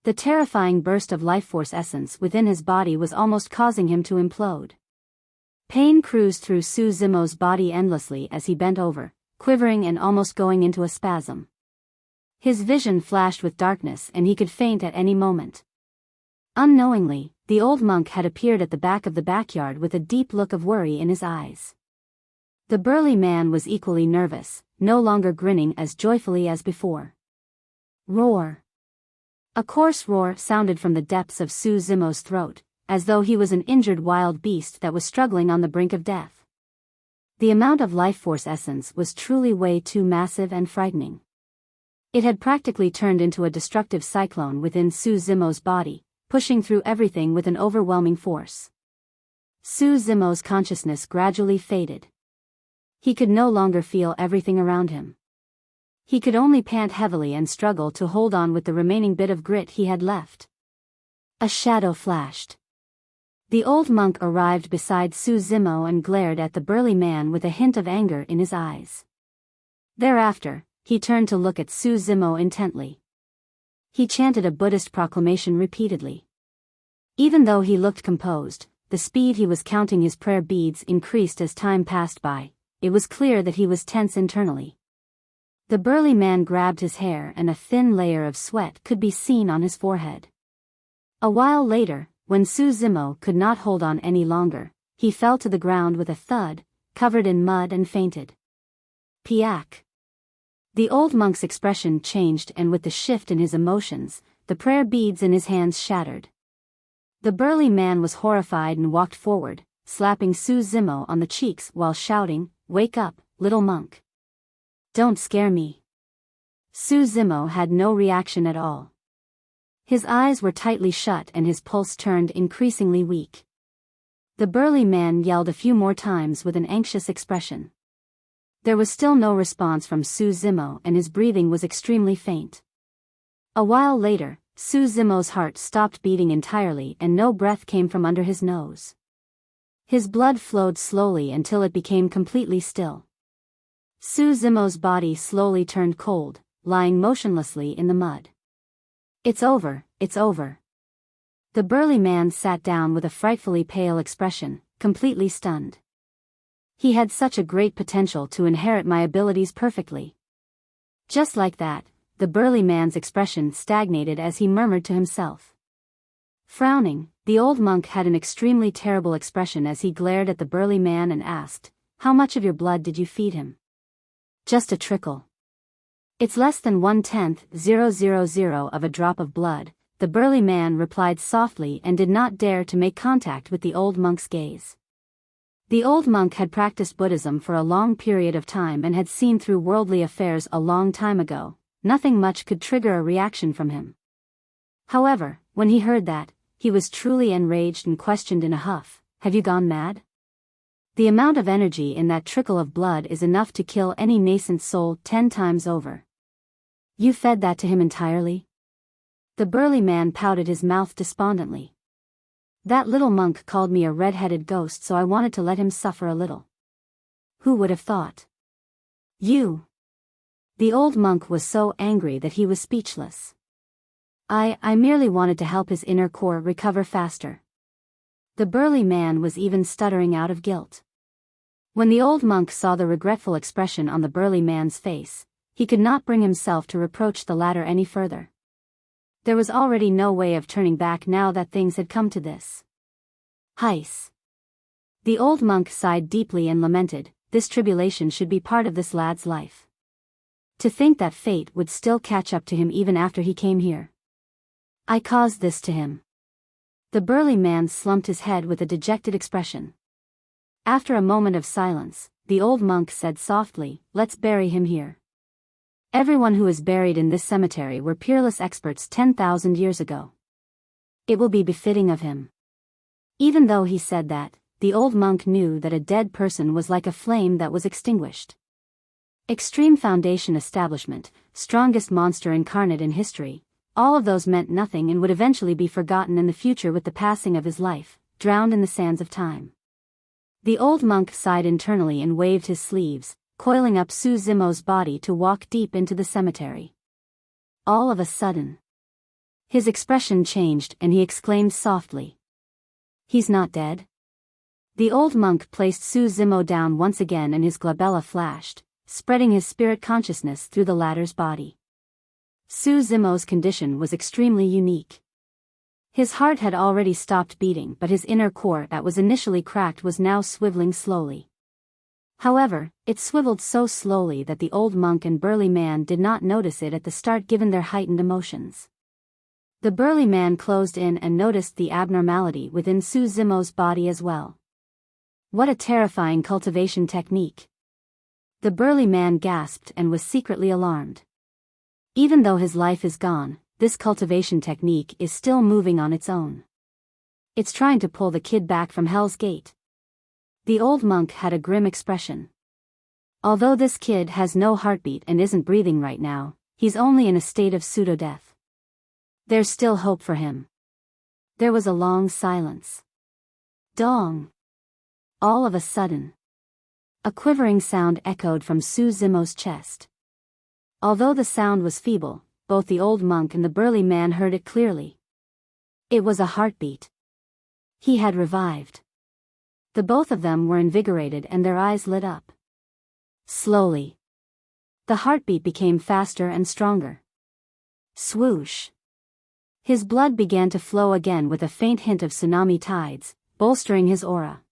The terrifying burst of life force essence within his body was almost causing him to implode. Pain cruised through Su Zimo's body endlessly as he bent over, quivering and almost going into a spasm. His vision flashed with darkness and he could faint at any moment. Unknowingly, the old monk had appeared at the back of the backyard with a deep look of worry in his eyes. The burly man was equally nervous, no longer grinning as joyfully as before. Roar! A coarse roar sounded from the depths of Su Zimo's throat, as though he was an injured wild beast that was struggling on the brink of death. The amount of life force essence was truly way too massive and frightening. It had practically turned into a destructive cyclone within Su Zimo's body, pushing through everything with an overwhelming force. Su Zimo's consciousness gradually faded. He could no longer feel everything around him. He could only pant heavily and struggle to hold on with the remaining bit of grit he had left. A shadow flashed. The old monk arrived beside Su Zimo and glared at the burly man with a hint of anger in his eyes. Thereafter, he turned to look at Su Zimo intently. He chanted a Buddhist proclamation repeatedly. Even though he looked composed, the speed he was counting his prayer beads increased as time passed by. It was clear that he was tense internally. The burly man grabbed his hair and a thin layer of sweat could be seen on his forehead. A while later, when Su Zimo could not hold on any longer, he fell to the ground with a thud, covered in mud and fainted. Piak! The old monk's expression changed and with the shift in his emotions, the prayer beads in his hands shattered. The burly man was horrified and walked forward, slapping Su Zimo on the cheeks while shouting, "Wake up, little monk. Don't scare me." Su Zimo had no reaction at all. His eyes were tightly shut and his pulse turned increasingly weak. The burly man yelled a few more times with an anxious expression. There was still no response from Su Zimo and his breathing was extremely faint. A while later, Su Zimo's heart stopped beating entirely and no breath came from under his nose. His blood flowed slowly until it became completely still. Su Zimo's body slowly turned cold, lying motionlessly in the mud. "It's over, it's over." The burly man sat down with a frightfully pale expression, completely stunned. He had such a great potential to inherit my abilities perfectly. Just like that, the burly man's expression stagnated as he murmured to himself. Frowning, the old monk had an extremely terrible expression as he glared at the burly man and asked, "How much of your blood did you feed him?" "Just a trickle. It's less than 1/10,000 of a drop of blood," the burly man replied softly and did not dare to make contact with the old monk's gaze. The old monk had practiced Buddhism for a long period of time and had seen through worldly affairs a long time ago. Nothing much could trigger a reaction from him. However, when he heard that, he was truly enraged and questioned in a huff, "Have you gone mad? The amount of energy in that trickle of blood is enough to kill any nascent soul 10 times over. You fed that to him entirely?" The burly man pouted his mouth despondently. "That little monk called me a red-headed ghost, so I wanted to let him suffer a little." "Who would have thought? You!" The old monk was so angry that he was speechless. I merely wanted to help his inner core recover faster." The burly man was even stuttering out of guilt. When the old monk saw the regretful expression on the burly man's face, he could not bring himself to reproach the latter any further. There was already no way of turning back now that things had come to this. Heis. The old monk sighed deeply and lamented, "This tribulation should be part of this lad's life. To think that fate would still catch up to him even after he came here. I caused this to him." The burly man slumped his head with a dejected expression. After a moment of silence, the old monk said softly, "Let's bury him here. Everyone who is buried in this cemetery were peerless experts 10,000 years ago. It will be befitting of him." Even though he said that, the old monk knew that a dead person was like a flame that was extinguished. Extreme Foundation establishment, strongest monster incarnate in history, all of those meant nothing and would eventually be forgotten in the future with the passing of his life, drowned in the sands of time. The old monk sighed internally and waved his sleeves, coiling up Su Zimo's body to walk deep into the cemetery. All of a sudden, his expression changed and he exclaimed softly, "He's not dead?" The old monk placed Su Zimo down once again and his glabella flashed, spreading his spirit consciousness through the latter's body. Su Zimo's condition was extremely unique. His heart had already stopped beating, but his inner core that was initially cracked was now swiveling slowly. However, it swiveled so slowly that the old monk and burly man did not notice it at the start given their heightened emotions. The burly man closed in and noticed the abnormality within Su Zimo's body as well. What a terrifying cultivation technique! The burly man gasped and was secretly alarmed. Even though his life is gone, this cultivation technique is still moving on its own. It's trying to pull the kid back from Hell's Gate. The old monk had a grim expression. Although this kid has no heartbeat and isn't breathing right now, he's only in a state of pseudo-death. There's still hope for him. There was a long silence. Dong! All of a sudden, a quivering sound echoed from Su Zimo's chest. Although the sound was feeble, both the old monk and the burly man heard it clearly. It was a heartbeat. He had revived. The both of them were invigorated and their eyes lit up. Slowly, the heartbeat became faster and stronger. Swoosh! His blood began to flow again with a faint hint of tsunami tides, bolstering his aura.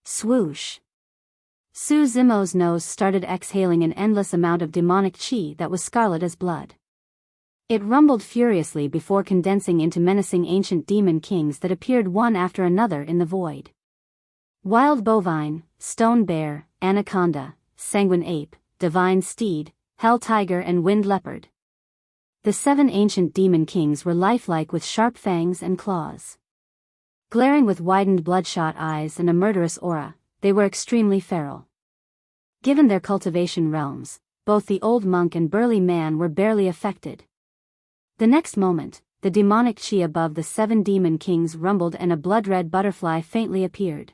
Swoosh! Su Zimo's nose started exhaling an endless amount of demonic chi that was scarlet as blood. It rumbled furiously before condensing into menacing ancient demon kings that appeared one after another in the void. Wild bovine, stone bear, anaconda, sanguine ape, divine steed, hell tiger and wind leopard. The 7 ancient demon kings were lifelike with sharp fangs and claws. Glaring with widened bloodshot eyes and a murderous aura, they were extremely feral. Given their cultivation realms, both the old monk and burly man were barely affected. The next moment, the demonic chi above the 7 demon kings rumbled and a blood-red butterfly faintly appeared.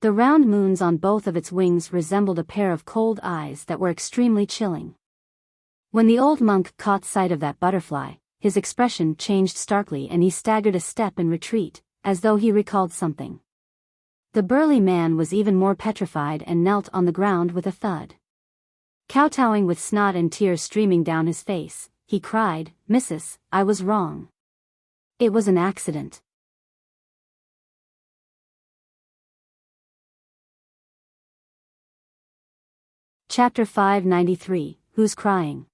The round moons on both of its wings resembled a pair of cold eyes that were extremely chilling. When the old monk caught sight of that butterfly, his expression changed starkly and he staggered a step in retreat, as though he recalled something. The burly man was even more petrified and knelt on the ground with a thud. Kowtowing with snot and tears streaming down his face, he cried, "Missus, I was wrong. It was an accident." Chapter 593, Who's Crying?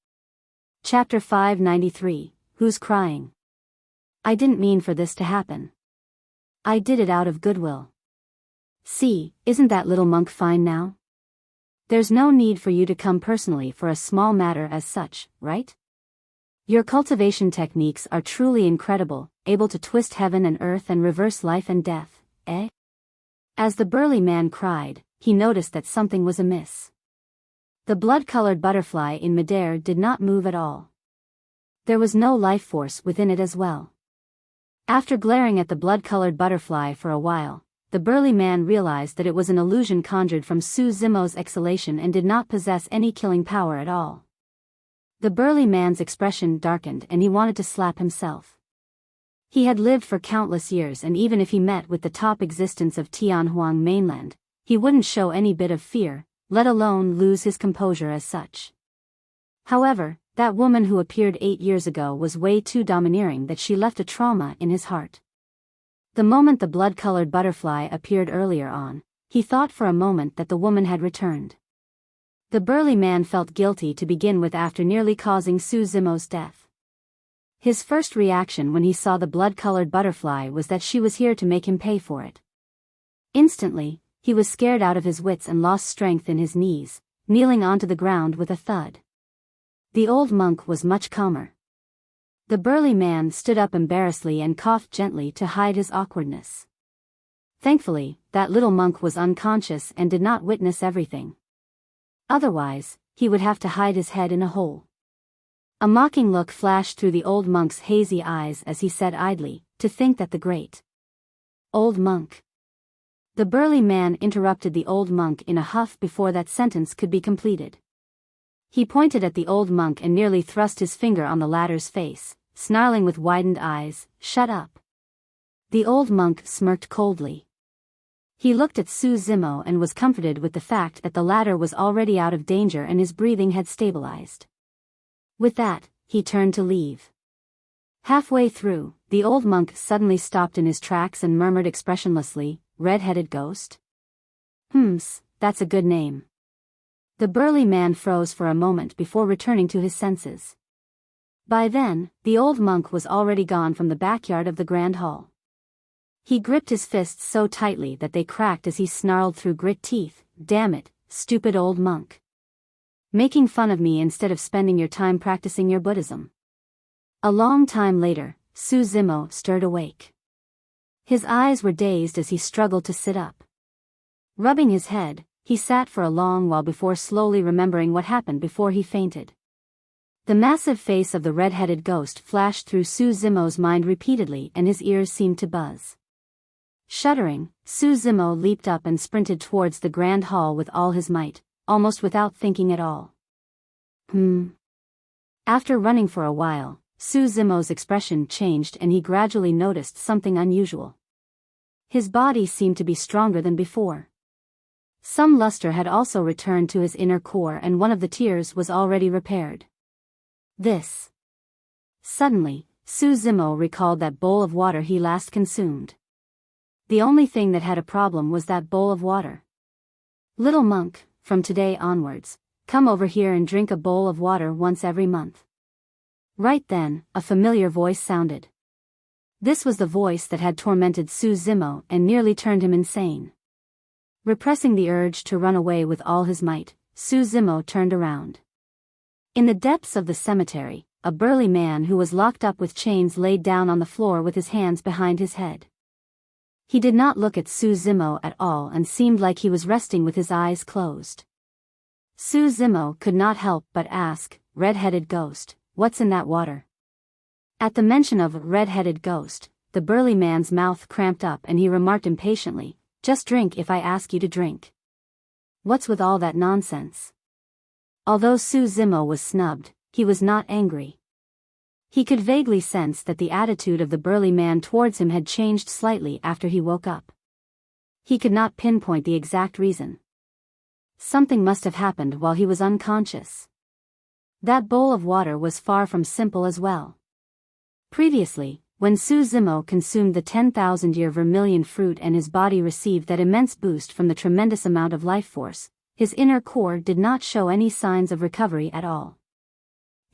Chapter 593, Who's Crying? I didn't mean for this to happen. I did it out of goodwill. See, isn't that little monk fine now? There's no need for you to come personally for a small matter as such, right? Your cultivation techniques are truly incredible, able to twist heaven and earth and reverse life and death, eh? As the burly man cried, he noticed that something was amiss. The blood-colored butterfly in midair did not move at all. There was no life force within it as well. After glaring at the blood-colored butterfly for a while, the burly man realized that it was an illusion conjured from Su Zimo's exhalation and did not possess any killing power at all. The burly man's expression darkened and he wanted to slap himself. He had lived for countless years and even if he met with the top existence of Tianhuang mainland, he wouldn't show any bit of fear, let alone lose his composure as such. However, that woman who appeared 8 years ago was way too domineering that she left a trauma in his heart. The moment the blood-colored butterfly appeared earlier on, he thought for a moment that the woman had returned. The burly man felt guilty to begin with after nearly causing Su Zimo's death. His first reaction when he saw the blood-colored butterfly was that she was here to make him pay for it. Instantly, he was scared out of his wits and lost strength in his knees, kneeling onto the ground with a thud. The old monk was much calmer. The burly man stood up embarrassedly and coughed gently to hide his awkwardness. Thankfully, that little monk was unconscious and did not witness everything. Otherwise, he would have to hide his head in a hole. A mocking look flashed through the old monk's hazy eyes as he said idly, "To think that the great old monk." The burly man interrupted the old monk in a huff before that sentence could be completed. He pointed at the old monk and nearly thrust his finger on the latter's face, snarling with widened eyes, "Shut up." The old monk smirked coldly. He looked at Su Zimo and was comforted with the fact that the latter was already out of danger and his breathing had stabilized. With that, he turned to leave. Halfway through, the old monk suddenly stopped in his tracks and murmured expressionlessly, "Red-headed ghost? That's a good name." The burly man froze for a moment before returning to his senses. By then, the old monk was already gone from the backyard of the grand hall. He gripped his fists so tightly that they cracked as he snarled through grit teeth, "Damn it, stupid old monk. Making fun of me instead of spending your time practicing your Buddhism." A long time later, Su Zimo stirred awake. His eyes were dazed as he struggled to sit up. Rubbing his head, he sat for a long while before slowly remembering what happened before he fainted. The massive face of the red-headed ghost flashed through Su Zimo's mind repeatedly and his ears seemed to buzz. Shuddering, Su Zimo leaped up and sprinted towards the grand hall with all his might, almost without thinking at all. After running for a while, Su Zimo's expression changed and he gradually noticed something unusual. His body seemed to be stronger than before. Some luster had also returned to his inner core and one of the tears was already repaired. Suddenly, Su Zimo recalled that bowl of water he last consumed. The only thing that had a problem was that bowl of water. "Little monk, from today onwards, come over here and drink a bowl of water once every month." Right then, a familiar voice sounded. This was the voice that had tormented Su Zimo and nearly turned him insane. Repressing the urge to run away with all his might, Su Zimo turned around. In the depths of the cemetery, a burly man who was locked up with chains laid down on the floor with his hands behind his head. He did not look at Su Zimo at all and seemed like he was resting with his eyes closed. Su Zimo could not help but ask, "Red-headed ghost, what's in that water?" At the mention of red-headed ghost, the burly man's mouth cramped up and he remarked impatiently, "Just drink if I ask you to drink. What's with all that nonsense?" Although Su Zimo was snubbed, he was not angry. He could vaguely sense that the attitude of the burly man towards him had changed slightly after he woke up. He could not pinpoint the exact reason. Something must have happened while he was unconscious. That bowl of water was far from simple as well. Previously, when Su Zimo consumed the 10,000-year vermilion fruit and his body received that immense boost from the tremendous amount of life force, his inner core did not show any signs of recovery at all.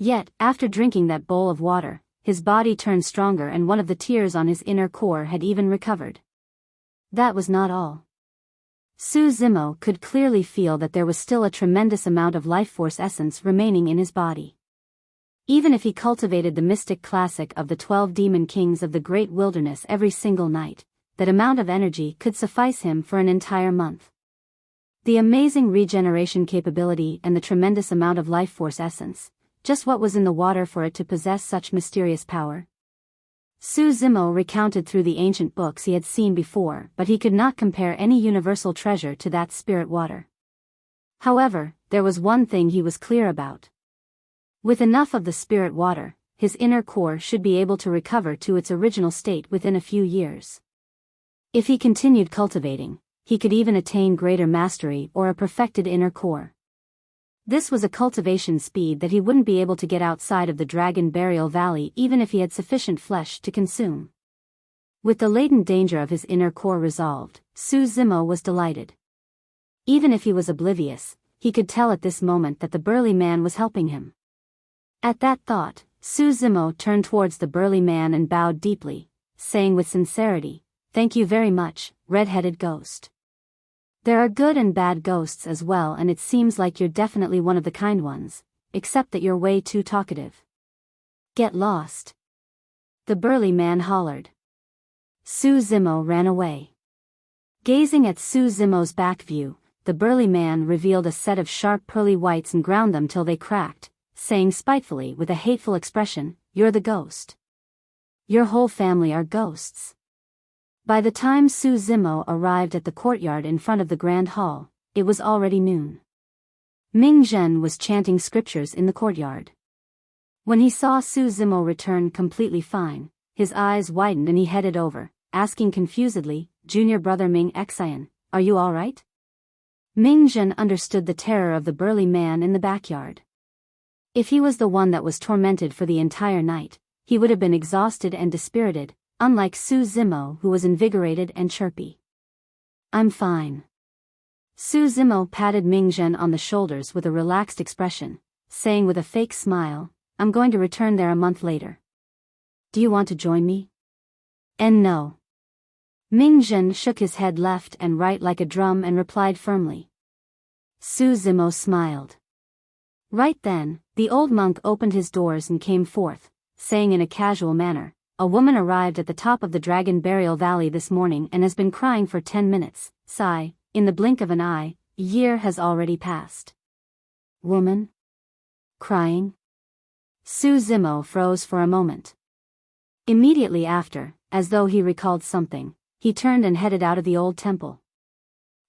Yet, after drinking that bowl of water, his body turned stronger and one of the tears on his inner core had even recovered. That was not all. Su Zimo could clearly feel that there was still a tremendous amount of life force essence remaining in his body. Even if he cultivated the mystic classic of the 12 demon kings of the great wilderness every single night, that amount of energy could suffice him for an entire month. The amazing regeneration capability and the tremendous amount of life force essence, just what was in the water for it to possess such mysterious power? Su Zimo recounted through the ancient books he had seen before, but he could not compare any universal treasure to that spirit water. However, there was one thing he was clear about. With enough of the spirit water, his inner core should be able to recover to its original state within a few years. If he continued cultivating, he could even attain greater mastery or a perfected inner core. This was a cultivation speed that he wouldn't be able to get outside of the Dragon Burial Valley even if he had sufficient flesh to consume. With the latent danger of his inner core resolved, Su Zimo was delighted. Even if he was oblivious, he could tell at this moment that the burly man was helping him. At that thought, Su Zimo turned towards the burly man and bowed deeply, saying with sincerity, "Thank you very much, red-headed ghost. There are good and bad ghosts as well and it seems like you're definitely one of the kind ones, except that you're way too talkative. Get lost." The burly man hollered. Su Zimo ran away. Gazing at Su Zimo's back view, the burly man revealed a set of sharp pearly whites and ground them till they cracked, saying spitefully with a hateful expression, "You're the ghost. Your whole family are ghosts." By the time Su Zimo arrived at the courtyard in front of the grand hall, it was already noon. Ming Zhen was chanting scriptures in the courtyard. When he saw Su Zimo return completely fine, his eyes widened and he headed over, asking confusedly, "Junior brother Ming Xian, are you all right? Ming Zhen understood the terror of the burly man in the backyard. If he was the one that was tormented for the entire night, he would have been exhausted and dispirited, unlike Su Zimo, who was invigorated and chirpy. I'm fine. Su Zimo patted Ming Zhen on the shoulders with a relaxed expression, saying with a fake smile, I'm going to return there a month later. Do you want to join me? And no. Ming Zhen shook his head left and right like a drum and replied firmly. Su Zimo smiled. Right then, the old monk opened his doors and came forth, saying in a casual manner, a woman arrived at the top of the Dragon Burial Valley this morning and has been crying for 10 minutes. Sigh, in the blink of an eye, a year has already passed. Woman? Crying? Su Zimo froze for a moment. Immediately after, as though he recalled something, he turned and headed out of the old temple.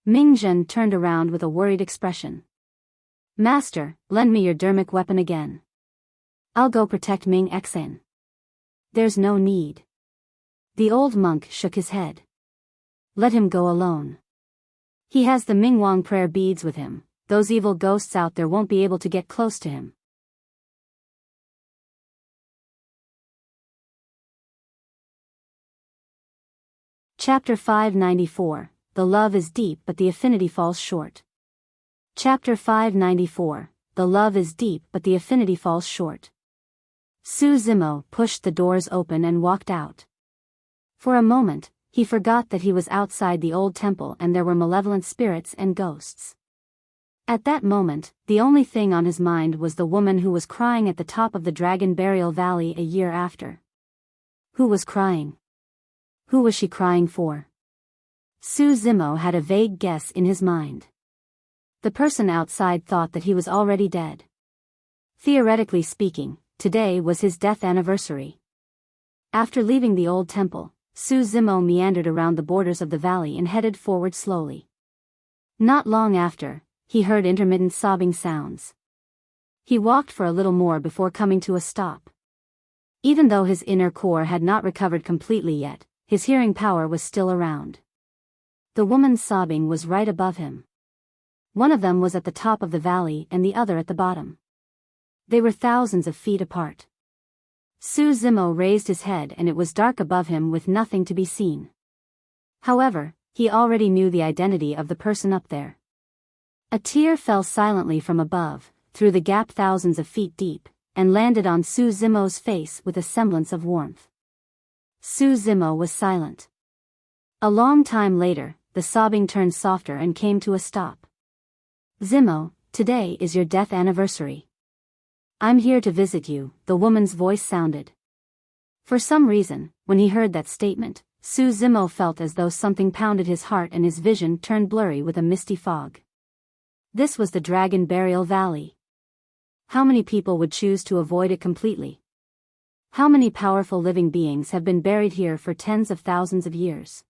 Ming Zhen turned around with a worried expression. Master, lend me your dermic weapon again. I'll go protect Ming Xen. There's no need. The old monk shook his head. Let him go alone. He has the Mingwang prayer beads with him. Those evil ghosts out there won't be able to get close to him. Chapter 594, The Love is Deep but the Affinity Falls Short. Chapter 594, The Love is Deep but the Affinity Falls Short. Su Zimo pushed the doors open and walked out. For a moment, he forgot that he was outside the old temple and there were malevolent spirits and ghosts. At that moment, the only thing on his mind was the woman who was crying at the top of the Dragon Burial Valley a year after. Who was crying? Who was she crying for? Su Zimo had a vague guess in his mind. The person outside thought that he was already dead. Theoretically speaking, today was his death anniversary. After leaving the old temple, Su Zimo meandered around the borders of the valley and headed forward slowly. Not long after, he heard intermittent sobbing sounds. He walked for a little more before coming to a stop. Even though his inner core had not recovered completely yet, his hearing power was still around. The woman's sobbing was right above him. One of them was at the top of the valley and the other at the bottom. They were thousands of feet apart. Su Zimo raised his head and it was dark above him with nothing to be seen. However, he already knew the identity of the person up there. A tear fell silently from above, through the gap thousands of feet deep, and landed on Su Zimo's face with a semblance of warmth. Su Zimo was silent. A long time later, the sobbing turned softer and came to a stop. Zimo, today is your death anniversary. I'm here to visit you, the woman's voice sounded. For some reason, when he heard that statement, Su Zimo felt as though something pounded his heart and his vision turned blurry with a misty fog. This was the Dragon Burial Valley. How many people would choose to avoid it completely? How many powerful living beings have been buried here for tens of thousands of years?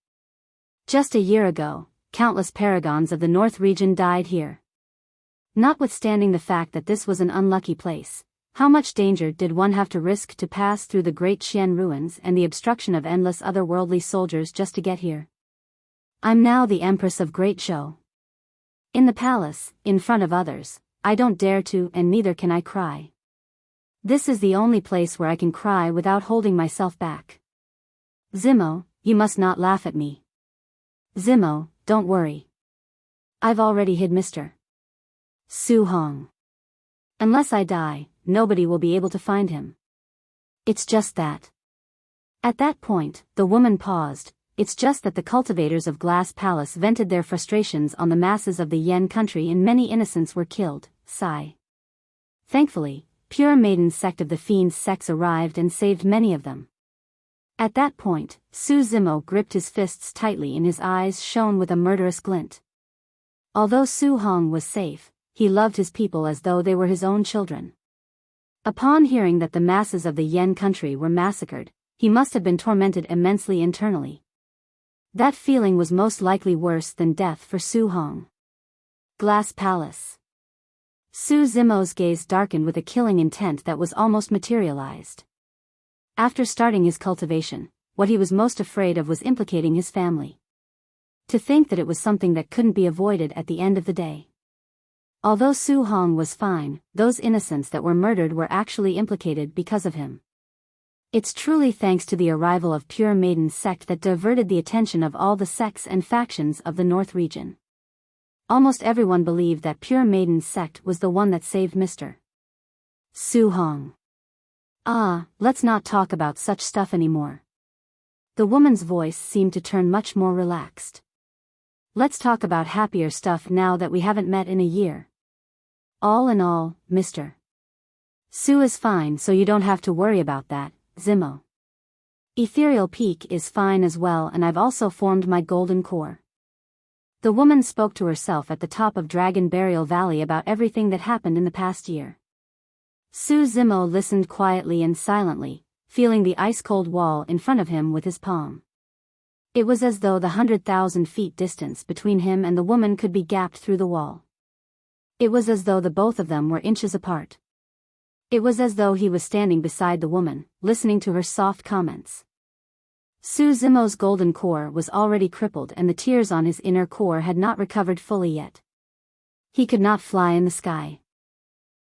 Just a year ago, countless paragons of the North region died here. Notwithstanding the fact that this was an unlucky place, how much danger did one have to risk to pass through the Great Xian ruins and the obstruction of endless otherworldly soldiers just to get here? I'm now the Empress of Great Zhou. In the palace, in front of others, I don't dare to and neither can I cry. This is the only place where I can cry without holding myself back. Zimo, you must not laugh at me. Zimo, don't worry. I've already hid Mr. Su Hong. Unless I die, nobody will be able to find him. It's just that. At that point, the woman paused. It's just that the cultivators of Glass Palace vented their frustrations on the masses of the Yen country and many innocents were killed. Sigh. Thankfully, Pure Maiden's sect of the Fiend's sects arrived and saved many of them. At that point, Su Zimo gripped his fists tightly and his eyes shone with a murderous glint. Although Su Hong was safe, he loved his people as though they were his own children. Upon hearing that the masses of the Yen country were massacred, he must have been tormented immensely internally. That feeling was most likely worse than death for Su Hong. Glass Palace. Su Zimo's gaze darkened with a killing intent that was almost materialized. After starting his cultivation, what he was most afraid of was implicating his family. To think that it was something that couldn't be avoided at the end of the day. Although Su Hong was fine, those innocents that were murdered were actually implicated because of him. It's truly thanks to the arrival of Pure Maiden's sect that diverted the attention of all the sects and factions of the North region. Almost everyone believed that Pure Maiden's sect was the one that saved Mr. Su Hong. Let's not talk about such stuff anymore. The woman's voice seemed to turn much more relaxed. Let's talk about happier stuff now that we haven't met in a year. All in all, Mr. Su is fine, so you don't have to worry about that, Zimo. Ethereal Peak is fine as well, and I've also formed my golden core. The woman spoke to herself at the top of Dragon Burial Valley about everything that happened in the past year. Su Zimo listened quietly and silently, feeling the ice-cold wall in front of him with his palm. It was as though the 100,000 feet distance between him and the woman could be gapped through the wall. It was as though the both of them were inches apart. It was as though he was standing beside the woman, listening to her soft comments. Su Zimo's golden core was already crippled and the tears on his inner core had not recovered fully yet. He could not fly in the sky.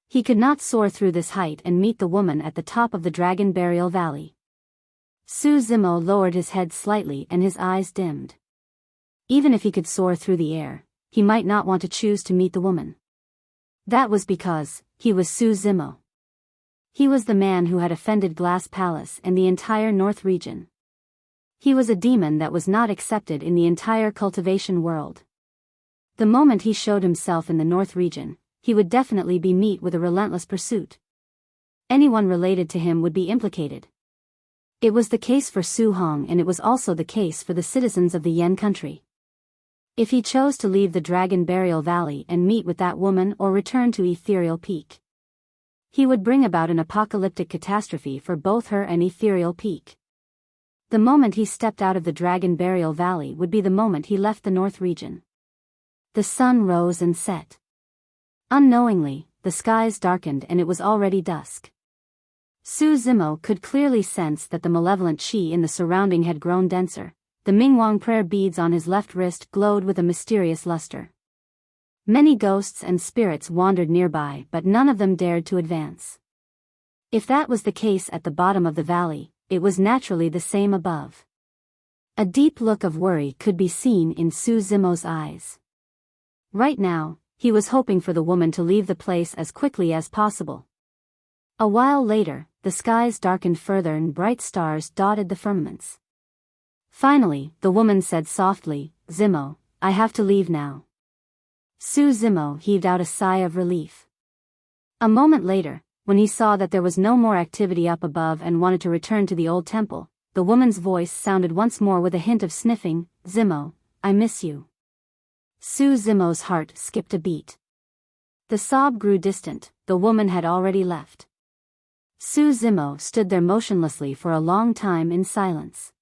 He could not soar through this height and meet the woman at the top of the Dragon Burial Valley. Su Zimo lowered his head slightly and his eyes dimmed. Even if he could soar through the air, he might not want to choose to meet the woman. That was because he was Su Zimo. He was the man who had offended Glass Palace and the entire North region. He was a demon that was not accepted in the entire cultivation world. The moment he showed himself in the North region, he would definitely be met with a relentless pursuit. Anyone related to him would be implicated. It was the case for Su Hong, and it was also the case for the citizens of the Yen country. If he chose to leave the Dragon Burial Valley and meet with that woman or return to Ethereal Peak, he would bring about an apocalyptic catastrophe for both her and Ethereal Peak. The moment he stepped out of the Dragon Burial Valley would be the moment he left the North region. The sun rose and set. Unknowingly, the skies darkened and it was already dusk. Su Zimo could clearly sense that the malevolent qi in the surrounding had grown denser. The Mingwang prayer beads on his left wrist glowed with a mysterious luster. Many ghosts and spirits wandered nearby, but none of them dared to advance. If that was the case at the bottom of the valley, it was naturally the same above. A deep look of worry could be seen in Su Zimo's eyes. Right now, he was hoping for the woman to leave the place as quickly as possible. A while later, the skies darkened further and bright stars dotted the firmaments. Finally, the woman said softly, "Zimo, I have to leave now." Su Zimo heaved out a sigh of relief. A moment later, when he saw that there was no more activity up above and wanted to return to the old temple, the woman's voice sounded once more with a hint of sniffing, "Zimo, I miss you." Su Zimo's heart skipped a beat. The sob grew distant, the woman had already left. Su Zimo stood there motionlessly for a long time in silence.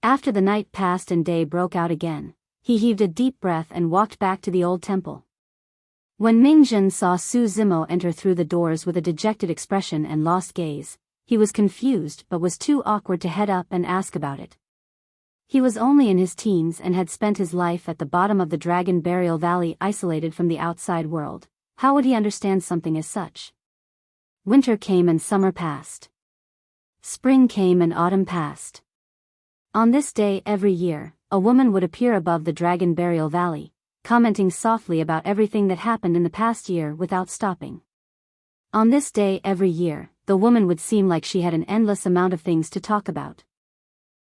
After the night passed and day broke out again, he heaved a deep breath and walked back to the old temple. When Mingjun saw Su Zimo enter through the doors with a dejected expression and lost gaze, he was confused but was too awkward to head up and ask about it. He was only in his teens and had spent his life at the bottom of the Dragon Burial Valley, isolated from the outside world. How would he understand something as such? Winter came and summer passed. Spring came and autumn passed. On this day every year, a woman would appear above the Dragon Burial Valley, commenting softly about everything that happened in the past year without stopping. On this day every year, the woman would seem like she had an endless amount of things to talk about.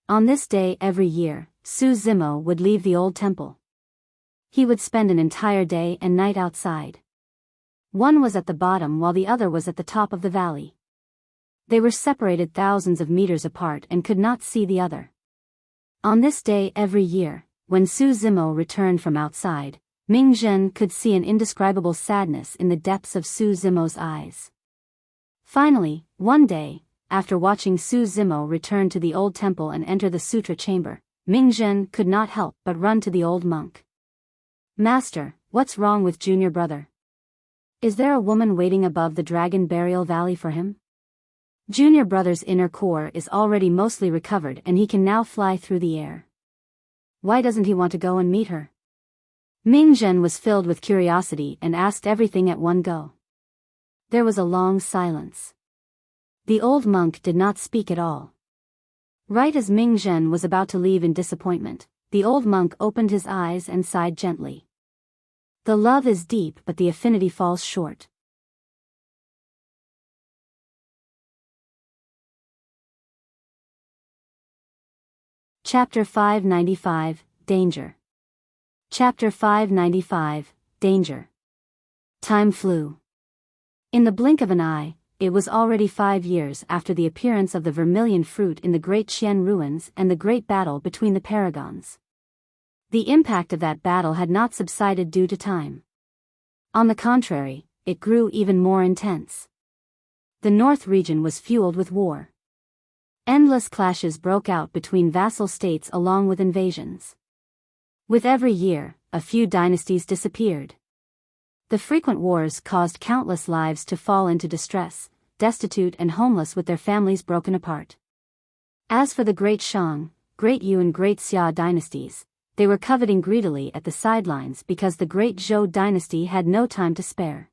On this day every year, Su Zimo would leave the old temple. He would spend an entire day and night outside. One was at the bottom while the other was at the top of the valley. They were separated thousands of meters apart and could not see the other. On this day every year, when Su Zimo returned from outside, Mingjun could see an indescribable sadness in the depths of Su Zimo's eyes. Finally, one day, after watching Su Zimo return to the old temple and enter the Sutra chamber, Mingjun could not help but run to the old monk. "Master, what's wrong with junior brother? Is there a woman waiting above the Dragon Burial Valley for him? Junior brother's inner core is already mostly recovered and he can now fly through the air." Why doesn't he want to go and meet her? Ming Zhen was filled with curiosity and asked everything at one go. There was a long silence. The old monk did not speak at all. Right as Ming Zhen was about to leave in disappointment, the old monk opened his eyes and sighed gently. The love is deep, but the affinity falls short. Chapter 595, Danger. Chapter 595, Danger. Time flew. In the blink of an eye, it was already 5 years after the appearance of the vermilion fruit in the Great Qian ruins and the great battle between the paragons. The impact of that battle had not subsided due to time. On the contrary, it grew even more intense. The North region was fueled with war. Endless clashes broke out between vassal states along with invasions. With every year, a few dynasties disappeared. The frequent wars caused countless lives to fall into distress, destitute and homeless with their families broken apart. As for the Great Shang, Great Yu and Great Xia dynasties, they were coveting greedily at the sidelines because the Great Zhou dynasty had no time to spare.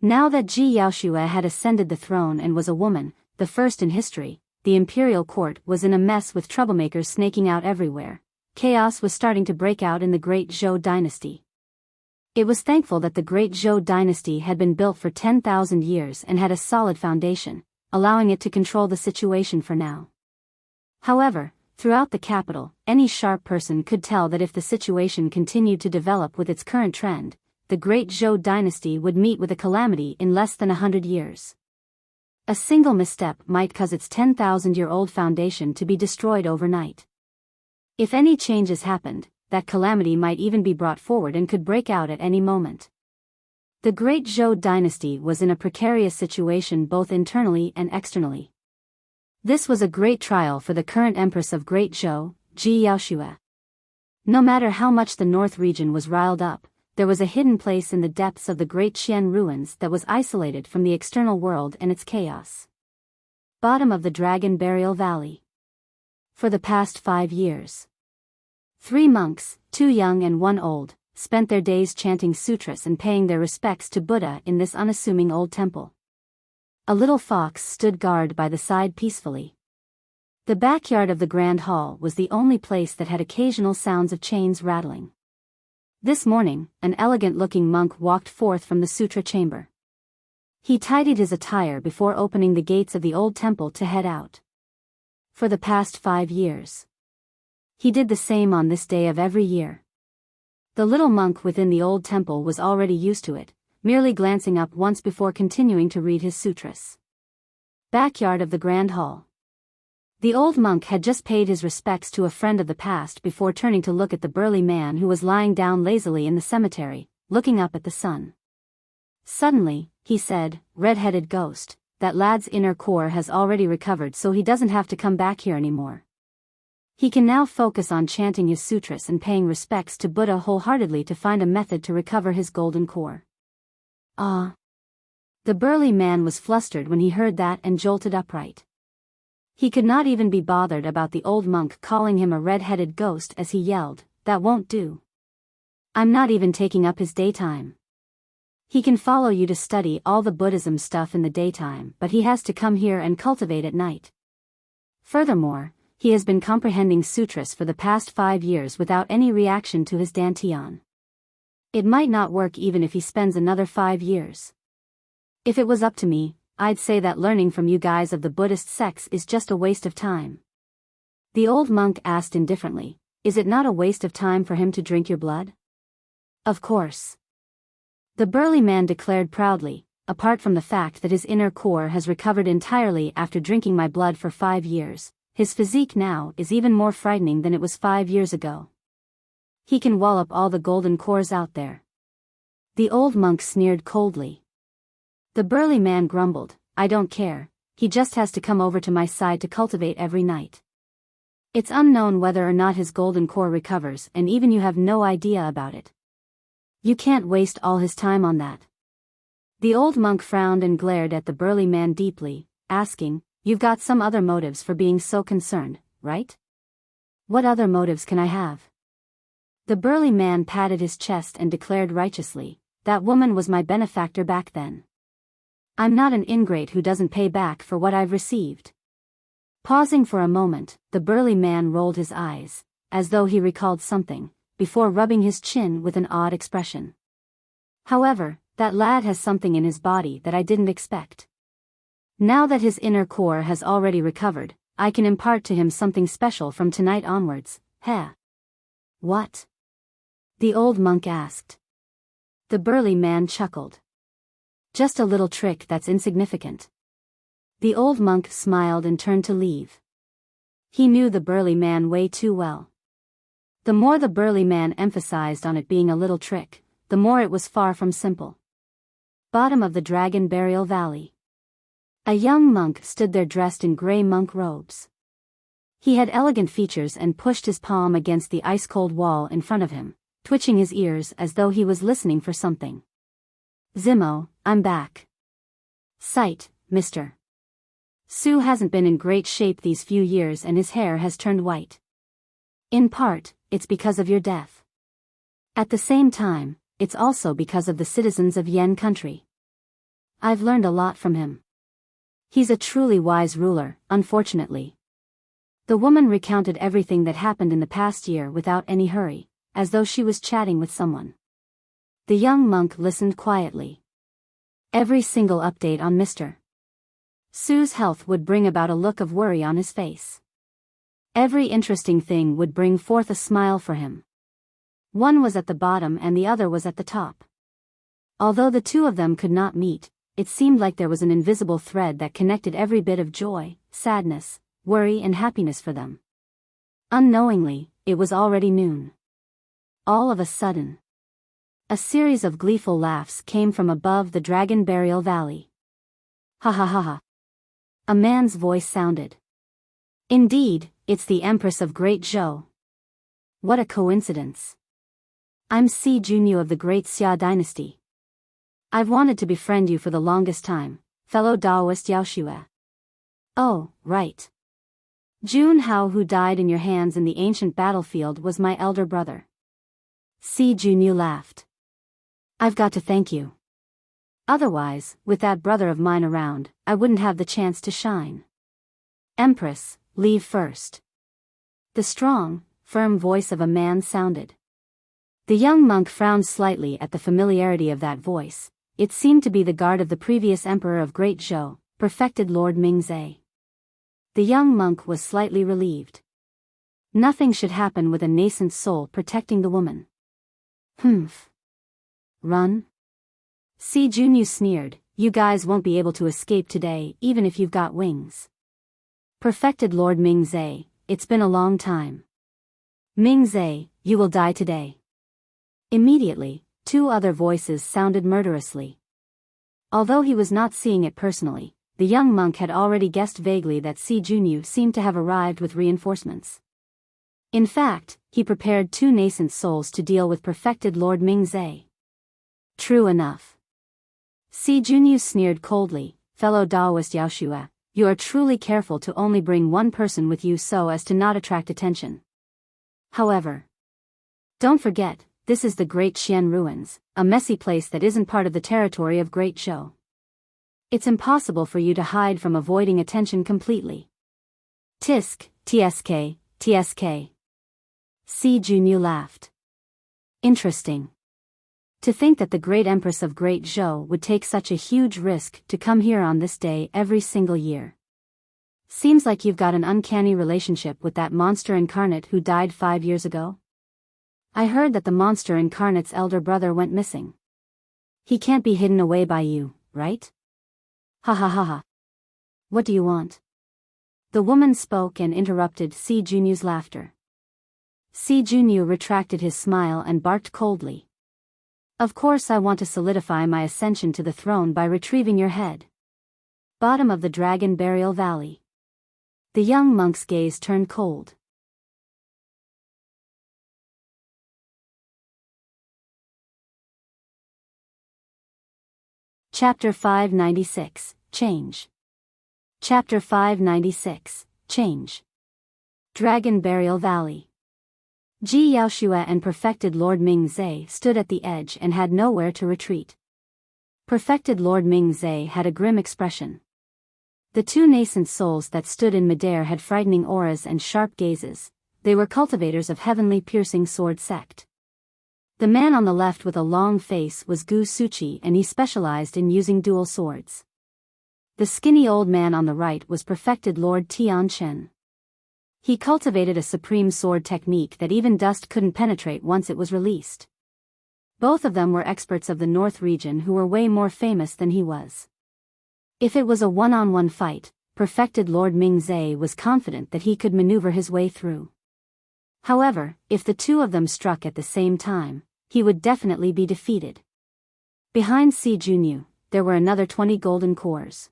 Now that Ji Yaoxue had ascended the throne and was a woman, the first in history, the imperial court was in a mess with troublemakers snaking out everywhere. Chaos was starting to break out in the Great Zhou dynasty. It was thankful that the Great Zhou dynasty had been built for 10,000 years and had a solid foundation, allowing it to control the situation for now. However, throughout the capital, any sharp person could tell that if the situation continued to develop with its current trend, the Great Zhou dynasty would meet with a calamity in less than 100 years. A single misstep might cause its 10,000-year-old foundation to be destroyed overnight. If any changes happened, that calamity might even be brought forward and could break out at any moment. The Great Zhou dynasty was in a precarious situation both internally and externally. This was a great trial for the current empress of Great Zhou, Ji Yaoxue. No matter how much the north region was riled up, there was a hidden place in the depths of the Great Qian ruins that was isolated from the external world and its chaos. Bottom of the Dragon Burial Valley. For the past 5 years, 3 monks, 2 young and 1 old, spent their days chanting sutras and paying their respects to Buddha in this unassuming old temple. A little fox stood guard by the side peacefully. The backyard of the grand hall was the only place that had occasional sounds of chains rattling. This morning, an elegant-looking monk walked forth from the sutra chamber. He tidied his attire before opening the gates of the old temple to head out. For the past 5 years, he did the same on this day of every year. The little monk within the old temple was already used to it, merely glancing up once before continuing to read his sutras. Backyard of the grand hall. The old monk had just paid his respects to a friend of the past before turning to look at the burly man who was lying down lazily in the cemetery, looking up at the sun. Suddenly, he said, "Red-headed ghost, that lad's inner core has already recovered, so he doesn't have to come back here anymore. He can now focus on chanting his sutras and paying respects to Buddha wholeheartedly to find a method to recover his golden core." Ah! The burly man was flustered when he heard that and jolted upright. He could not even be bothered about the old monk calling him a red-headed ghost as he yelled, "That won't do. I'm not even taking up his daytime. He can follow you to study all the Buddhism stuff in the daytime, but he has to come here and cultivate at night. Furthermore, he has been comprehending sutras for the past 5 years without any reaction to his dantian. It might not work even if he spends another 5 years. If it was up to me, I'd say that learning from you guys of the Buddhist sects is just a waste of time." The old monk asked indifferently, "Is it not a waste of time for him to drink your blood?" "Of course." The burly man declared proudly, "Apart from the fact that his inner core has recovered entirely after drinking my blood for 5 years, his physique now is even more frightening than it was 5 years ago. He can wallop all the golden cores out there." The old monk sneered coldly. The burly man grumbled, "I don't care, he just has to come over to my side to cultivate every night. It's unknown whether or not his golden core recovers, and even you have no idea about it. You can't waste all his time on that." The old monk frowned and glared at the burly man deeply, asking, "You've got some other motives for being so concerned, right?" "What other motives can I have?" The burly man patted his chest and declared righteously, "That woman was my benefactor back then. I'm not an ingrate who doesn't pay back for what I've received." Pausing for a moment, the burly man rolled his eyes, as though he recalled something, before rubbing his chin with an odd expression. "However, that lad has something in his body that I didn't expect. Now that his inner core has already recovered, I can impart to him something special from tonight onwards." "Heh." "What?" the old monk asked. The burly man chuckled. "Just a little trick that's insignificant." The old monk smiled and turned to leave. He knew the burly man way too well. The more the burly man emphasized on it being a little trick, the more it was far from simple. Bottom of the Dragon Burial Valley. A young monk stood there dressed in gray monk robes. He had elegant features and pushed his palm against the ice-cold wall in front of him, twitching his ears as though he was listening for something. "Zimo, I'm back." "Sight, mister. Sue hasn't been in great shape these few years and his hair has turned white. In part, it's because of your death. At the same time, it's also because of the citizens of Yen country. I've learned a lot from him. He's a truly wise ruler, unfortunately." The woman recounted everything that happened in the past year without any hurry, as though she was chatting with someone. The young monk listened quietly. Every single update on Mr. Sue's health would bring about a look of worry on his face. Every interesting thing would bring forth a smile for him. One was at the bottom and the other was at the top. Although the two of them could not meet, it seemed like there was an invisible thread that connected every bit of joy, sadness, worry and happiness for them. Unknowingly, it was already noon. All of a sudden, a series of gleeful laughs came from above the Dragon Burial Valley. "Ha ha ha ha." A man's voice sounded. "Indeed, it's the Empress of Great Zhou. What a coincidence. I'm Si Junyu of the Great Xia Dynasty. I've wanted to befriend you for the longest time, fellow Taoist Yao Shue." "Oh, right. Jun Hao, who died in your hands in the ancient battlefield, was my elder brother." Si Junyu laughed. "I've got to thank you. Otherwise, with that brother of mine around, I wouldn't have the chance to shine." "Empress, leave first." The strong, firm voice of a man sounded. The young monk frowned slightly at the familiarity of that voice. It seemed to be the guard of the previous emperor of Great Zhou, perfected Lord Mingzhe. The young monk was slightly relieved. Nothing should happen with a nascent soul protecting the woman. "Humph. Run?" Si Junyu sneered, "You guys won't be able to escape today even if you've got wings." Perfected Lord Mingzhe, "It's been a long time." "Mingzhe, you will die today." Immediately, two other voices sounded murderously. Although he was not seeing it personally, the young monk had already guessed vaguely that Si Junyu seemed to have arrived with reinforcements. In fact, he prepared two nascent souls to deal with perfected Lord Mingzhe. True enough. Si Junyu sneered coldly, "Fellow Taoist Yao Shue, you are truly careful to only bring one person with you so as to not attract attention. However, don't forget, this is the Great Xian Ruins, a messy place that isn't part of the territory of Great Zhou. It's impossible for you to hide from avoiding attention completely." "Tisk, tsk, tsk." Si Junyu laughed. "Interesting. To think that the great Empress of Great Zhou would take such a huge risk to come here on this day every single year. Seems like you've got an uncanny relationship with that monster incarnate who died 5 years ago. I heard that the monster incarnate's elder brother went missing. He can't be hidden away by you, right?" "Ha ha ha ha. What do you want?" The woman spoke and interrupted Si Junyu's laughter. Si Junyu retracted his smile and barked coldly. "Of course I want to solidify my ascension to the throne by retrieving your head." Bottom of the Dragon Burial Valley. The young monk's gaze turned cold. Chapter 596, Change. Chapter 596, Change. Dragon Burial Valley. Ji Yaoxue and Perfected Lord Ming Zhe stood at the edge and had nowhere to retreat. Perfected Lord Ming Zhe had a grim expression. The two nascent souls that stood in midair had frightening auras and sharp gazes. They were cultivators of heavenly piercing sword sect. The man on the left with a long face was Gu Suchi, and he specialized in using dual swords. The skinny old man on the right was Perfected Lord Tian Chen. He cultivated a supreme sword technique that even dust couldn't penetrate once it was released. Both of them were experts of the North region who were way more famous than he was. If it was a one-on-one fight, Perfected Lord Ming Zhe was confident that he could maneuver his way through. However, if the two of them struck at the same time, he would definitely be defeated. Behind Si Junyu, there were another 20 golden cores.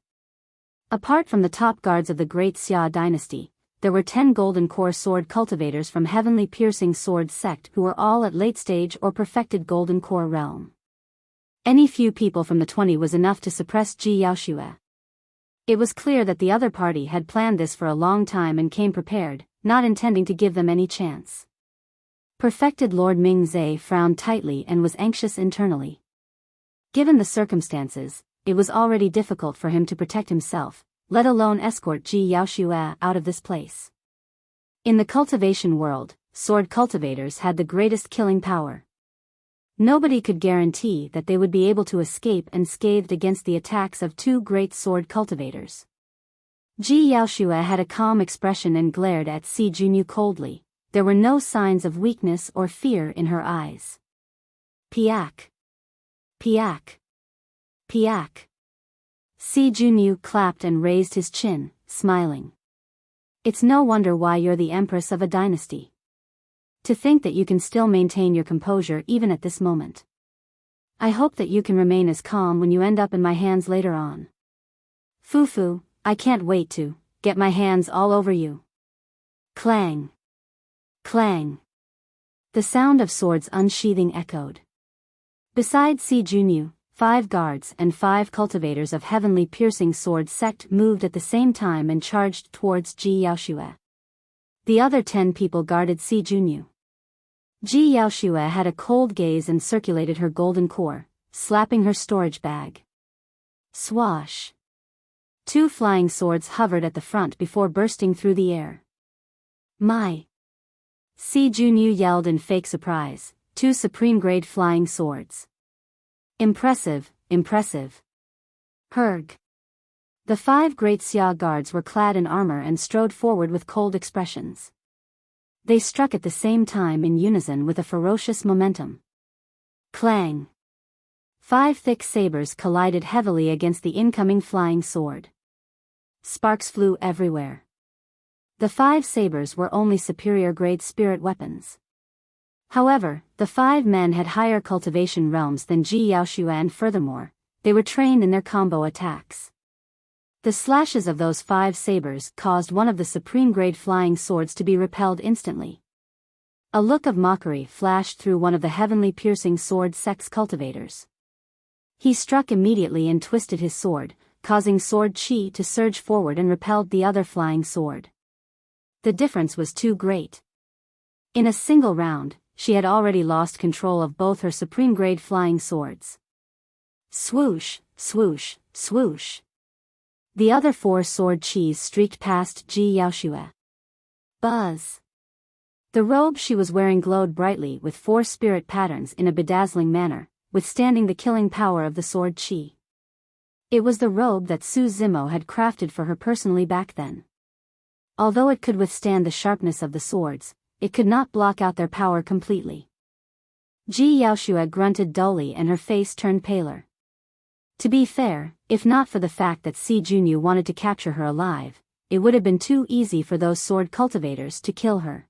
Apart from the top guards of the Great Xia dynasty, there were 10 golden core sword cultivators from Heavenly Piercing Sword sect who were all at late stage or perfected golden core realm. Any few people from the 20 was enough to suppress Ji Yaoxue. It was clear that the other party had planned this for a long time and came prepared, not intending to give them any chance. Perfected Lord Ming Zhe frowned tightly and was anxious internally. Given the circumstances, it was already difficult for him to protect himself, let alone escort Ji Yaoxue out of this place. In the cultivation world, sword cultivators had the greatest killing power. Nobody could guarantee that they would be able to escape unscathed against the attacks of two great sword cultivators. Ji Yaoxue had a calm expression and glared at Si Junyu coldly. There were no signs of weakness or fear in her eyes. Piak. Piak. Piak. Si Junyu clapped and raised his chin, smiling. It's no wonder why you're the empress of a dynasty. To think that you can still maintain your composure even at this moment. I hope that you can remain as calm when you end up in my hands later on. Fufu, I can't wait to get my hands all over you. Clang. Clang. The sound of swords unsheathing echoed. Beside Si Junyu, 5 guards and 5 cultivators of Heavenly Piercing Sword sect moved at the same time and charged towards Ji Yaoxue. The other 10 people guarded Si Junyu. Ji Yaoxue had a cold gaze and circulated her golden core, slapping her storage bag. Swash. 2 flying swords hovered at the front before bursting through the air. My! Si Junyu yelled in fake surprise, 2 supreme-grade flying swords. Impressive, impressive. Herg. The 5 great Xia guards were clad in armor and strode forward with cold expressions. They struck at the same time in unison with a ferocious momentum. Clang. 5 thick sabers collided heavily against the incoming flying sword. Sparks flew everywhere. The 5 sabers were only superior-grade spirit weapons. However, the 5 men had higher cultivation realms than Ji Yaoxue, and furthermore, they were trained in their combo attacks. The slashes of those 5 sabers caused one of the supreme-grade flying swords to be repelled instantly. A look of mockery flashed through one of the Heavenly Piercing Sword sect's cultivators. He struck immediately and twisted his sword, causing sword chi to surge forward and repelled the other flying sword. The difference was too great. In a single round, she had already lost control of both her supreme-grade flying swords. Swoosh, swoosh, swoosh. The other 4 sword chis streaked past Ji Yaoxue. Buzz. The robe she was wearing glowed brightly with 4 spirit patterns in a bedazzling manner, withstanding the killing power of the sword chi. It was the robe that Su Zimo had crafted for her personally back then. Although it could withstand the sharpness of the swords, it could not block out their power completely. Ji Yaoxue grunted dully and her face turned paler. To be fair, if not for the fact that Si Junyu wanted to capture her alive, it would have been too easy for those sword cultivators to kill her.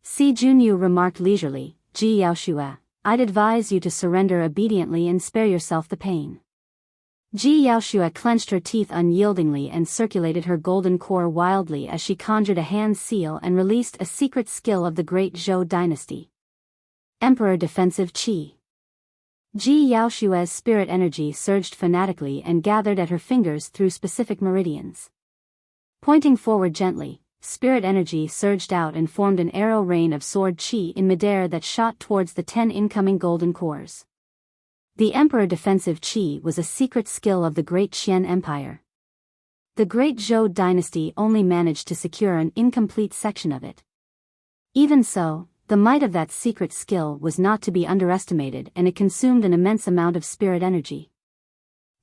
Si Junyu remarked leisurely, Ji Yaoxue, I'd advise you to surrender obediently and spare yourself the pain. Ji Yaoxue clenched her teeth unyieldingly and circulated her golden core wildly as she conjured a hand seal and released a secret skill of the great Zhou dynasty. Emperor Defensive Qi. Ji Yaoxue's spirit energy surged fanatically and gathered at her fingers through specific meridians. Pointing forward gently, spirit energy surged out and formed an arrow rain of sword chi in midair that shot towards the 10 incoming golden cores. The Emperor Defensive Chi was a secret skill of the Great Qian Empire. The Great Zhou dynasty only managed to secure an incomplete section of it. Even so, the might of that secret skill was not to be underestimated, and it consumed an immense amount of spirit energy.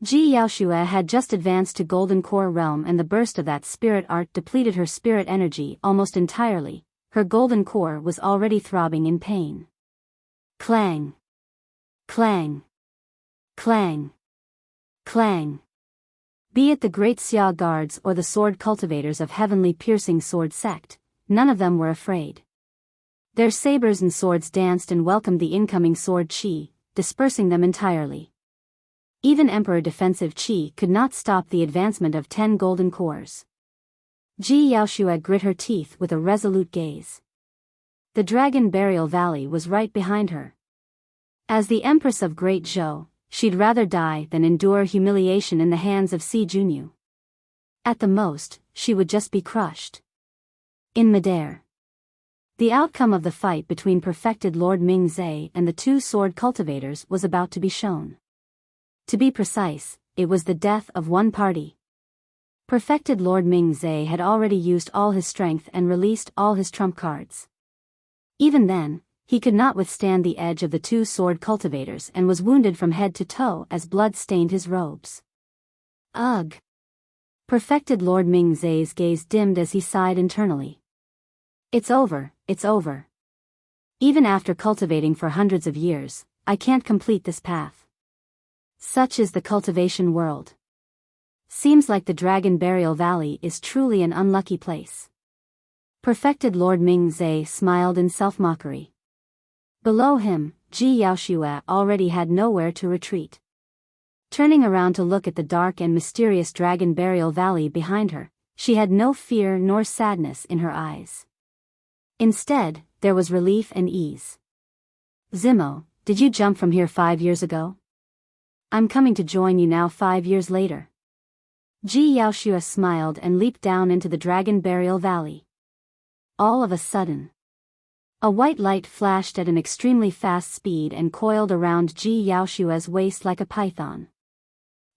Ji Yaoxue had just advanced to Golden Core realm, and the burst of that spirit art depleted her spirit energy almost entirely. Her Golden Core was already throbbing in pain. Clang! Clang! Clang! Clang! Be it the great Xia guards or the sword cultivators of heavenly piercing sword sect, none of them were afraid. Their sabers and swords danced and welcomed the incoming sword chi, dispersing them entirely. Even Emperor Defensive Chi could not stop the advancement of 10 golden cores. Ji Yaoxue grit her teeth with a resolute gaze. The Dragon Burial Valley was right behind her. As the Empress of Great Zhou, she'd rather die than endure humiliation in the hands of Si Junyu. At the most, she would just be crushed. In midair. The outcome of the fight between perfected Lord Ming Zhe and the two sword cultivators was about to be shown. To be precise, it was the death of one party. Perfected Lord Ming Zhe had already used all his strength and released all his trump cards. Even then, he could not withstand the edge of the two sword cultivators and was wounded from head to toe as blood stained his robes. Ugh! Perfected Lord Ming Zhe's gaze dimmed as he sighed internally. It's over, it's over. Even after cultivating for hundreds of years, I can't complete this path. Such is the cultivation world. Seems like the Dragon Burial Valley is truly an unlucky place. Perfected Lord Ming Zhe smiled in self-mockery. Below him, Ji Yaoxue already had nowhere to retreat. Turning around to look at the dark and mysterious Dragon Burial Valley behind her, she had no fear nor sadness in her eyes. Instead, there was relief and ease. Zimo, did you jump from here 5 years ago? I'm coming to join you now 5 years later. Ji Yaoxue smiled and leaped down into the Dragon Burial Valley. All of a sudden, a white light flashed at an extremely fast speed and coiled around Ji Yaoxue's waist like a python.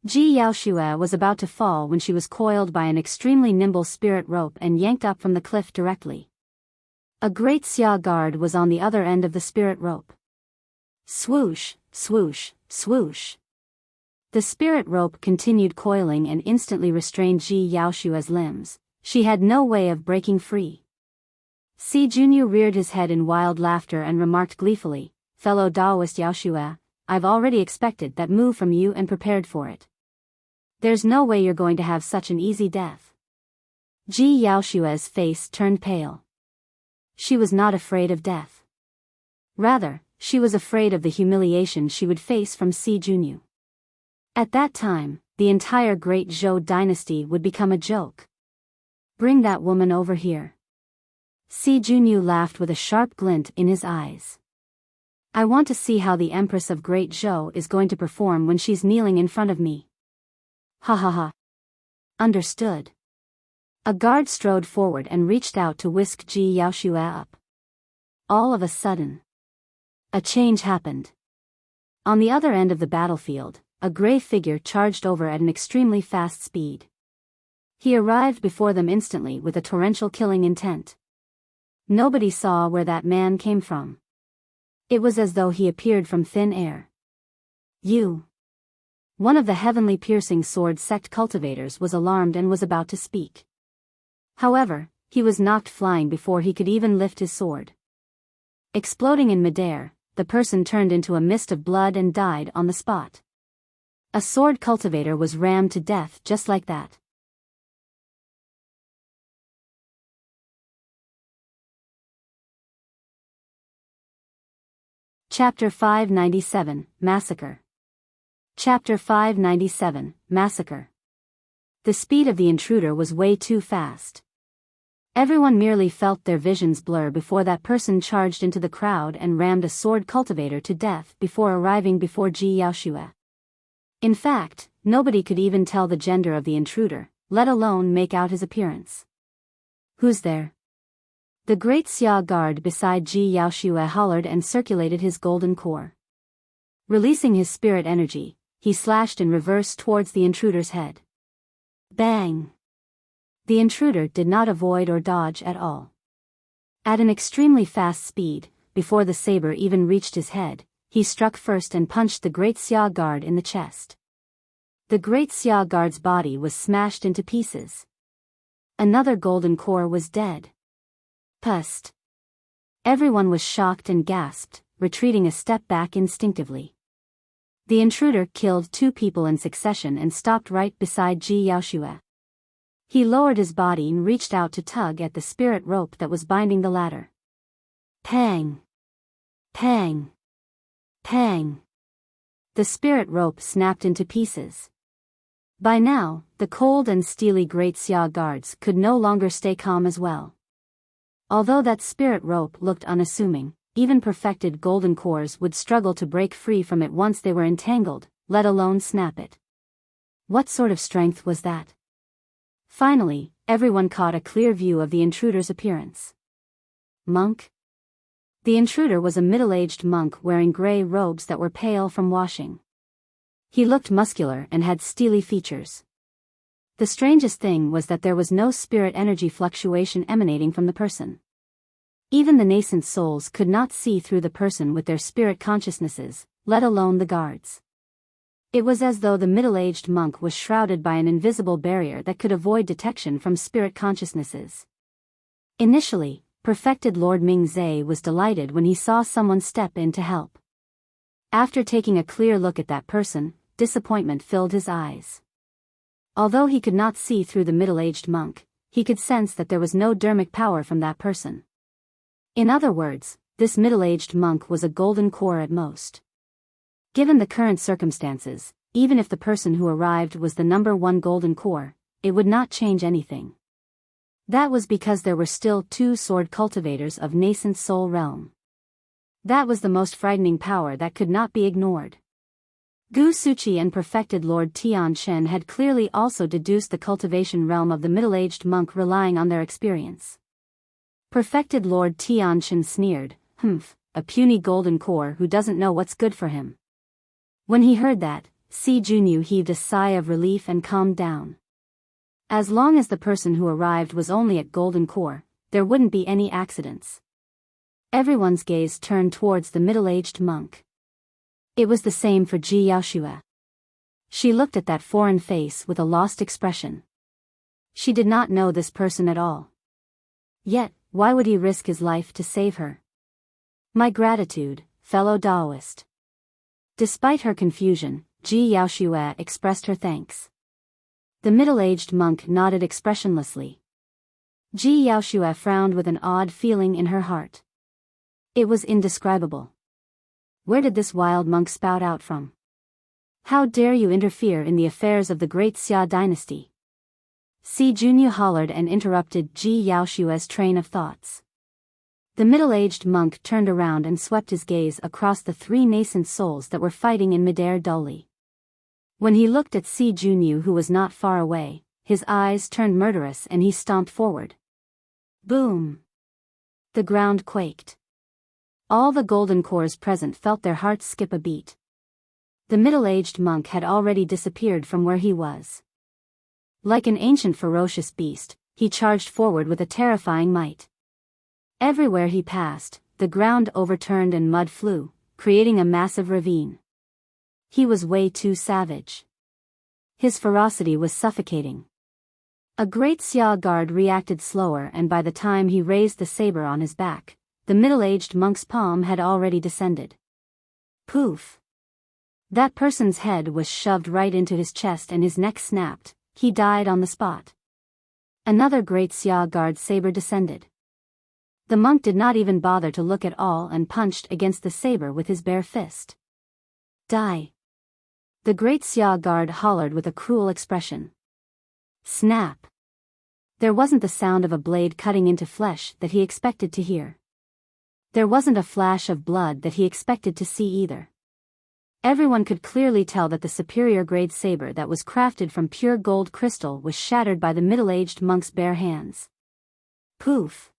Ji Yaoxue was about to fall when she was coiled by an extremely nimble spirit rope and yanked up from the cliff directly. A great Xia guard was on the other end of the spirit rope. Swoosh, swoosh, swoosh. The spirit rope continued coiling and instantly restrained Ji Yaoxue's limbs. She had no way of breaking free. Si Junyu reared his head in wild laughter and remarked gleefully, "Fellow Taoist Yaoxue, I've already expected that move from you and prepared for it. There's no way you're going to have such an easy death." Ji Yaoxue's face turned pale. She was not afraid of death. Rather, she was afraid of the humiliation she would face from Si Junyu. At that time, the entire Great Zhou dynasty would become a joke. "Bring that woman over here." Si Junyu laughed with a sharp glint in his eyes. "I want to see how the Empress of Great Zhou is going to perform when she's kneeling in front of me." Ha ha ha. Understood. A guard strode forward and reached out to whisk Ji Yaoxue up. All of a sudden, a change happened. On the other end of the battlefield, a gray figure charged over at an extremely fast speed. He arrived before them instantly with a torrential killing intent. Nobody saw where that man came from. It was as though he appeared from thin air. "You." One of the heavenly piercing sword sect cultivators was alarmed and was about to speak. However, he was knocked flying before he could even lift his sword. Exploding in midair, the person turned into a mist of blood and died on the spot. A sword cultivator was rammed to death just like that. Chapter 597, Massacre. Chapter 597, Massacre. The speed of the intruder was way too fast. Everyone merely felt their visions blur before that person charged into the crowd and rammed a sword cultivator to death before arriving before Ji Yaoxue. In fact, nobody could even tell the gender of the intruder, let alone make out his appearance. Who's there? The great Xia guard beside Ji Yaoshue hollered and circulated his golden core. Releasing his spirit energy, he slashed in reverse towards the intruder's head. Bang! The intruder did not avoid or dodge at all. At an extremely fast speed, before the saber even reached his head, he struck first and punched the great Xia guard in the chest. The great Xia guard's body was smashed into pieces. Another golden core was dead. Pust. Everyone was shocked and gasped, retreating a step back instinctively. The intruder killed 2 people in succession and stopped right beside Ji Yaoshue. He lowered his body and reached out to tug at the spirit rope that was binding the ladder. Pang! Pang! Pang! The spirit rope snapped into pieces. By now, the cold and steely great Xia guards could no longer stay calm as well. Although that spirit rope looked unassuming, even perfected golden cores would struggle to break free from it once they were entangled, let alone snap it. What sort of strength was that? Finally, everyone caught a clear view of the intruder's appearance. Monk? The intruder was a middle-aged monk wearing gray robes that were pale from washing. He looked muscular and had steely features. The strangest thing was that there was no spirit energy fluctuation emanating from the person. Even the nascent souls could not see through the person with their spirit consciousnesses, let alone the guards. It was as though the middle-aged monk was shrouded by an invisible barrier that could avoid detection from spirit consciousnesses. Initially, perfected Lord Mingzhe was delighted when he saw someone step in to help. After taking a clear look at that person, disappointment filled his eyes. Although he could not see through the middle-aged monk, he could sense that there was no dermic power from that person. In other words, this middle-aged monk was a golden core at most. Given the current circumstances, even if the person who arrived was the number 1 golden core, it would not change anything. That was because there were still 2 sword cultivators of nascent soul realm. That was the most frightening power that could not be ignored. Gu Suchi and perfected Lord Tian Shen had clearly also deduced the cultivation realm of the middle-aged monk relying on their experience. Perfected Lord Tian Shen sneered, a puny golden core who doesn't know what's good for him. When he heard that, Si Junyu heaved a sigh of relief and calmed down. As long as the person who arrived was only at golden core, there wouldn't be any accidents. Everyone's gaze turned towards the middle-aged monk. It was the same for Ji Yaoshue. She looked at that foreign face with a lost expression. She did not know this person at all. Yet, why would he risk his life to save her? My gratitude, fellow Taoist. Despite her confusion, Ji Yaoshue expressed her thanks. The middle-aged monk nodded expressionlessly. Ji Yaoshue frowned with an odd feeling in her heart. It was indescribable. Where did this wild monk spout out from? How dare you interfere in the affairs of the great Xia dynasty? Si Junyu hollered and interrupted Ji Yaoshue's train of thoughts. The middle-aged monk turned around and swept his gaze across the 3 nascent souls that were fighting in midair dully. When he looked at Si Junyu, who was not far away, his eyes turned murderous and he stomped forward. Boom! The ground quaked. All the golden cores present felt their hearts skip a beat. The middle-aged monk had already disappeared from where he was. Like an ancient ferocious beast, he charged forward with a terrifying might. Everywhere he passed, the ground overturned and mud flew, creating a massive ravine. He was way too savage. His ferocity was suffocating. A great Xia guard reacted slower, and by the time he raised the saber on his back, the middle-aged monk's palm had already descended. Poof! That person's head was shoved right into his chest and his neck snapped. He died on the spot. Another great Xia guard saber descended. The monk did not even bother to look at all and punched against the saber with his bare fist. Die! The great Xia guard hollered with a cruel expression. Snap! There wasn't the sound of a blade cutting into flesh that he expected to hear. There wasn't a flash of blood that he expected to see either. Everyone could clearly tell that the superior grade saber that was crafted from pure gold crystal was shattered by the middle-aged monk's bare hands. Poof!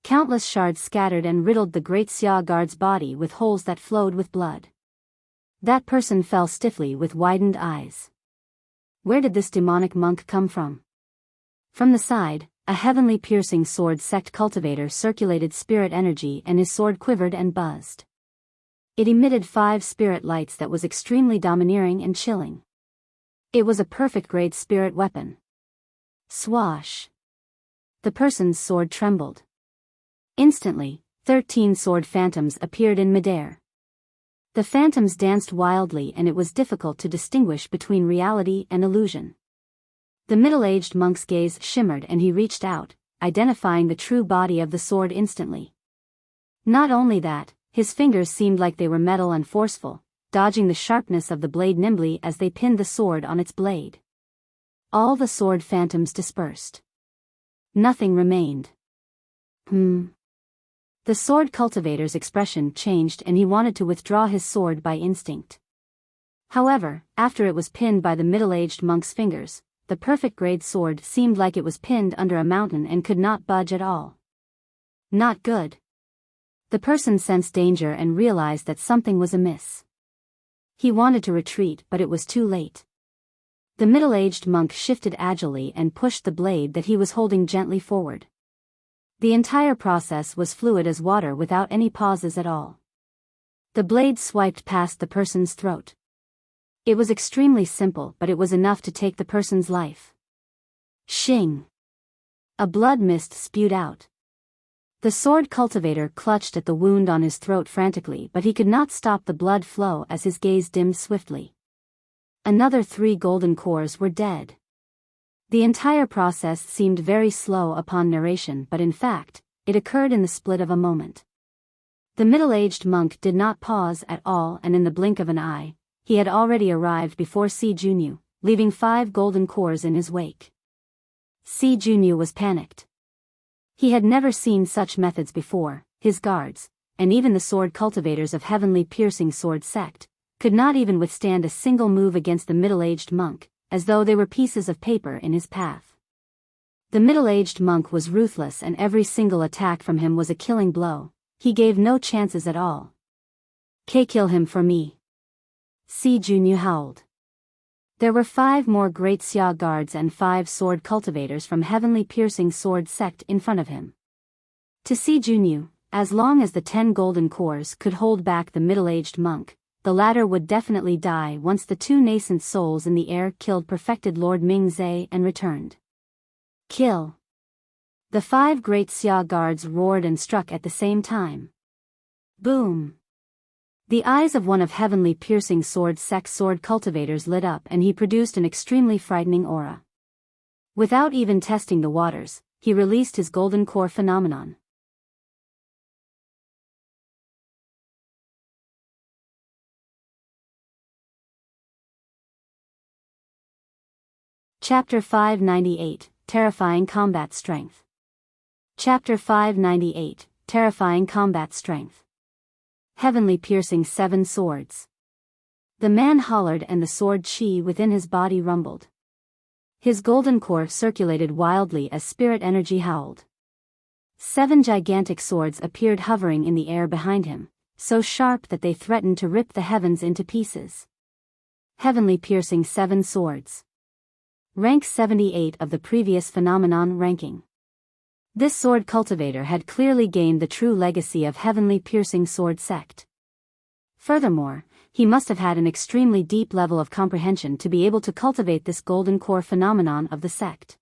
Countless shards scattered and riddled the great Xia guard's body with holes that flowed with blood. That person fell stiffly with widened eyes. Where did this demonic monk come from? From the side, a heavenly piercing sword sect cultivator circulated spirit energy and his sword quivered and buzzed. It emitted 5 spirit lights that was extremely domineering and chilling. It was a perfect grade spirit weapon. Swash! The person's sword trembled. Instantly, 13 sword phantoms appeared in midair. The phantoms danced wildly and it was difficult to distinguish between reality and illusion. The middle-aged monk's gaze shimmered and he reached out, identifying the true body of the sword instantly. Not only that, his fingers seemed like they were metal and forceful, dodging the sharpness of the blade nimbly as they pinned the sword on its blade. All the sword phantoms dispersed. Nothing remained. The sword cultivator's expression changed and he wanted to withdraw his sword by instinct. However, after it was pinned by the middle-aged monk's fingers, the perfect grade sword seemed like it was pinned under a mountain and could not budge at all. Not good. The person sensed danger and realized that something was amiss. He wanted to retreat but it was too late. The middle-aged monk shifted agilely and pushed the blade that he was holding gently forward. The entire process was fluid as water without any pauses at all. The blade swiped past the person's throat. It was extremely simple but it was enough to take the person's life. Shing! A blood mist spewed out. The sword cultivator clutched at the wound on his throat frantically but he could not stop the blood flow as his gaze dimmed swiftly. Another 3 golden cores were dead. The entire process seemed very slow upon narration but in fact, it occurred in the split of a moment. The middle-aged monk did not pause at all and in the blink of an eye, he had already arrived before Si Junyu, leaving 5 golden cores in his wake. Si Junyu was panicked. He had never seen such methods before. His guards, and even the sword cultivators of heavenly piercing sword sect, could not even withstand a single move against the middle-aged monk, as though they were pieces of paper in his path. The middle-aged monk was ruthless and every single attack from him was a killing blow. He gave no chances at all. Kill him for me. Si Junyu howled. There were 5 more great Xia guards and 5 sword cultivators from heavenly piercing sword sect in front of him. To Si Junyu, as long as the 10 golden cores could hold back the middle-aged monk, the latter would definitely die once the 2 nascent souls in the air killed perfected Lord Mingzhe and returned. Kill! The 5 great Xia guards roared and struck at the same time. Boom! The eyes of one of heavenly piercing sword sect sword cultivators lit up and he produced an extremely frightening aura. Without even testing the waters, he released his golden core phenomenon. Chapter 598, Terrifying Combat Strength. Chapter 598, Terrifying Combat Strength. Heavenly piercing 7 swords. The man hollered and the sword chi within his body rumbled. His golden core circulated wildly as spirit energy howled. 7 gigantic swords appeared hovering in the air behind him, so sharp that they threatened to rip the heavens into pieces. Heavenly piercing 7 swords. Rank 78 of the previous phenomenon ranking. This sword cultivator had clearly gained the true legacy of heavenly piercing sword sect. Furthermore, he must have had an extremely deep level of comprehension to be able to cultivate this golden core phenomenon of the sect.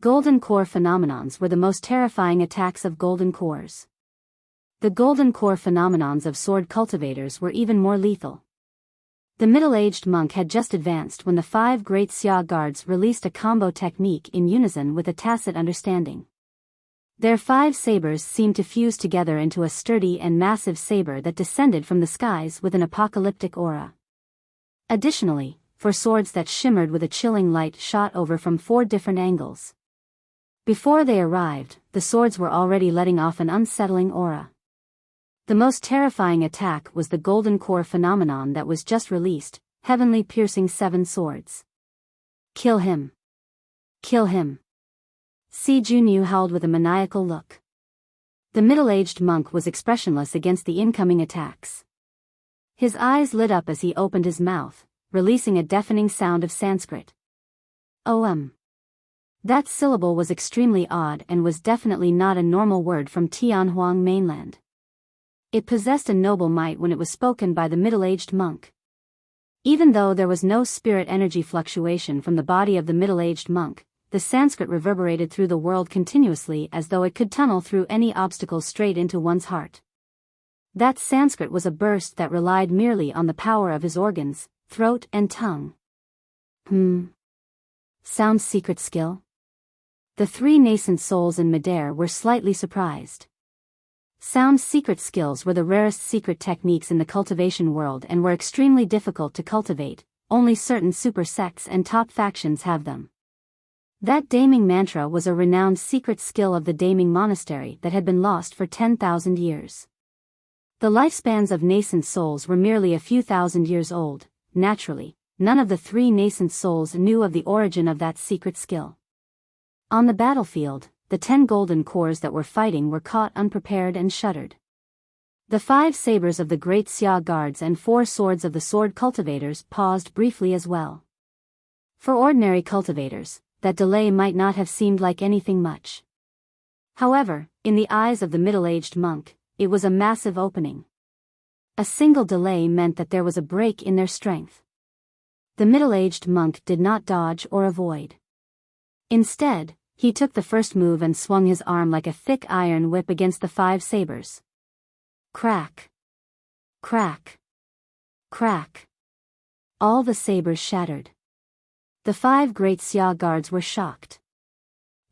Golden core phenomenons were the most terrifying attacks of golden cores. The golden core phenomenons of sword cultivators were even more lethal. The middle-aged monk had just advanced when the 5 great Xia guards released a combo technique in unison with a tacit understanding. Their 5 sabers seemed to fuse together into a sturdy and massive saber that descended from the skies with an apocalyptic aura. Additionally, 4 swords that shimmered with a chilling light shot over from 4 different angles. Before they arrived, the swords were already letting off an unsettling aura. The most terrifying attack was the golden core phenomenon that was just released, heavenly piercing 7 swords. Kill him. Kill him. Si Junyu howled with a maniacal look. The middle-aged monk was expressionless against the incoming attacks. His eyes lit up as he opened his mouth, releasing a deafening sound of Sanskrit. That syllable was extremely odd and was definitely not a normal word from Tianhuang mainland. It possessed a noble might when it was spoken by the middle-aged monk. Even though there was no spirit energy fluctuation from the body of the middle-aged monk, the Sanskrit reverberated through the world continuously as though it could tunnel through any obstacle straight into one's heart. That Sanskrit was a burst that relied merely on the power of his organs, throat and tongue. Sound's secret skill? The three nascent souls in midair were slightly surprised. Sound's secret skills were the rarest secret techniques in the cultivation world and were extremely difficult to cultivate. Only certain super sects and top factions have them. That daming mantra was a renowned secret skill of the daming monastery that had been lost for 10,000 years. The lifespans of nascent souls were merely a few thousand years old. Naturally, none of the three nascent souls knew of the origin of that secret skill. On the battlefield, the 10 golden cores that were fighting were caught unprepared and shuddered. The 5 sabers of the great Xia guards and 4 swords of the sword cultivators paused briefly as well. For ordinary cultivators, that delay might not have seemed like anything much. However, in the eyes of the middle-aged monk, it was a massive opening. A single delay meant that there was a break in their strength. The middle-aged monk did not dodge or avoid. Instead, he took the first move and swung his arm like a thick iron whip against the 5 sabers. Crack! Crack! Crack! All the sabers shattered. The 5 great Xia guards were shocked.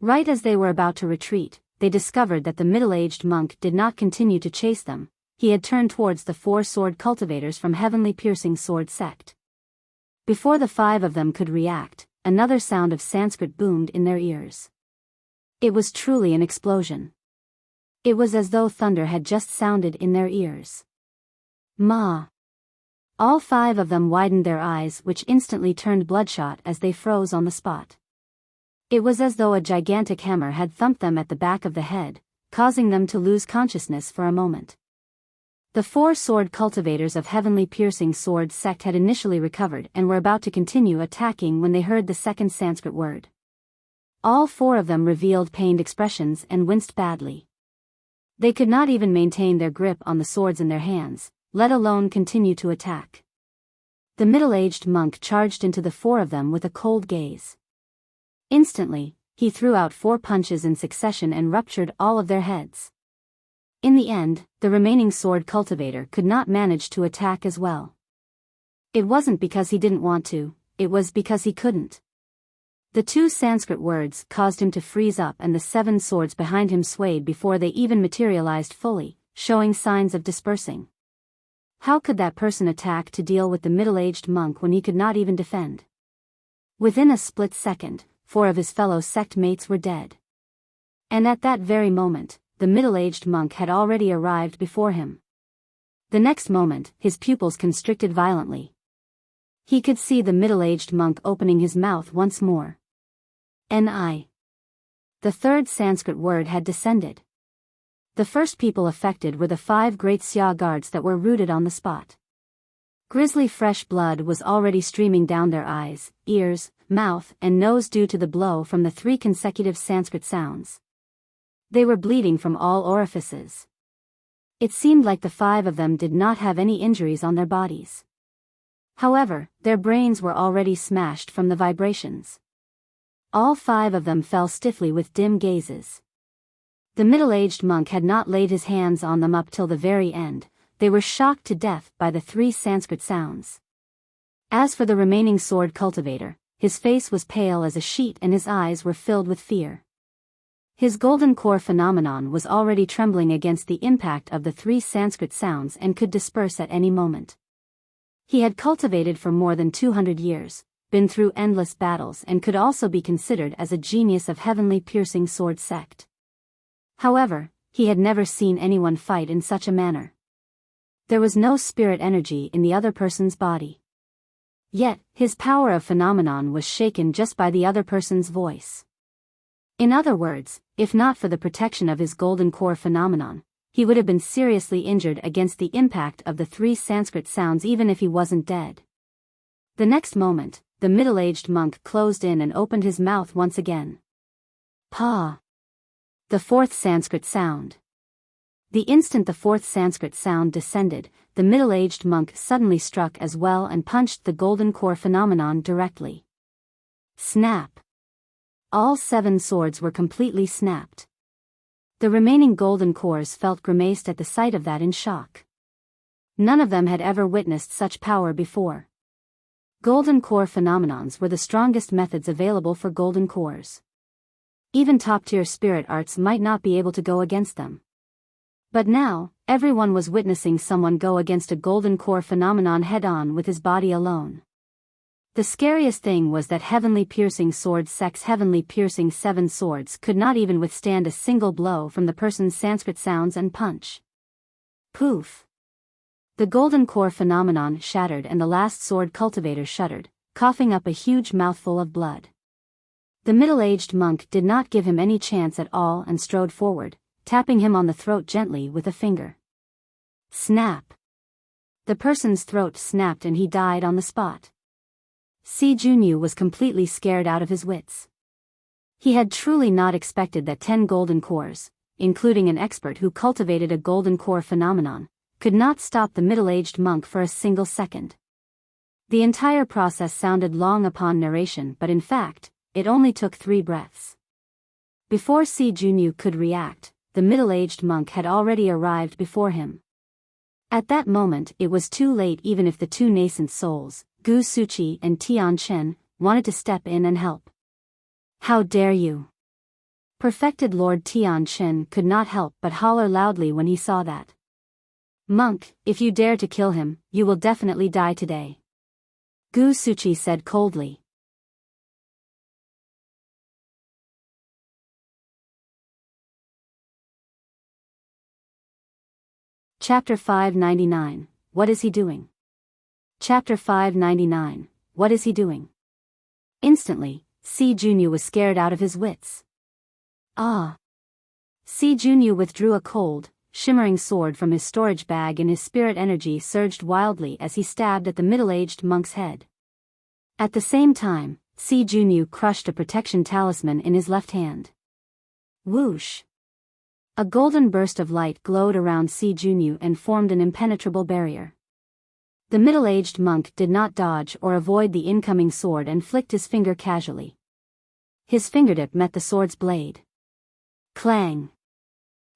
Right as they were about to retreat, they discovered that the middle-aged monk did not continue to chase them. He had turned towards the 4 sword cultivators from Heavenly Piercing Sword sect. Before the 5 of them could react, another sound of Sanskrit boomed in their ears. It was truly an explosion. It was as though thunder had just sounded in their ears. Ma! All 5 of them widened their eyes, which instantly turned bloodshot as they froze on the spot. It was as though a gigantic hammer had thumped them at the back of the head, causing them to lose consciousness for a moment. The 4 sword cultivators of Heavenly Piercing Sword sect had initially recovered and were about to continue attacking when they heard the second Sanskrit word. All 4 of them revealed pained expressions and winced badly. They could not even maintain their grip on the swords in their hands, let alone continue to attack. The middle-aged monk charged into the 4 of them with a cold gaze. Instantly, he threw out 4 punches in succession and ruptured all of their heads. In the end, the remaining sword cultivator could not manage to attack as well. It wasn't because he didn't want to, it was because he couldn't. The 2 Sanskrit words caused him to freeze up and the 7 swords behind him swayed before they even materialized fully, showing signs of dispersing. How could that person attack to deal with the middle-aged monk when he could not even defend? Within a split second, 4 of his fellow sect mates were dead. And at that very moment, the middle-aged monk had already arrived before him. The next moment, his pupils constricted violently. He could see the middle-aged monk opening his mouth once more. Ni. The 3rd Sanskrit word had descended. The first people affected were the 5 great Xia guards that were rooted on the spot. Grisly fresh blood was already streaming down their eyes, ears, mouth, and nose due to the blow from the 3 consecutive Sanskrit sounds. They were bleeding from all orifices. It seemed like the 5 of them did not have any injuries on their bodies. However, their brains were already smashed from the vibrations. All 5 of them fell stiffly with dim gazes. The middle-aged monk had not laid his hands on them up till the very end. They were shocked to death by the 3 Sanskrit sounds. As for the remaining sword cultivator, his face was pale as a sheet and his eyes were filled with fear. His golden core phenomenon was already trembling against the impact of the 3 Sanskrit sounds and could disperse at any moment. He had cultivated for more than 200 years, been through endless battles and could also be considered as a genius of Heavenly Piercing Sword sect. However, he had never seen anyone fight in such a manner. There was no spirit energy in the other person's body. Yet, his power of phenomenon was shaken just by the other person's voice. In other words, if not for the protection of his golden core phenomenon, he would have been seriously injured against the impact of the 3 Sanskrit sounds even if he wasn't dead. The next moment, the middle-aged monk closed in and opened his mouth once again. Pa. The 4th Sanskrit sound. The instant the 4th Sanskrit sound descended, the middle-aged monk suddenly struck as well and punched the golden core phenomenon directly. Snap. All 7 swords were completely snapped. The remaining golden cores felt grimaced at the sight of that in shock. None of them had ever witnessed such power before. Golden core phenomenons were the strongest methods available for golden cores. Even top-tier spirit arts might not be able to go against them. But now, everyone was witnessing someone go against a golden core phenomenon head-on with his body alone. The scariest thing was that heavenly piercing sword Sek's heavenly piercing 7 swords could not even withstand a single blow from the person's Sanskrit sounds and punch. Poof! The golden core phenomenon shattered and the last sword cultivator shuddered, coughing up a huge mouthful of blood. The middle-aged monk did not give him any chance at all and strode forward, tapping him on the throat gently with a finger. Snap! The person's throat snapped and he died on the spot. Si Junyu was completely scared out of his wits. He had truly not expected that 10 golden cores, including an expert who cultivated a golden core phenomenon, could not stop the middle-aged monk for a single second. The entire process sounded long upon narration, but in fact, it only took 3 breaths. Before Si Junyu could react, the middle-aged monk had already arrived before him. At that moment it was too late even if the 2 nascent souls, Gu Suchi and Tian Chen, wanted to step in and help. How dare you! Perfected Lord Tian Chen could not help but holler loudly when he saw that. Monk, if you dare to kill him, you will definitely die today. Gu Suchi said coldly. Chapter 599, What is he doing? Chapter 599, What is he doing? Instantly, Si Junyu was scared out of his wits. Ah! Si Junyu withdrew a cold, shimmering sword from his storage bag and his spirit energy surged wildly as he stabbed at the middle-aged monk's head. At the same time, Si Junyu crushed a protection talisman in his left hand. Whoosh! A golden burst of light glowed around Si Junyu and formed an impenetrable barrier. The middle-aged monk did not dodge or avoid the incoming sword and flicked his finger casually. His fingertip met the sword's blade. Clang!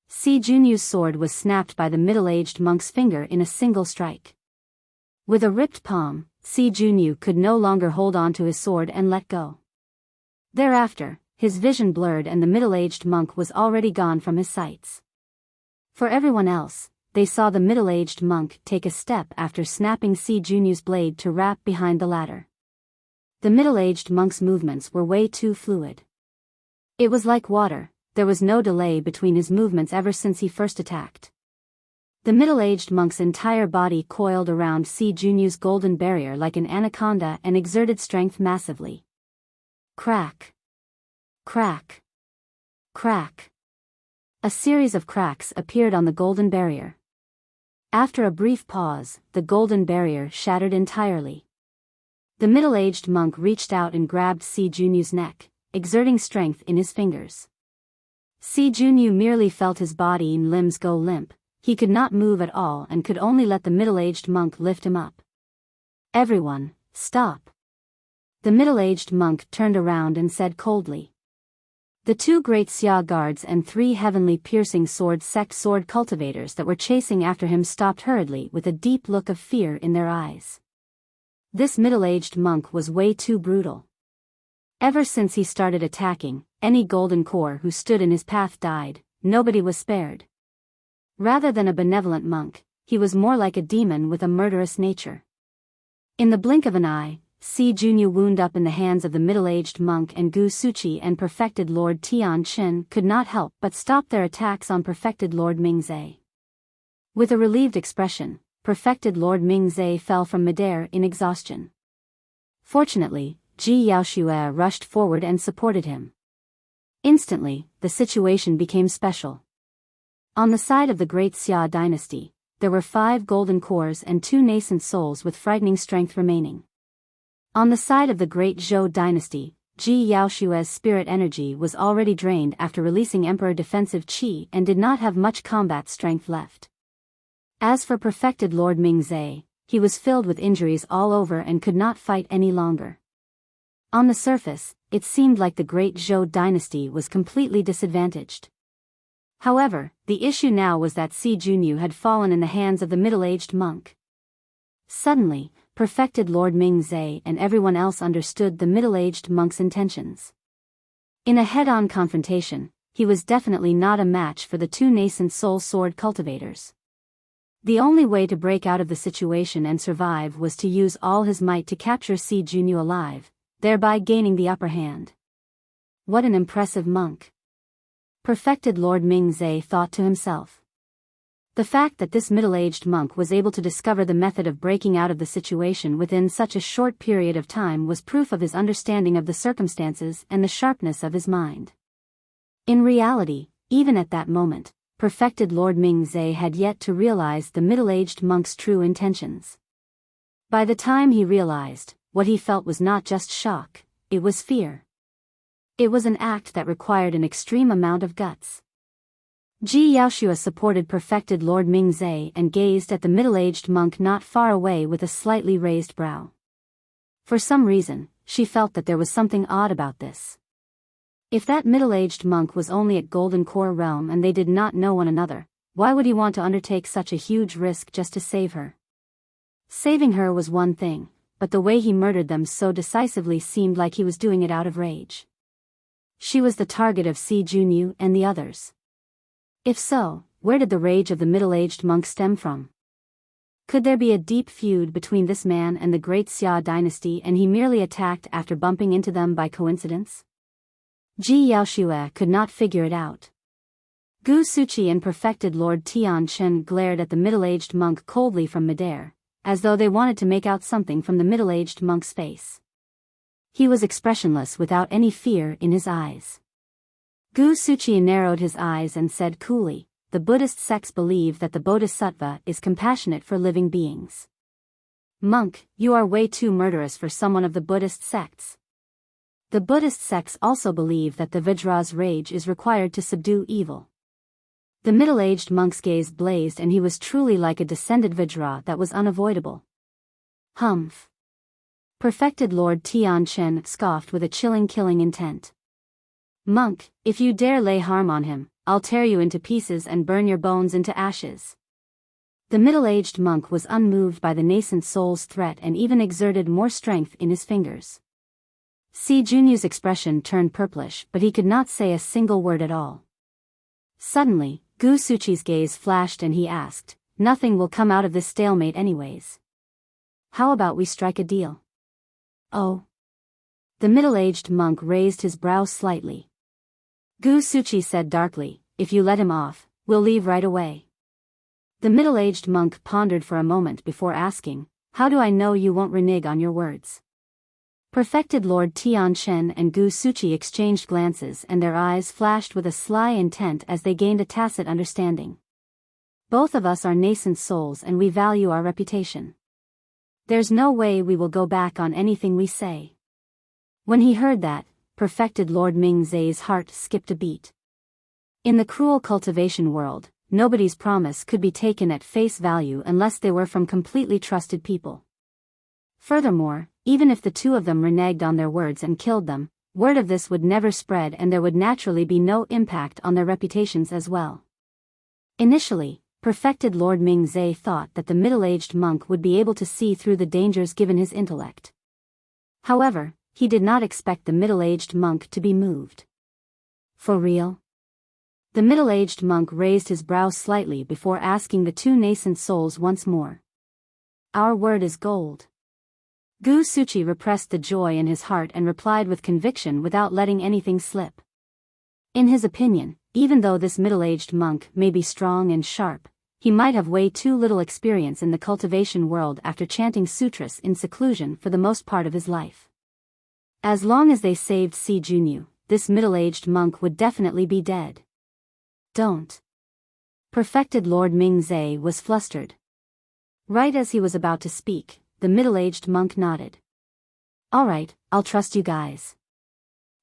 Si Junyu's sword was snapped by the middle-aged monk's finger in a single strike. With a ripped palm, Si Junyu could no longer hold on to his sword and let go. Thereafter, his vision blurred and the middle-aged monk was already gone from his sights. For everyone else, they saw the middle-aged monk take a step after snapping Si Junyu's blade to wrap behind the latter. The middle-aged monk's movements were way too fluid. It was like water, there was no delay between his movements ever since he first attacked. The middle-aged monk's entire body coiled around Si Junyu's golden barrier like an anaconda and exerted strength massively. Crack! Crack! Crack! A series of cracks appeared on the golden barrier. After a brief pause, the golden barrier shattered entirely. The middle-aged monk reached out and grabbed Si Junyu's neck, exerting strength in his fingers. Si Junyu merely felt his body and limbs go limp, he could not move at all and could only let the middle-aged monk lift him up. Everyone, stop! The middle-aged monk turned around and said coldly. The 2 great Xia guards and 3 heavenly piercing sword sect sword cultivators that were chasing after him stopped hurriedly with a deep look of fear in their eyes. This middle-aged monk was way too brutal. Ever since he started attacking, any golden core who stood in his path died, nobody was spared. Rather than a benevolent monk, he was more like a demon with a murderous nature. In the blink of an eye, Si Junyu wound up in the hands of the middle-aged monk and Gu Suchi and perfected Lord Tian Chen could not help but stop their attacks on perfected Lord Mingzhe. With a relieved expression, perfected Lord Mingzhe fell from midair in exhaustion. Fortunately, Ji Yaoshue rushed forward and supported him. Instantly, the situation became special. On the side of the great Xia dynasty, there were 5 golden cores and 2 nascent souls with frightening strength remaining. On the side of the great Zhou dynasty, Ji Yaoshue's spirit energy was already drained after releasing Emperor defensive Qi and did not have much combat strength left. As for perfected Lord Mingzhe, he was filled with injuries all over and could not fight any longer. On the surface, it seemed like the great Zhou dynasty was completely disadvantaged. However, the issue now was that Si Junyu had fallen in the hands of the middle-aged monk. Suddenly, perfected Lord Mingzhe and everyone else understood the middle-aged monk's intentions. In a head-on confrontation, he was definitely not a match for the 2 nascent soul sword cultivators. The only way to break out of the situation and survive was to use all his might to capture Si Junyu alive, thereby gaining the upper hand. What an impressive monk! Perfected Lord Mingzhe thought to himself. The fact that this middle-aged monk was able to discover the method of breaking out of the situation within such a short period of time was proof of his understanding of the circumstances and the sharpness of his mind. In reality, even at that moment, perfected Lord Mingzhe had yet to realize the middle-aged monk's true intentions. By the time he realized, what he felt was not just shock, it was fear. It was an act that required an extreme amount of guts. Ji Yaoshua supported perfected Lord Mingzhe and gazed at the middle-aged monk not far away with a slightly raised brow. For some reason, she felt that there was something odd about this. If that middle-aged monk was only at Golden Core Realm and they did not know one another, why would he want to undertake such a huge risk just to save her? Saving her was one thing, but the way he murdered them so decisively seemed like he was doing it out of rage. She was the target of Si Junyu and the others. If so, where did the rage of the middle-aged monk stem from? Could there be a deep feud between this man and the great Xia dynasty and he merely attacked after bumping into them by coincidence? Ji Yaoshue could not figure it out. Gu Suchi and perfected Lord Tian Chen glared at the middle-aged monk coldly from midair, as though they wanted to make out something from the middle-aged monk's face. He was expressionless without any fear in his eyes. Gu Suchi narrowed his eyes and said coolly, "The Buddhist sects believe that the Bodhisattva is compassionate for living beings. Monk, you are way too murderous for someone of the Buddhist sects. The Buddhist sects also believe that the Vajra's rage is required to subdue evil." The middle-aged monk's gaze blazed and he was truly like a descended Vajra that was unavoidable. Humph. Perfected Lord Tian Chen scoffed with a chilling killing intent. "Monk, if you dare lay harm on him, I'll tear you into pieces and burn your bones into ashes." The middle-aged monk was unmoved by the nascent soul's threat and even exerted more strength in his fingers. Si Junyu's expression turned purplish but he could not say a single word at all. Suddenly, Gu Suchi's gaze flashed and he asked, "Nothing will come out of this stalemate anyways. How about we strike a deal?" "Oh." The middle-aged monk raised his brows slightly. Gu Suchi said darkly, "If you let him off, we'll leave right away." The middle-aged monk pondered for a moment before asking, "How do I know you won't renege on your words?" Perfected Lord Tian Chen and Gu Suchi exchanged glances and their eyes flashed with a sly intent as they gained a tacit understanding. "Both of us are nascent souls and we value our reputation. There's no way we will go back on anything we say." When he heard that, perfected Lord Mingzhe's heart skipped a beat. In the cruel cultivation world, nobody's promise could be taken at face value unless they were from completely trusted people. Furthermore, even if the two of them reneged on their words and killed them, word of this would never spread and there would naturally be no impact on their reputations as well. Initially, perfected Lord Mingzhe thought that the middle-aged monk would be able to see through the dangers given his intellect. However, he did not expect the middle-aged monk to be moved. "For real?" The middle-aged monk raised his brow slightly before asking the two nascent souls once more. "Our word is gold." Gu Suchi repressed the joy in his heart and replied with conviction without letting anything slip. In his opinion, even though this middle-aged monk may be strong and sharp, he might have way too little experience in the cultivation world after chanting sutras in seclusion for the most part of his life. As long as they saved Si Junyu, this middle-aged monk would definitely be dead. Don't. Perfected Lord Mingzhe was flustered. Right as he was about to speak, the middle-aged monk nodded. All right, I'll trust you guys.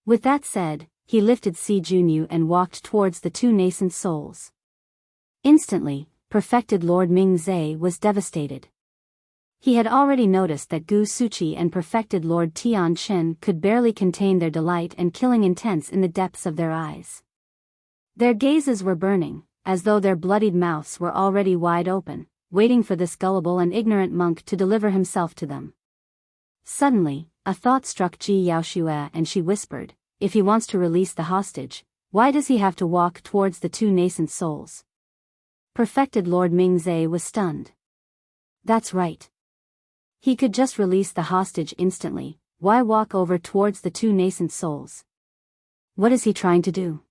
With that said, he lifted Si Junyu and walked towards the two nascent souls. Instantly, Perfected Lord Mingzhe was devastated. He had already noticed that Gu Suchi and Perfected Lord Tian Chen could barely contain their delight and killing intents in the depths of their eyes. Their gazes were burning, as though their bloodied mouths were already wide open, waiting for this gullible and ignorant monk to deliver himself to them. Suddenly, a thought struck Ji Yaoshue and she whispered, if he wants to release the hostage, why does he have to walk towards the two nascent souls? Perfected Lord Mingzhe was stunned. That's right. He could just release the hostage instantly, why walk over towards the two nascent souls? What is he trying to do?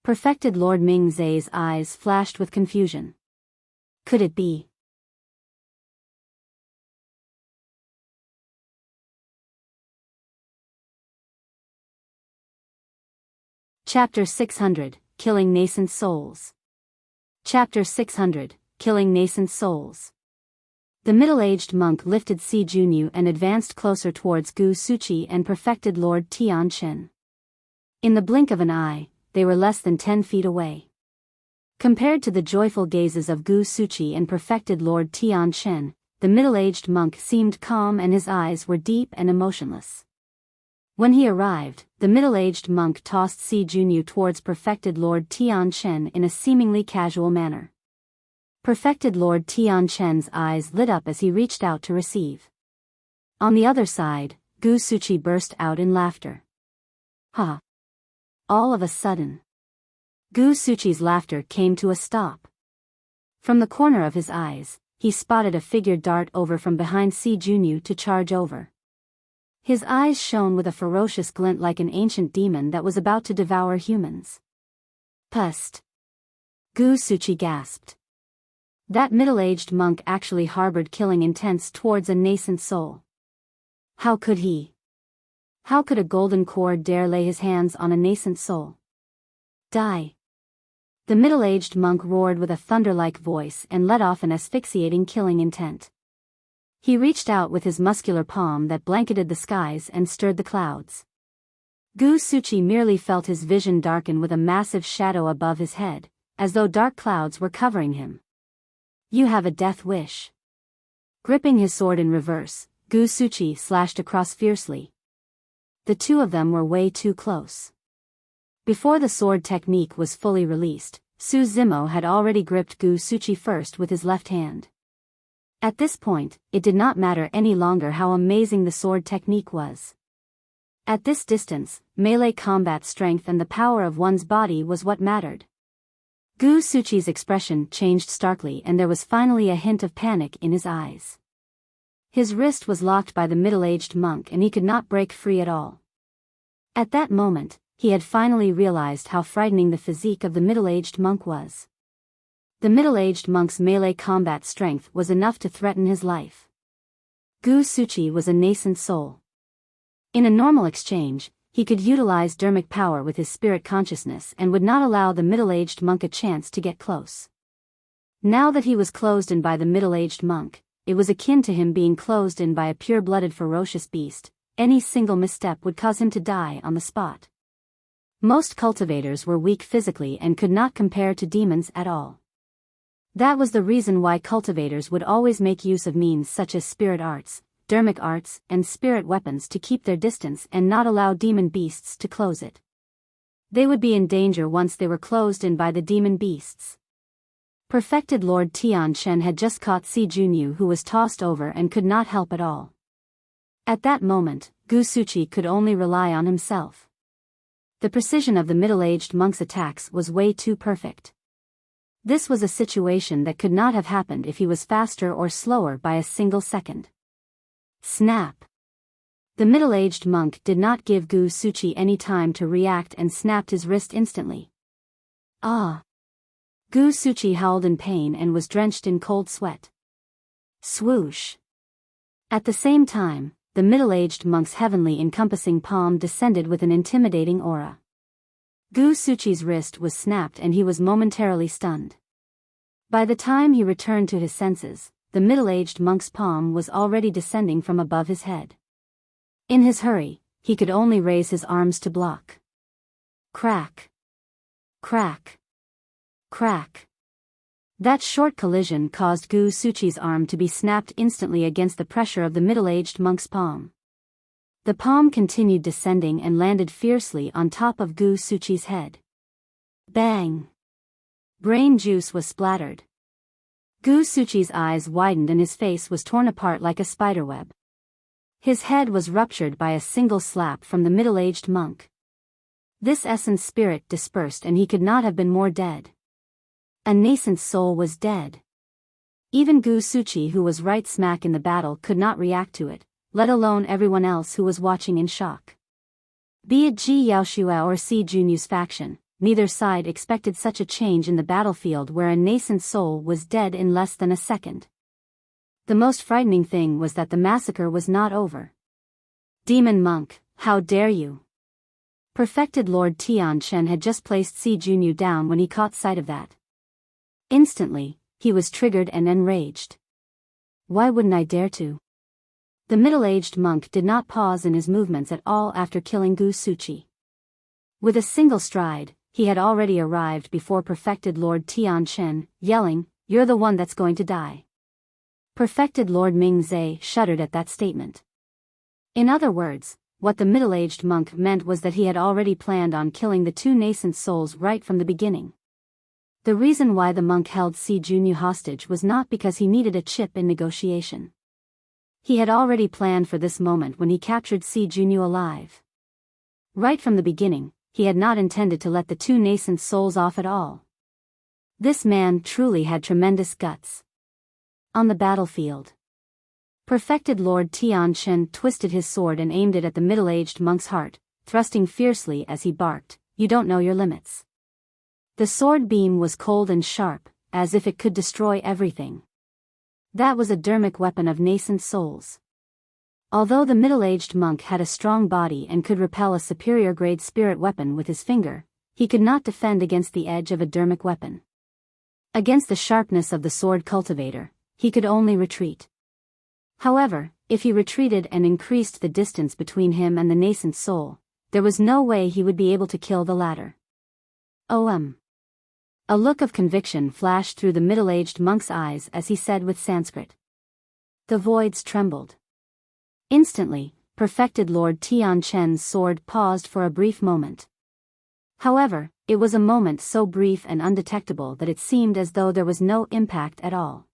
Perfected Lord Mingzhe's eyes flashed with confusion. Could it be? Chapter 600, Killing Nascent Souls. Chapter 600, Killing Nascent Souls. The middle-aged monk lifted Si Junyu and advanced closer towards Gu Suchi and Perfected Lord Tian Chen. In the blink of an eye, they were less than 10 feet away. Compared to the joyful gazes of Gu Suchi and Perfected Lord Tian Chen, the middle-aged monk seemed calm and his eyes were deep and emotionless. When he arrived, the middle-aged monk tossed Si Junyu towards Perfected Lord Tian Chen in a seemingly casual manner. Perfected Lord Tian Chen's eyes lit up as he reached out to receive. On the other side, Gu Suchi burst out in laughter. Ha! All of a sudden, Gu Suchi's laughter came to a stop. From the corner of his eyes, he spotted a figure dart over from behind Si Junyu to charge over. His eyes shone with a ferocious glint like an ancient demon that was about to devour humans. Pust! Gu Suchi gasped. That middle-aged monk actually harbored killing intents towards a nascent soul. How could he? How could a golden cord dare lay his hands on a nascent soul? Die! The middle-aged monk roared with a thunder-like voice and let off an asphyxiating killing intent. He reached out with his muscular palm that blanketed the skies and stirred the clouds. Gu Suchi merely felt his vision darken with a massive shadow above his head, as though dark clouds were covering him. You have a death wish. Gripping his sword in reverse, Gu Suchi slashed across fiercely. The two of them were way too close. Before the sword technique was fully released, Su Zimo had already gripped Gu Suchi first with his left hand. At this point, it did not matter any longer how amazing the sword technique was. At this distance, melee combat strength and the power of one's body was what mattered. Gu Suchi's expression changed starkly and there was finally a hint of panic in his eyes. His wrist was locked by the middle-aged monk and he could not break free at all. At that moment, he had finally realized how frightening the physique of the middle-aged monk was. The middle-aged monk's melee combat strength was enough to threaten his life. Gu Suchi was a nascent soul. In a normal exchange, he could utilize dermic power with his spirit consciousness and would not allow the middle-aged monk a chance to get close. Now that he was closed in by the middle-aged monk, it was akin to him being closed in by a pure-blooded ferocious beast. Any single misstep would cause him to die on the spot. Most cultivators were weak physically and could not compare to demons at all. That was the reason why cultivators would always make use of means such as spirit arts, dermic arts, and spirit weapons to keep their distance and not allow demon beasts to close it. They would be in danger once they were closed in by the demon beasts. Perfected Lord Tian Chen had just caught Si Junyu who was tossed over and could not help at all. At that moment, Gu Suchi could only rely on himself. The precision of the middle-aged monk's attacks was way too perfect. This was a situation that could not have happened if he was faster or slower by a single second. Snap! The middle-aged monk did not give Gu Suchi any time to react and snapped his wrist instantly. Ah! Gu Suchi howled in pain and was drenched in cold sweat. Swoosh! At the same time, the middle-aged monk's heavenly encompassing palm descended with an intimidating aura. Gu Suchi's wrist was snapped and he was momentarily stunned. By the time he returned to his senses, the middle-aged monk's palm was already descending from above his head. In his hurry, he could only raise his arms to block. Crack. Crack. Crack. That short collision caused Gu Suchi's arm to be snapped instantly against the pressure of the middle-aged monk's palm. The palm continued descending and landed fiercely on top of Gu Suchi's head. Bang! Brain juice was splattered. Gu Suchi's eyes widened and his face was torn apart like a spiderweb. His head was ruptured by a single slap from the middle-aged monk. This essence spirit dispersed and he could not have been more dead. A nascent soul was dead. Even Gu Suchi, who was right smack in the battle, could not react to it, let alone everyone else who was watching in shock. Be it Ji Yaoshua or Si Junyu's faction, neither side expected such a change in the battlefield where a nascent soul was dead in less than a second. The most frightening thing was that the massacre was not over. Demon monk, how dare you! Perfected Lord Tian Shen had just placed Si Junyu down when he caught sight of that. Instantly, he was triggered and enraged. Why wouldn't I dare to? The middle-aged monk did not pause in his movements at all after killing Gu Suchi. With a single stride, he had already arrived before Perfected Lord Tian Shen, yelling, "You're the one that's going to die." Perfected Lord Ming Zhe shuddered at that statement. In other words, what the middle-aged monk meant was that he had already planned on killing the two nascent souls right from the beginning. The reason why the monk held Si Junyu hostage was not because he needed a chip in negotiation. He had already planned for this moment when he captured Si Junyu alive. Right from the beginning, he had not intended to let the two nascent souls off at all. This man truly had tremendous guts. On the battlefield, Perfected Lord Tian Shen twisted his sword and aimed it at the middle-aged monk's heart, thrusting fiercely as he barked, "You don't know your limits." The sword beam was cold and sharp, as if it could destroy everything. That was a dermic weapon of nascent souls. Although the middle-aged monk had a strong body and could repel a superior-grade spirit weapon with his finger, he could not defend against the edge of a dermic weapon. Against the sharpness of the sword cultivator, he could only retreat. However, if he retreated and increased the distance between him and the nascent soul, there was no way he would be able to kill the latter. A look of conviction flashed through the middle-aged monk's eyes as he said with Sanskrit. The voids trembled. Instantly, Perfected Lord Tian Shen's sword paused for a brief moment. However, it was a moment so brief and undetectable that it seemed as though there was no impact at all.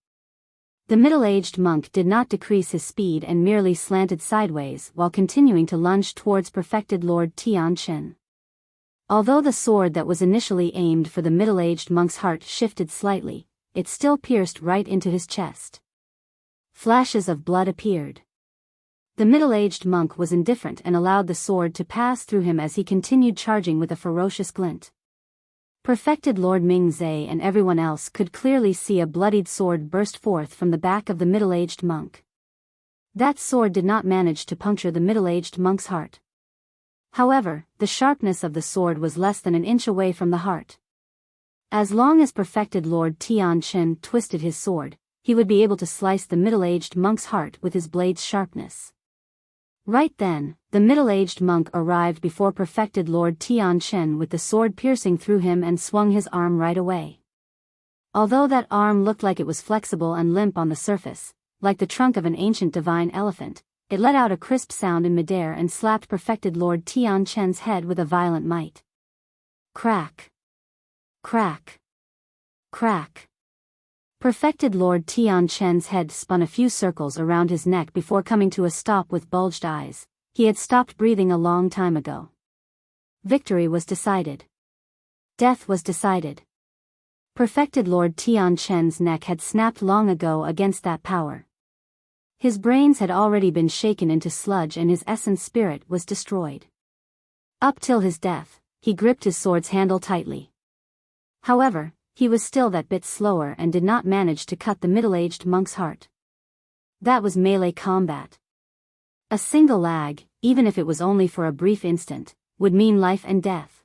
The middle-aged monk did not decrease his speed and merely slanted sideways while continuing to lunge towards Perfected Lord Tian Shen. Although the sword that was initially aimed for the middle-aged monk's heart shifted slightly, it still pierced right into his chest. Flashes of blood appeared. The middle-aged monk was indifferent and allowed the sword to pass through him as he continued charging with a ferocious glint. Perfected Lord Ming Zhe and everyone else could clearly see a bloodied sword burst forth from the back of the middle-aged monk. That sword did not manage to puncture the middle-aged monk's heart. However, the sharpness of the sword was less than an inch away from the heart. As long as Perfected Lord Tian Shen twisted his sword, he would be able to slice the middle-aged monk's heart with his blade's sharpness. Right then, the middle-aged monk arrived before Perfected Lord Tian Shen with the sword piercing through him and swung his arm right away. Although that arm looked like it was flexible and limp on the surface, like the trunk of an ancient divine elephant, it let out a crisp sound in midair and slapped Perfected Lord Tian Shen's head with a violent might. Crack. Crack. Crack. Perfected Lord Tian Shen's head spun a few circles around his neck before coming to a stop with bulged eyes. He had stopped breathing a long time ago. Victory was decided. Death was decided. Perfected Lord Tian Shen's neck had snapped long ago against that power. His brains had already been shaken into sludge and his essence spirit was destroyed. Up till his death, he gripped his sword's handle tightly. However, he was still that bit slower and did not manage to cut the middle-aged monk's heart. That was melee combat. A single lag, even if it was only for a brief instant, would mean life and death.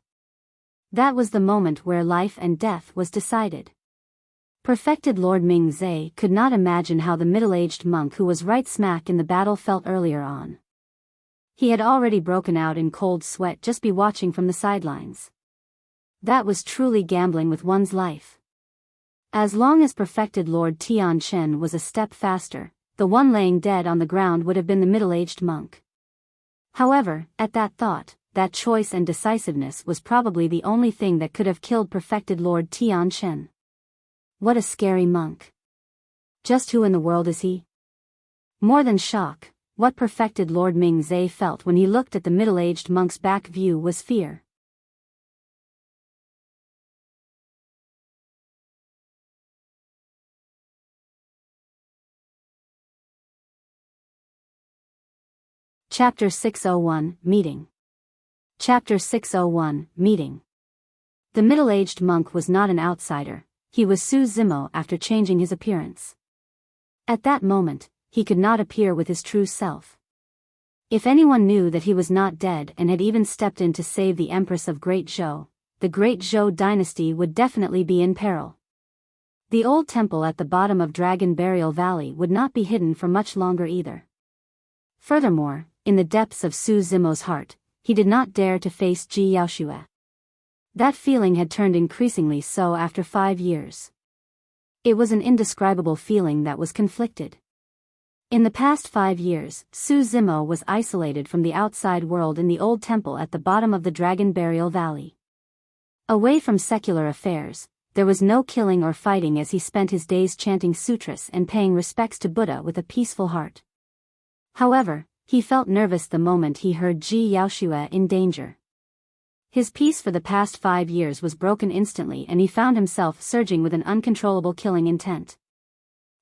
That was the moment where life and death was decided. Perfected Lord Mingzhe could not imagine how the middle-aged monk who was right smack in the battle felt earlier on. He had already broken out in cold sweat just by watching from the sidelines. That was truly gambling with one's life. As long as perfected Lord Tianchen was a step faster, the one laying dead on the ground would have been the middle-aged monk. However, at that thought, that choice and decisiveness was probably the only thing that could have killed perfected Lord Tianchen. What a scary monk. Just who in the world is he? More than shock, what perfected Lord Mingzhe felt when he looked at the middle-aged monk's back view was fear. Chapter 601, Meeting. Chapter 601, Meeting. The middle-aged monk was not an outsider, he was Su Zimo after changing his appearance. At that moment, he could not appear with his true self. If anyone knew that he was not dead and had even stepped in to save the Empress of Great Zhou, the Great Zhou dynasty would definitely be in peril. The old temple at the bottom of Dragon Burial Valley would not be hidden for much longer either. Furthermore, in the depths of Su Zimo's heart, he did not dare to face Ji Yaoxue. That feeling had turned increasingly so after 5 years. It was an indescribable feeling that was conflicted. In the past 5 years, Su Zimo was isolated from the outside world in the old temple at the bottom of the Dragon Burial Valley. Away from secular affairs, there was no killing or fighting as he spent his days chanting sutras and paying respects to Buddha with a peaceful heart. However, he felt nervous the moment he heard Ji Yaoxue in danger. His peace for the past 5 years was broken instantly and he found himself surging with an uncontrollable killing intent.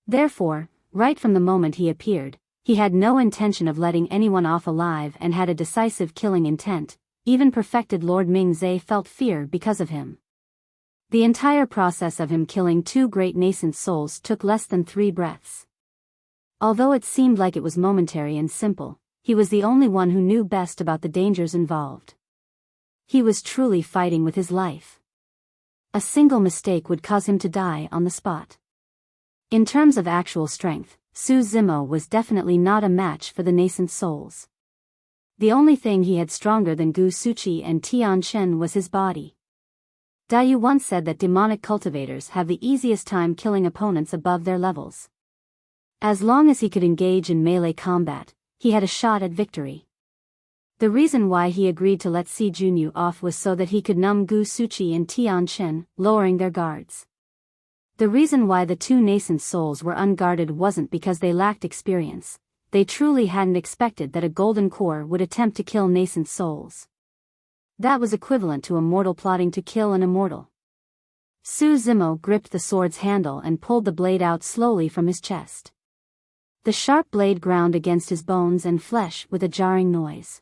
Therefore, right from the moment he appeared, he had no intention of letting anyone off alive and had a decisive killing intent. Even perfected Lord Mingzhe felt fear because of him. The entire process of him killing 2 great nascent souls took less than 3 breaths. Although it seemed like it was momentary and simple, he was the only one who knew best about the dangers involved. He was truly fighting with his life. A single mistake would cause him to die on the spot. In terms of actual strength, Su Zimo was definitely not a match for the nascent souls. The only thing he had stronger than Gu Suqi and Tianchen was his body. Daiyu once said that demonic cultivators have the easiest time killing opponents above their levels. As long as he could engage in melee combat, he had a shot at victory. The reason why he agreed to let Si Junyu off was so that he could numb Gu Suqi and Tianchen, lowering their guards. The reason why the 2 nascent souls were unguarded wasn't because they lacked experience, they truly hadn't expected that a golden core would attempt to kill nascent souls. That was equivalent to a mortal plotting to kill an immortal. Su Zimo gripped the sword's handle and pulled the blade out slowly from his chest. The sharp blade ground against his bones and flesh with a jarring noise.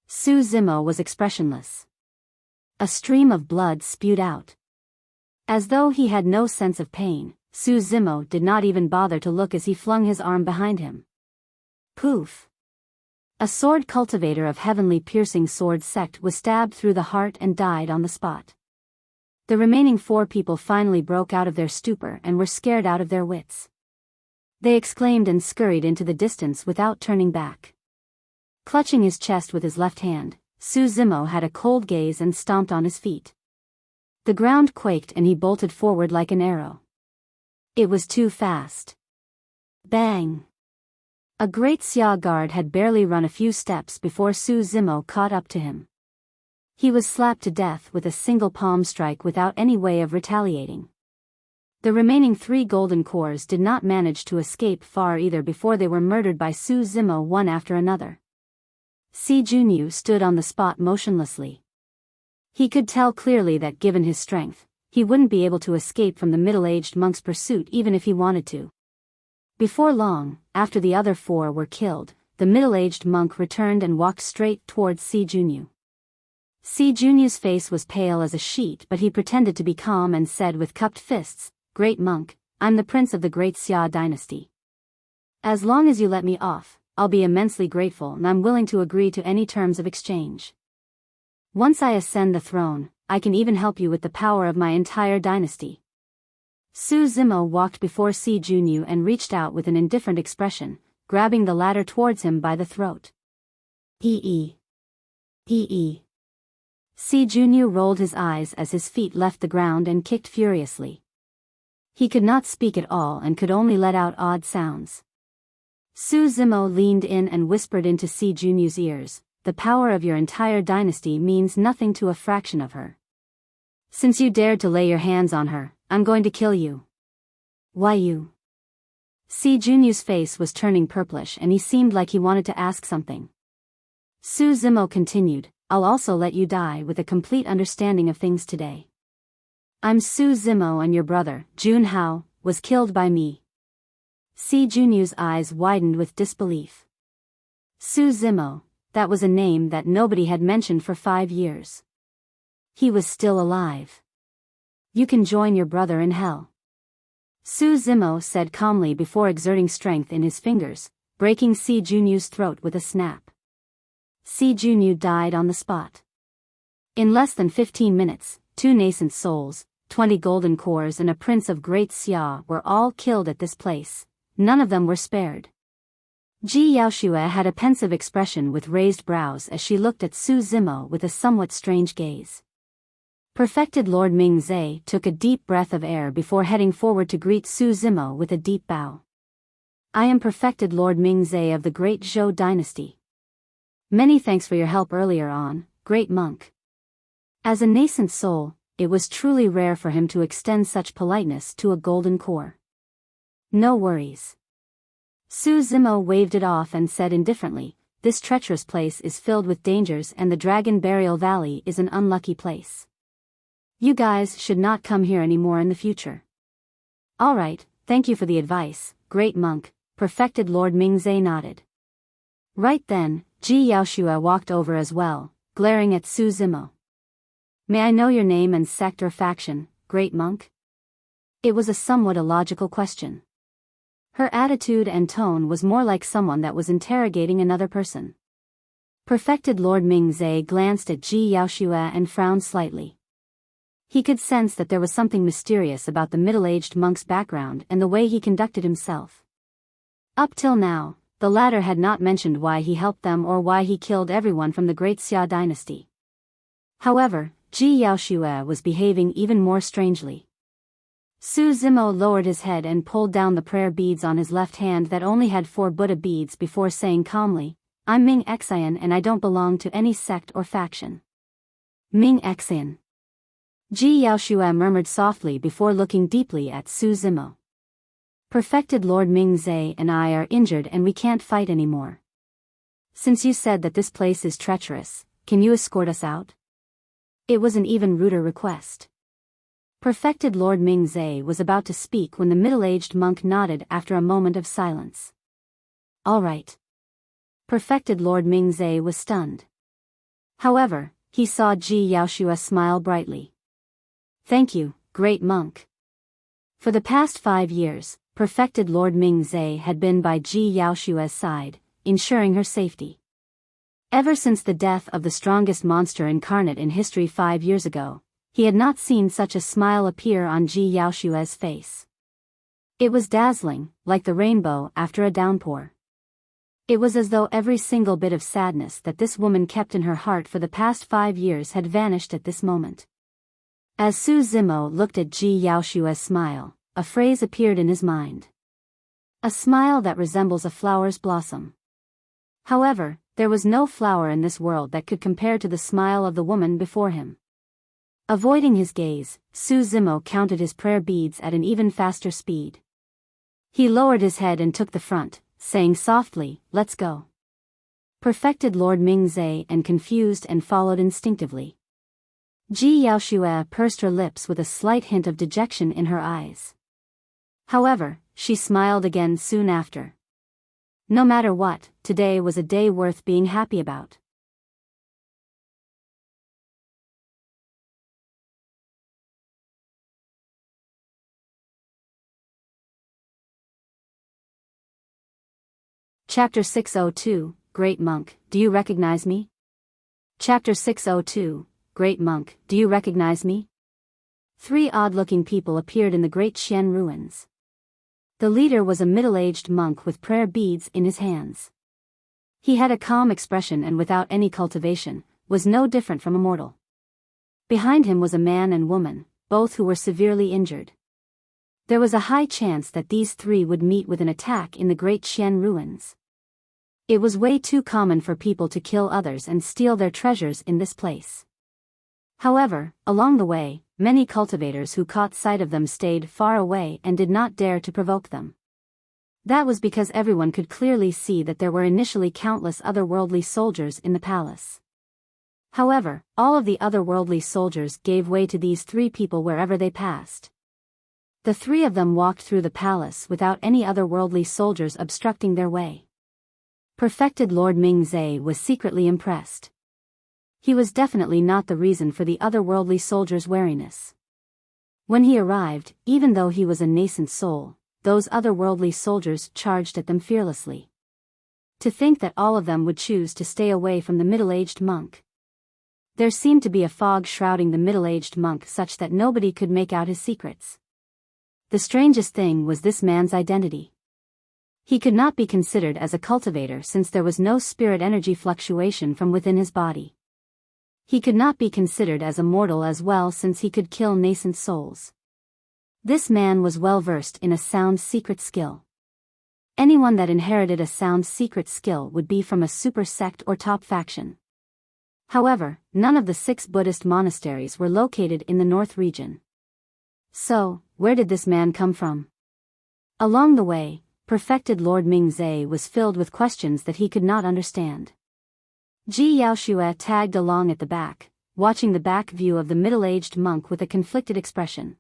Su Zimo was expressionless. A stream of blood spewed out. As though he had no sense of pain, Su Zimo did not even bother to look as he flung his arm behind him. Poof! A sword cultivator of heavenly piercing sword sect was stabbed through the heart and died on the spot. The remaining 4 people finally broke out of their stupor and were scared out of their wits. They exclaimed and scurried into the distance without turning back. Clutching his chest with his left hand, Su Zimo had a cold gaze and stomped on his feet. The ground quaked and he bolted forward like an arrow. It was too fast. Bang! A great Xia guard had barely run a few steps before Su Zimo caught up to him. He was slapped to death with a single palm strike without any way of retaliating. The remaining 3 golden cores did not manage to escape far either before they were murdered by Su Zimo one after another. Si Junyu stood on the spot motionlessly. He could tell clearly that given his strength, he wouldn't be able to escape from the middle-aged monk's pursuit even if he wanted to. Before long, after the other 4 were killed, the middle-aged monk returned and walked straight towards Si Junyu. Si Junyu's face was pale as a sheet but he pretended to be calm and said with cupped fists, "Great monk, I'm the prince of the great Xia dynasty. As long as you let me off, I'll be immensely grateful and I'm willing to agree to any terms of exchange. Once I ascend the throne, I can even help you with the power of my entire dynasty. Su Zimo walked before Si Junyu and reached out with an indifferent expression, grabbing the latter towards him by the throat. Si Junyu rolled his eyes as his feet left the ground and kicked furiously. He could not speak at all and could only let out odd sounds. Su Zimo leaned in and whispered into Si Junyu's ears, "The power of your entire dynasty means nothing to a fraction of her. Since you dared to lay your hands on her, I'm going to kill you." "Why you?" Si Junyu's face was turning purplish and he seemed like he wanted to ask something. Su Zimo continued, "I'll also let you die with a complete understanding of things today. I'm Su Zimo and your brother, Jun Hao, was killed by me." Si Junyu's eyes widened with disbelief. Su Zimo, that was a name that nobody had mentioned for 5 years. He was still alive. "You can join your brother in hell," Su Zimo said calmly before exerting strength in his fingers, breaking Si Junyu's throat with a snap. Si Junyu died on the spot. In less than 15 minutes, 2 nascent souls, 20 golden cores and a prince of Great Xia were all killed at this place. None of them were spared. Ji Yaoshue had a pensive expression with raised brows as she looked at Su Zimo with a somewhat strange gaze. Perfected Lord Ming Zhe took a deep breath of air before heading forward to greet Su Zimo with a deep bow. "I am Perfected Lord Ming Zhe of the Great Zhou Dynasty. Many thanks for your help earlier on, Great Monk." As a nascent soul, it was truly rare for him to extend such politeness to a golden core. "No worries." Su Zimo waved it off and said indifferently, "This treacherous place is filled with dangers and the Dragon Burial Valley is an unlucky place. You guys should not come here anymore in the future." "All right, thank you for the advice, Great Monk," Perfected Lord Mingzhe nodded. Right then, Ji Yaoshue walked over as well, glaring at Su Zimo. "May I know your name and sect or faction, Great Monk?" It was a somewhat illogical question. Her attitude and tone was more like someone that was interrogating another person. Perfected Lord Mingzhe glanced at Ji Yaoshue and frowned slightly. He could sense that there was something mysterious about the middle-aged monk's background and the way he conducted himself. Up till now, the latter had not mentioned why he helped them or why he killed everyone from the Great Xia dynasty. However, Ji Yaoshue was behaving even more strangely. Su Zimo lowered his head and pulled down the prayer beads on his left hand that only had 4 Buddha beads before saying calmly, "I'm Ming Xian and I don't belong to any sect or faction." Ming Xian. Ji Yaoshue murmured softly before looking deeply at Su Zimo. "Perfected Lord Mingzhe and I are injured and we can't fight anymore. Since you said that this place is treacherous, can you escort us out?" It was an even ruder request. Perfected Lord Mingzhe was about to speak when the middle-aged monk nodded after a moment of silence. "All right." Perfected Lord Mingzhe was stunned. However, he saw Ji Yaoshue smile brightly. "Thank you, Great Monk." For the past 5 years, Perfected Lord Mingzhe had been by Ji Yaoshue's side, ensuring her safety. Ever since the death of the strongest monster incarnate in history 5 years ago, he had not seen such a smile appear on Ji Yaoshue's face. It was dazzling, like the rainbow after a downpour. It was as though every single bit of sadness that this woman kept in her heart for the past 5 years had vanished at this moment. As Su Zimo looked at Ji Yaoshue's smile, a phrase appeared in his mind. "A smile that resembles a flower's blossom." However, there was no flower in this world that could compare to the smile of the woman before him. Avoiding his gaze, Su Zimo counted his prayer beads at an even faster speed. He lowered his head and took the front, saying softly, "Let's go." Perfected Lord Mingzhe and confused and followed instinctively. Ji Yaoshue pursed her lips with a slight hint of dejection in her eyes. However, she smiled again soon after. No matter what, today was a day worth being happy about. Chapter 602, Great Monk, do you recognize me? Chapter 602, Great Monk, do you recognize me? 3 odd-looking people appeared in the great Xian ruins. The leader was a middle-aged monk with prayer beads in his hands. He had a calm expression and without any cultivation, was no different from a mortal. Behind him was a man and woman, both who were severely injured. There was a high chance that these 3 would meet with an attack in the great Xian ruins. It was way too common for people to kill others and steal their treasures in this place. However, along the way, many cultivators who caught sight of them stayed far away and did not dare to provoke them. That was because everyone could clearly see that there were initially countless otherworldly soldiers in the palace. However, all of the otherworldly soldiers gave way to these 3 people wherever they passed. The 3 of them walked through the palace without any otherworldly soldiers obstructing their way. Perfected Lord Mingzhe was secretly impressed. He was definitely not the reason for the otherworldly soldier's wariness. When he arrived, even though he was a nascent soul, those otherworldly soldiers charged at them fearlessly. To think that all of them would choose to stay away from the middle-aged monk. There seemed to be a fog shrouding the middle-aged monk such that nobody could make out his secrets. The strangest thing was this man's identity. He could not be considered as a cultivator since there was no spirit energy fluctuation from within his body. He could not be considered as a mortal as well since he could kill nascent souls. This man was well versed in a sound secret skill. Anyone that inherited a sound secret skill would be from a super sect or top faction. However, none of the 6 Buddhist monasteries were located in the north region. So, where did this man come from? Along the way, Perfected Lord Mingzhe was filled with questions that he could not understand. Ji Yaoxue tagged along at the back, watching the back view of the middle-aged monk with a conflicted expression.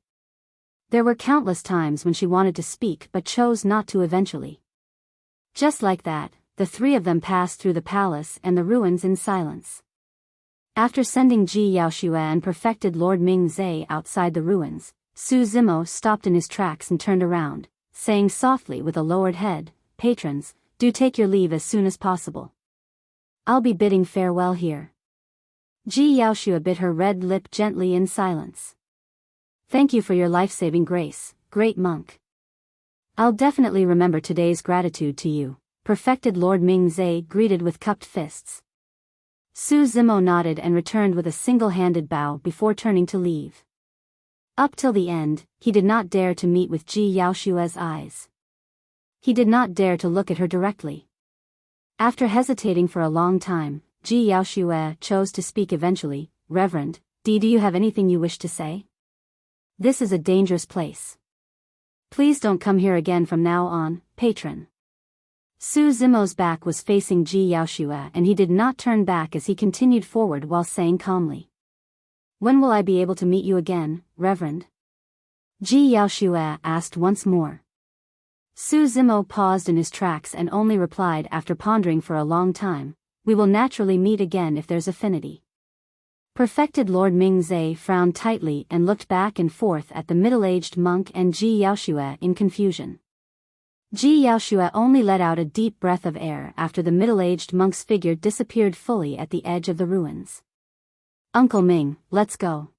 There were countless times when she wanted to speak but chose not to eventually. Just like that, the 3 of them passed through the palace and the ruins in silence. After sending Ji Yaoxue and Perfected Lord Mingzhe outside the ruins, Su Zimo stopped in his tracks and turned around, saying softly with a lowered head, "Patrons, do take your leave as soon as possible. I'll be bidding farewell here." Ji Yaoxue bit her red lip gently in silence. "Thank you for your life-saving grace, great monk. I'll definitely remember today's gratitude to you," Perfected Lord Mingzhe greeted with cupped fists. Su Zimo nodded and returned with a single-handed bow before turning to leave. Up till the end, he did not dare to meet with Ji Yaoxue's eyes. He did not dare to look at her directly. After hesitating for a long time, Ji Yaoxue chose to speak eventually. "Reverend, do you have anything you wish to say? This is a dangerous place. Please don't come here again from now on, patron." Su Zimo's back was facing Ji Yaoxue and he did not turn back as he continued forward while saying calmly, "When will I be able to meet you again, Reverend?" Ji Yaoxue asked once more. Su Zimo paused in his tracks and only replied after pondering for a long time, "We will naturally meet again if there's affinity." Perfected Lord Mingzhe frowned tightly and looked back and forth at the middle-aged monk and Ji Yaoxue in confusion. Ji Yaoxue only let out a deep breath of air after the middle-aged monk's figure disappeared fully at the edge of the ruins. "Uncle Ming, let's go."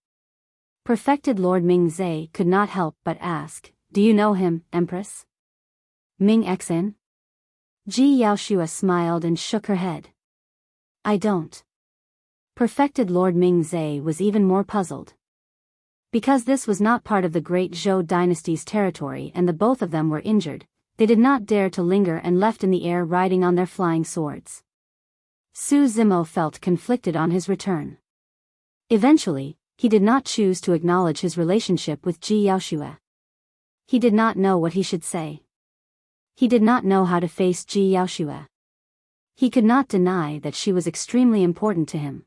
Perfected Lord Mingzhe could not help but ask, "Do you know him, Empress? Ming Xin?" Ji Yaoxue smiled and shook her head. "I don't." Perfected Lord Mingzhe was even more puzzled. Because this was not part of the Great Zhou dynasty's territory and the both of them were injured, they did not dare to linger and left in the air riding on their flying swords. Su Zimo felt conflicted on his return. Eventually, he did not choose to acknowledge his relationship with Ji Yaoxue. He did not know what he should say. He did not know how to face Ji Yaoxue. He could not deny that she was extremely important to him.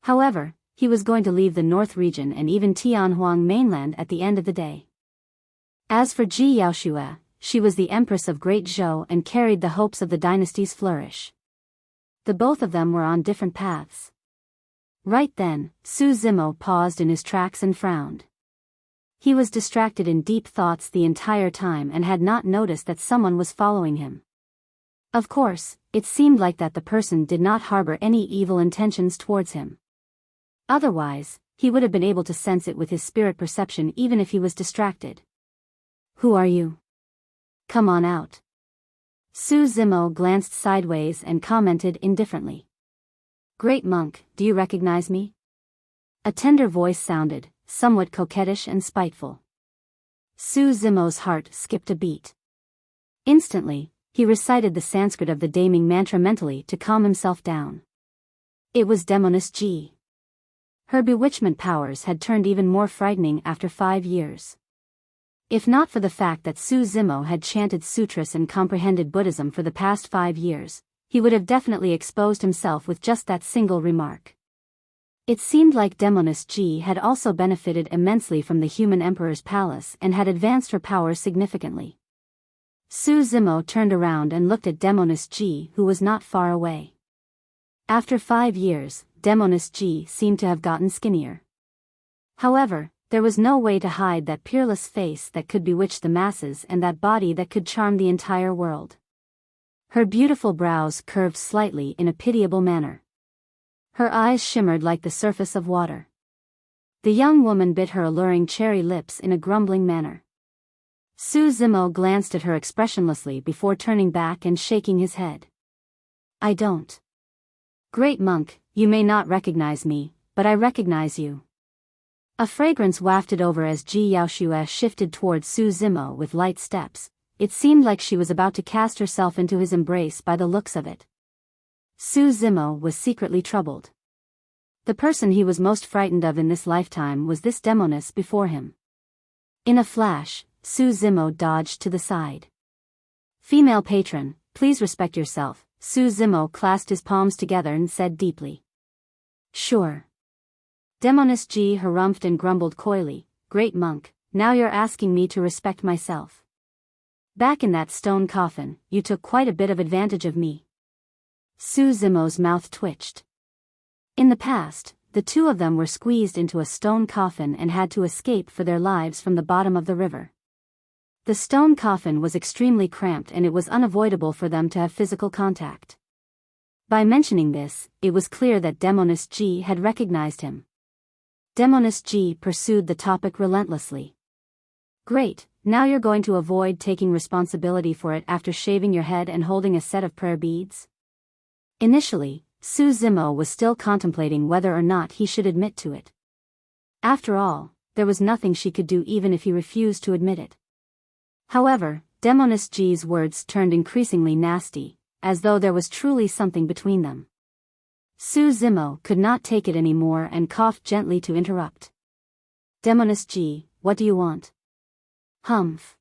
However, he was going to leave the North region and even Tianhuang mainland at the end of the day. As for Ji Yaoxue, she was the Empress of Great Zhou and carried the hopes of the dynasty's flourish. The both of them were on different paths. Right then, Su Zimo paused in his tracks and frowned. He was distracted in deep thoughts the entire time and had not noticed that someone was following him. Of course, it seemed like that the person did not harbor any evil intentions towards him. Otherwise, he would have been able to sense it with his spirit perception even if he was distracted. Who are you? Come on out. Su Zimo glanced sideways and commented indifferently. Great monk, do you recognize me? A tender voice sounded, somewhat coquettish and spiteful. Su Zimo's heart skipped a beat. Instantly, he recited the Sanskrit of the damning mantra mentally to calm himself down. It was Demoness G. Her bewitchment powers had turned even more frightening after 5 years. If not for the fact that Su Zimo had chanted sutras and comprehended Buddhism for the past 5 years, he would have definitely exposed himself with just that single remark. It seemed like Demoness G had also benefited immensely from the human emperor's palace and had advanced her powers significantly. Su Zimo turned around and looked at Demoness G, who was not far away. After 5 years, Demoness G seemed to have gotten skinnier. However, there was no way to hide that peerless face that could bewitch the masses and that body that could charm the entire world. Her beautiful brows curved slightly in a pitiable manner. Her eyes shimmered like the surface of water. The young woman bit her alluring cherry lips in a grumbling manner. Su Zimo glanced at her expressionlessly before turning back and shaking his head. I don't. Great monk, you may not recognize me, but I recognize you. A fragrance wafted over as Ji Yaoshue shifted towards Su Zimo with light steps. It seemed like she was about to cast herself into his embrace by the looks of it. Su Zimo was secretly troubled. The person he was most frightened of in this lifetime was this demoness before him. In a flash, Su Zimo dodged to the side. Female patron, please respect yourself, Su Zimo clasped his palms together and said deeply. Sure. Demoness G harumphed and grumbled coyly, Great monk, now you're asking me to respect myself. Back in that stone coffin, you took quite a bit of advantage of me. Su Zimo's mouth twitched. In the past, the two of them were squeezed into a stone coffin and had to escape for their lives from the bottom of the river. The stone coffin was extremely cramped and it was unavoidable for them to have physical contact. By mentioning this, it was clear that Demoness G had recognized him. Demoness G pursued the topic relentlessly. Great, now you're going to avoid taking responsibility for it after shaving your head and holding a set of prayer beads? Initially, Su Zimo was still contemplating whether or not he should admit to it. After all, there was nothing she could do even if he refused to admit it. However, Demoness G's words turned increasingly nasty, as though there was truly something between them. Su Zimo could not take it anymore and coughed gently to interrupt. Demoness G, what do you want? Humph.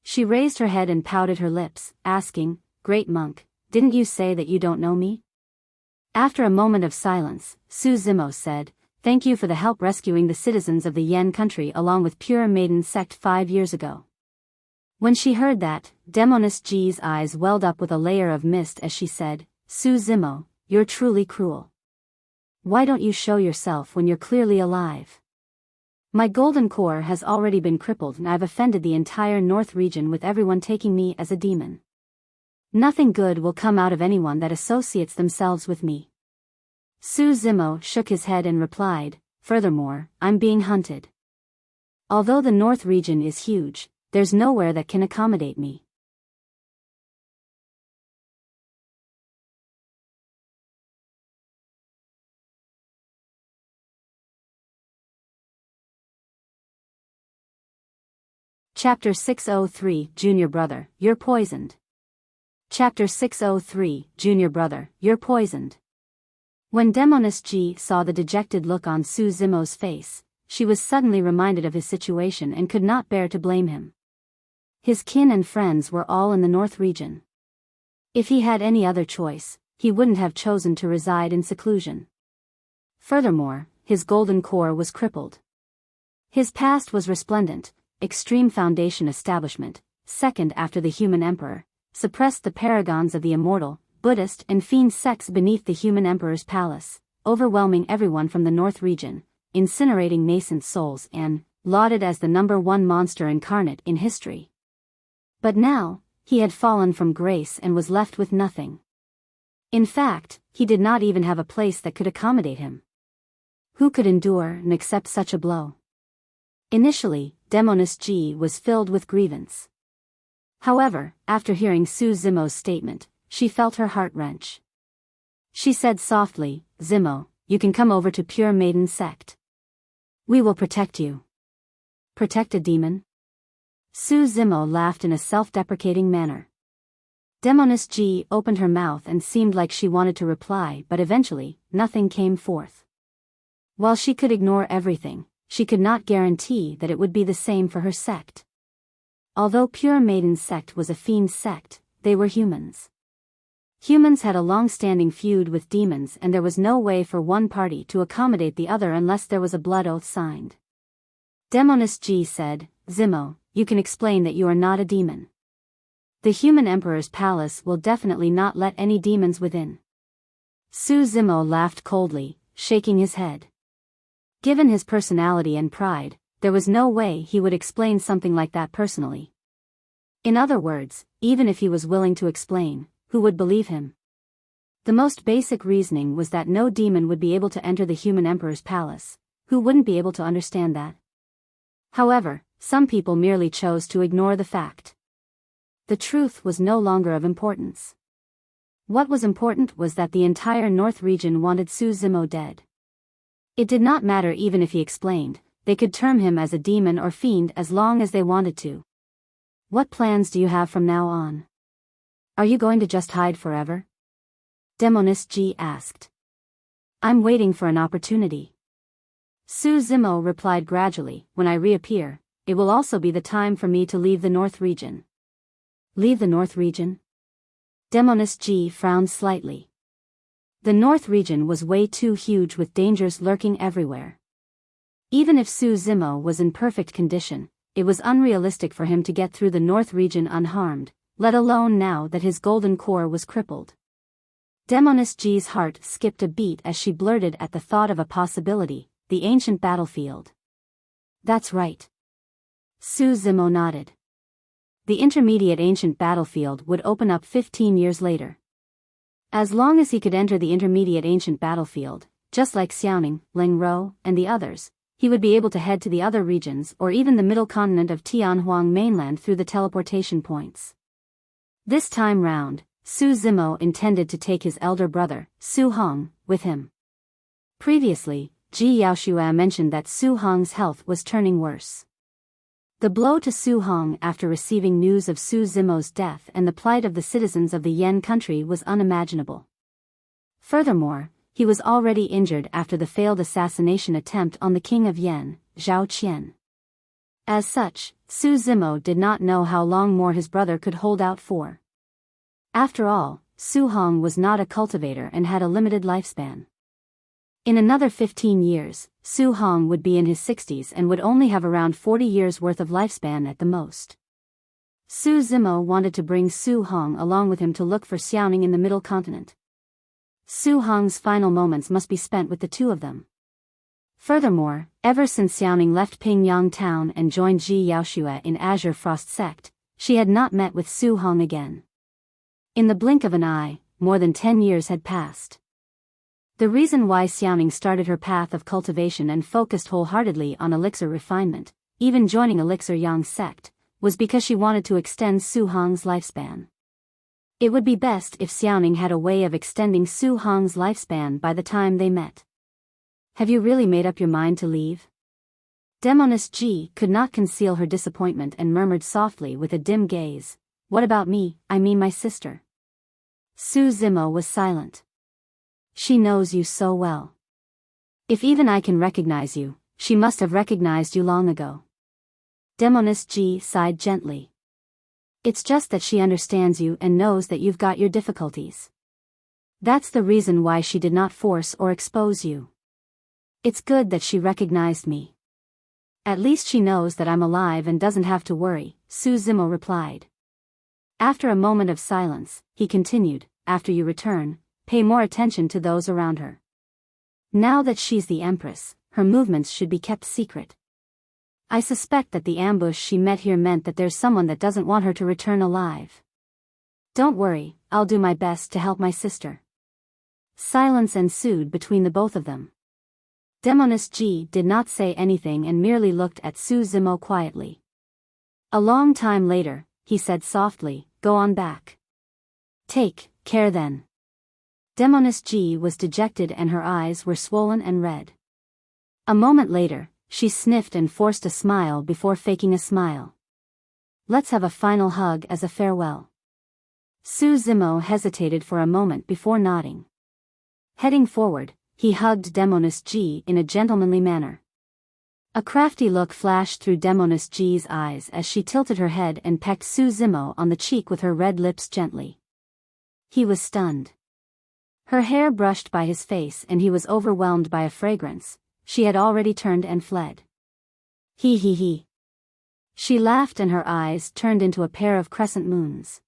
She raised her head and pouted her lips, asking, Great monk, didn't you say that you don't know me? After a moment of silence, Su Zimo said, Thank you for the help rescuing the citizens of the Yen country along with Pure Maiden sect 5 years ago. When she heard that, Demoness G's eyes welled up with a layer of mist as she said, Su Zimo, you're truly cruel. Why don't you show yourself when you're clearly alive? My golden core has already been crippled and I've offended the entire North region with everyone taking me as a demon. Nothing good will come out of anyone that associates themselves with me. Su Zimo shook his head and replied, Furthermore, I'm being hunted. Although the North region is huge, there's nowhere that can accommodate me. Chapter 603, Junior Brother, You're Poisoned. Chapter 603, Junior Brother, You're Poisoned. When Demoness G saw the dejected look on Su Zimo's face, she was suddenly reminded of his situation and could not bear to blame him. His kin and friends were all in the North region. If he had any other choice, he wouldn't have chosen to reside in seclusion. Furthermore, his golden core was crippled. His past was resplendent. Extreme Foundation establishment, second after the human emperor, suppressed the paragons of the immortal, Buddhist and fiend sects beneath the human emperor's palace, overwhelming everyone from the North region, incinerating nascent souls and lauded as the #1 monster incarnate in history. But now, he had fallen from grace and was left with nothing. In fact, he did not even have a place that could accommodate him. Who could endure and accept such a blow? Initially, Demoness Ji was filled with grievance. However, after hearing Su Zimo's statement, she felt her heart wrench. She said softly, "Zimo, you can come over to Pure Maiden Sect. We will protect you." Protect a demon? Su Zimo laughed in a self-deprecating manner. Demoness Ji opened her mouth and seemed like she wanted to reply, but eventually, nothing came forth. While she could ignore everything, she could not guarantee that it would be the same for her sect. Although Pure Maiden's sect was a fiend sect, they were humans. Humans had a long-standing feud with demons, and there was no way for one party to accommodate the other unless there was a blood oath signed. Demoness Ji said, "Zimo, you can explain that you are not a demon. The human emperor's palace will definitely not let any demons within." Su Zimo laughed coldly, shaking his head. Given his personality and pride, there was no way he would explain something like that personally. In other words, even if he was willing to explain, who would believe him? The most basic reasoning was that no demon would be able to enter the human emperor's palace. Who wouldn't be able to understand that? However, some people merely chose to ignore the fact. The truth was no longer of importance. What was important was that the entire North region wanted Su Zimo dead. It did not matter even if he explained, they could term him as a demon or fiend as long as they wanted to. "What plans do you have from now on? Are you going to just hide forever?" Demoness Ji asked. "I'm waiting for an opportunity." Su Zimo replied gradually, "When I reappear, it will also be the time for me to leave the North region." Leave the North region? Demoness Ji frowned slightly. The North region was way too huge with dangers lurking everywhere. Even if Su Zimo was in perfect condition, it was unrealistic for him to get through the North region unharmed, let alone now that his golden core was crippled. Demoness Ji's heart skipped a beat as she blurted at the thought of a possibility, the ancient battlefield. "That's right." Su Zimo nodded. The intermediate ancient battlefield would open up 15 years later. As long as he could enter the intermediate ancient battlefield, just like Xiaoning, Ling Rou, and the others, he would be able to head to the other regions or even the middle continent of Tianhuang mainland through the teleportation points. This time round, Su Zimo intended to take his elder brother, Su Hong, with him. Previously, Ji Yaoshua mentioned that Su Hong's health was turning worse. The blow to Su Hong after receiving news of Su Zimo's death and the plight of the citizens of the Yan country was unimaginable. Furthermore, he was already injured after the failed assassination attempt on the king of Yan, Zhao Qian. As such, Su Zimo did not know how long more his brother could hold out for. After all, Su Hong was not a cultivator and had a limited lifespan. In another 15 years, Su Hong would be in his 60s and would only have around 40 years worth of lifespan at the most. Su Zimo wanted to bring Su Hong along with him to look for Xiaoning in the middle continent. Su Hong's final moments must be spent with the two of them. Furthermore, ever since Xiaoning left Pingyang town and joined Ji Yaoshua in Azure Frost sect, she had not met with Su Hong again. In the blink of an eye, more than 10 years had passed. The reason why Xiaoning started her path of cultivation and focused wholeheartedly on elixir refinement, even joining Elixir Yang sect, was because she wanted to extend Su Hong's lifespan. It would be best if Xiaoning had a way of extending Su Hong's lifespan by the time they met. "Have you really made up your mind to leave?" Demoness Ji could not conceal her disappointment and murmured softly with a dim gaze, "What about me, I mean my sister?" Su Zimo was silent. "She knows you so well. If even I can recognize you, she must have recognized you long ago." Demoness Ji sighed gently. "It's just that she understands you and knows that you've got your difficulties. That's the reason why she did not force or expose you. It's good that she recognized me. At least she knows that I'm alive and doesn't have to worry," Su Zimo replied. After a moment of silence, he continued, "After you return, pay more attention to those around her. Now that she's the Empress, her movements should be kept secret. I suspect that the ambush she met here meant that there's someone that doesn't want her to return alive. Don't worry, I'll do my best to help my sister. Silence ensued between the both of them. Demoness Ji did not say anything and merely looked at Su Zimo quietly. A long time later, he said softly, "Go on back. Take care then." Demoness Ji was dejected and her eyes were swollen and red. A moment later, she sniffed and forced a smile before faking a smile. "Let's have a final hug as a farewell." Su Zimo hesitated for a moment before nodding. Heading forward, he hugged Demoness Ji in a gentlemanly manner. A crafty look flashed through Demoness Ji's eyes as she tilted her head and pecked Su Zimo on the cheek with her red lips gently. He was stunned. Her hair brushed by his face and he was overwhelmed by a fragrance. She had already turned and fled. He. She laughed and her eyes turned into a pair of crescent moons.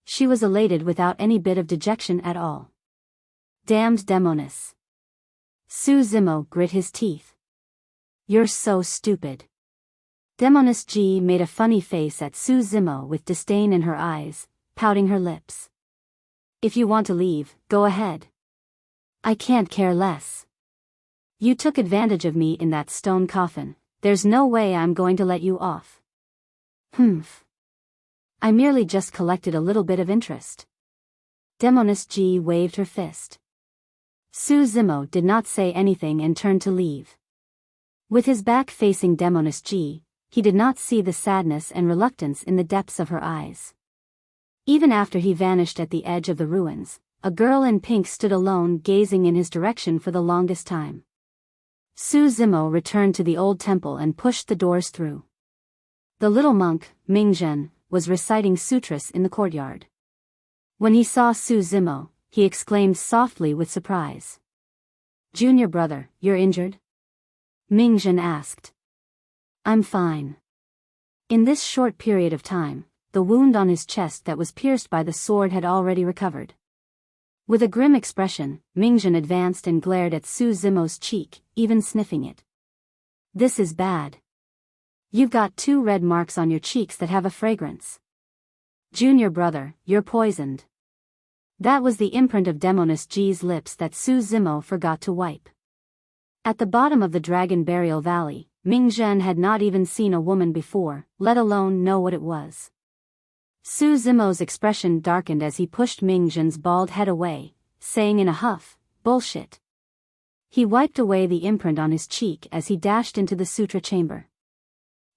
She was elated without any bit of dejection at all. Damned Demoness. Su Zimo grit his teeth. "You're so stupid." Demoness Ji made a funny face at Su Zimo with disdain in her eyes, pouting her lips. "If you want to leave, go ahead. I can't care less. You took advantage of me in that stone coffin, there's no way I'm going to let you off." "Humph. I merely just collected a little bit of interest." Demoness Ji waved her fist. Su Zimo did not say anything and turned to leave. With his back facing Demoness Ji, he did not see the sadness and reluctance in the depths of her eyes. Even after he vanished at the edge of the ruins, a girl in pink stood alone gazing in his direction for the longest time. Su Zimo returned to the old temple and pushed the doors through. The little monk, Mingzhen, was reciting sutras in the courtyard. When he saw Su Zimo, he exclaimed softly with surprise. "Junior brother, you're injured?" Mingzhen asked. "I'm fine." In this short period of time, the wound on his chest that was pierced by the sword had already recovered. With a grim expression, Mingzhen advanced and glared at Su Zimo's cheek, even sniffing it. "This is bad. You've got 2 red marks on your cheeks that have a fragrance. Junior brother, you're poisoned." That was the imprint of Demoness Ji's lips that Su Zimo forgot to wipe. At the bottom of the Dragon Burial Valley, Mingzhen had not even seen a woman before, let alone know what it was. Su Zimo's expression darkened as he pushed Mingzhen's bald head away, saying in a huff, "Bullshit." He wiped away the imprint on his cheek as he dashed into the Sutra chamber.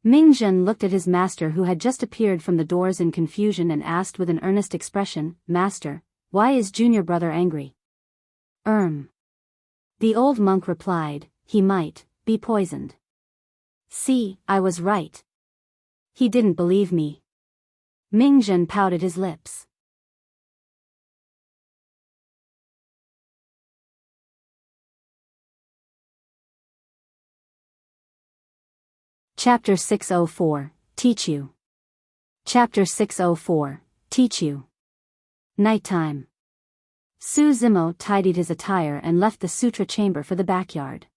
Mingzhen looked at his master who had just appeared from the doors in confusion and asked with an earnest expression, "Master, why is junior brother angry?" The old monk replied, "He might be poisoned." "See, I was right." He didn't believe me. Mingzhen pouted his lips. Chapter 604, Teach You. Chapter 604, Teach You. Nighttime. Su Zimo tidied his attire and left the sutra chamber for the backyard.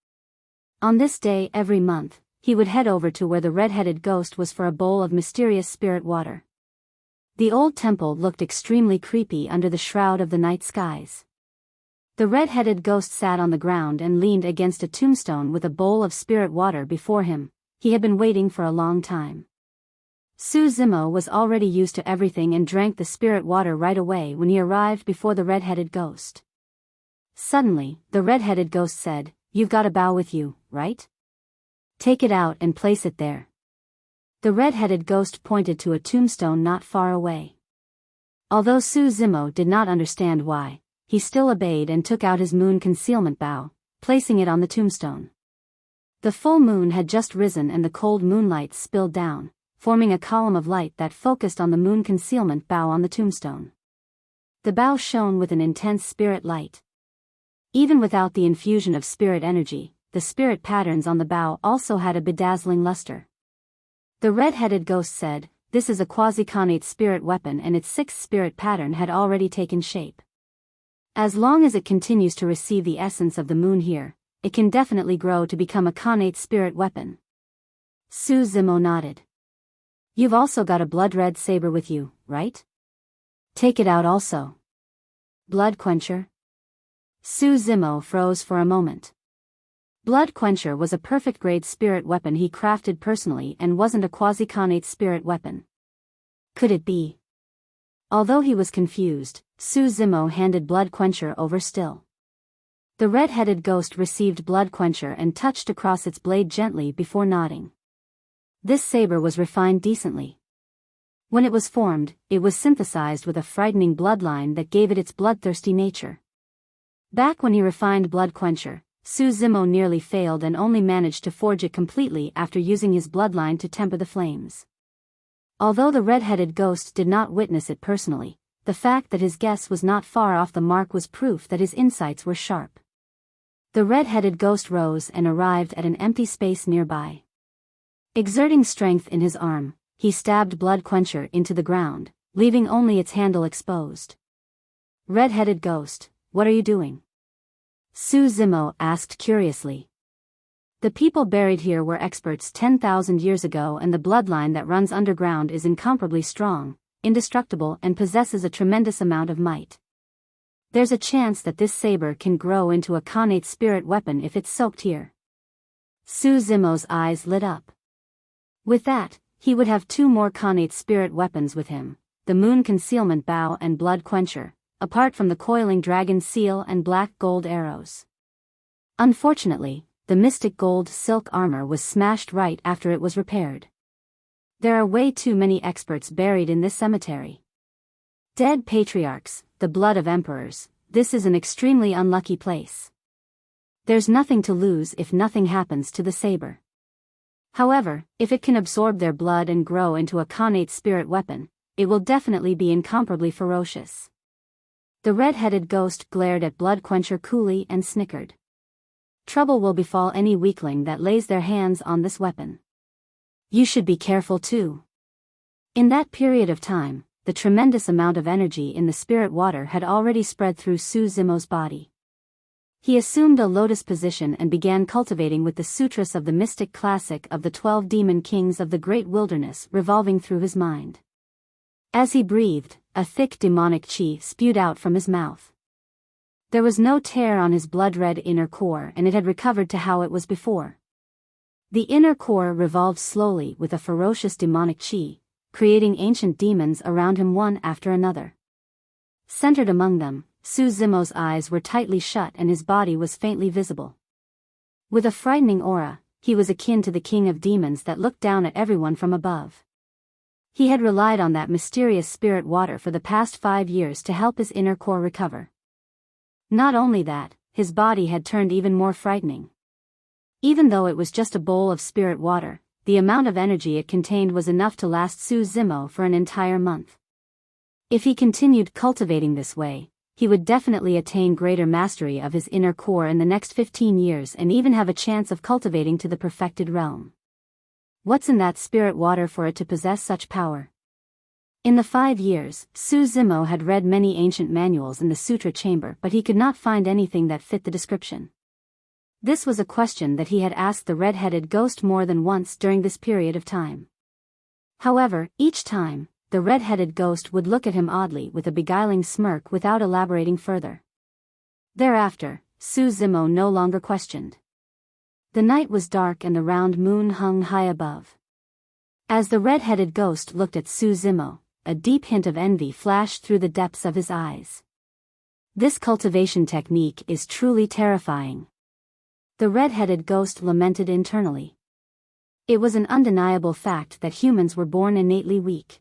On this day every month, he would head over to where the red-headed ghost was for a bowl of mysterious spirit water. The old temple looked extremely creepy under the shroud of the night skies. The red-headed ghost sat on the ground and leaned against a tombstone with a bowl of spirit water before him. He had been waiting for a long time. Su Zimo was already used to everything and drank the spirit water right away when he arrived before the red-headed ghost. Suddenly, the red-headed ghost said, "You've got a bowl with you, right? Take it out and place it there." The red-headed ghost pointed to a tombstone not far away. Although Su Zimo did not understand why, he still obeyed and took out his moon concealment bow, placing it on the tombstone. The full moon had just risen and the cold moonlight spilled down, forming a column of light that focused on the moon concealment bow on the tombstone. The bow shone with an intense spirit light. Even without the infusion of spirit energy, the spirit patterns on the bow also had a bedazzling luster. The red-headed ghost said, "This is a quasi-connate spirit weapon and its 6th spirit pattern had already taken shape. As long as it continues to receive the essence of the moon here, it can definitely grow to become a connate spirit weapon." Su Zimo nodded. "You've also got a blood-red saber with you, right?" Take it out also. Blood Quencher? Su Zimo froze for a moment. Blood Quencher was a perfect-grade spirit weapon he crafted personally and wasn't a quasi-connate spirit weapon. Could it be? Although he was confused, Su Zimo handed Blood Quencher over still. The red-headed ghost received Blood Quencher and touched across its blade gently before nodding. This saber was refined decently. When it was formed, it was synthesized with a frightening bloodline that gave it its bloodthirsty nature. Back when he refined Blood Quencher, Su Zimo nearly failed and only managed to forge it completely after using his bloodline to temper the flames. Although the red-headed ghost did not witness it personally, the fact that his guess was not far off the mark was proof that his insights were sharp. The red-headed ghost rose and arrived at an empty space nearby. Exerting strength in his arm, he stabbed Blood Quencher into the ground, leaving only its handle exposed. Red-headed ghost, what are you doing? Su Zimo asked curiously. The people buried here were experts 10,000 years ago, and the bloodline that runs underground is incomparably strong, indestructible, and possesses a tremendous amount of might. There's a chance that this saber can grow into a connate spirit weapon if it's soaked here. Su Zimo's eyes lit up. With that, he would have 2 more connate spirit weapons with him, the Moon Concealment Bow and Blood Quencher, apart from the coiling dragon seal and black gold arrows. Unfortunately, the mystic gold silk armor was smashed right after it was repaired. There are way too many experts buried in this cemetery. Dead patriarchs, the blood of emperors, this is an extremely unlucky place. There's nothing to lose if nothing happens to the saber. However, if it can absorb their blood and grow into a connate spirit weapon, it will definitely be incomparably ferocious. The red-headed ghost glared at Blood Quencher coolly and snickered. Trouble will befall any weakling that lays their hands on this weapon. You should be careful too. In that period of time, the tremendous amount of energy in the spirit water had already spread through Su Zimo's body. He assumed a lotus position and began cultivating with the sutras of the mystic classic of the 12 demon kings of the great wilderness revolving through his mind. As he breathed, a thick demonic chi spewed out from his mouth. There was no tear on his blood-red inner core, and it had recovered to how it was before. The inner core revolved slowly with a ferocious demonic chi, creating ancient demons around him one after another. Centered among them, Su Zimo's eyes were tightly shut and his body was faintly visible. With a frightening aura, he was akin to the king of demons that looked down at everyone from above. He had relied on that mysterious spirit water for the past 5 years to help his inner core recover. Not only that, his body had turned even more frightening. Even though it was just a bowl of spirit water, the amount of energy it contained was enough to last Su Zimo for an entire month. If he continued cultivating this way, he would definitely attain greater mastery of his inner core in the next 15 years and even have a chance of cultivating to the perfected realm. What's in that spirit water for it to possess such power? In the 5 years, Su Zimo had read many ancient manuals in the Sutra chamber, but he could not find anything that fit the description. This was a question that he had asked the red-headed ghost more than once during this period of time. However, each time, the red-headed ghost would look at him oddly with a beguiling smirk without elaborating further. Thereafter, Su Zimo no longer questioned. The night was dark and the round moon hung high above. As the red-headed ghost looked at Su Zimo, a deep hint of envy flashed through the depths of his eyes. This cultivation technique is truly terrifying. The red-headed ghost lamented internally. It was an undeniable fact that humans were born innately weak.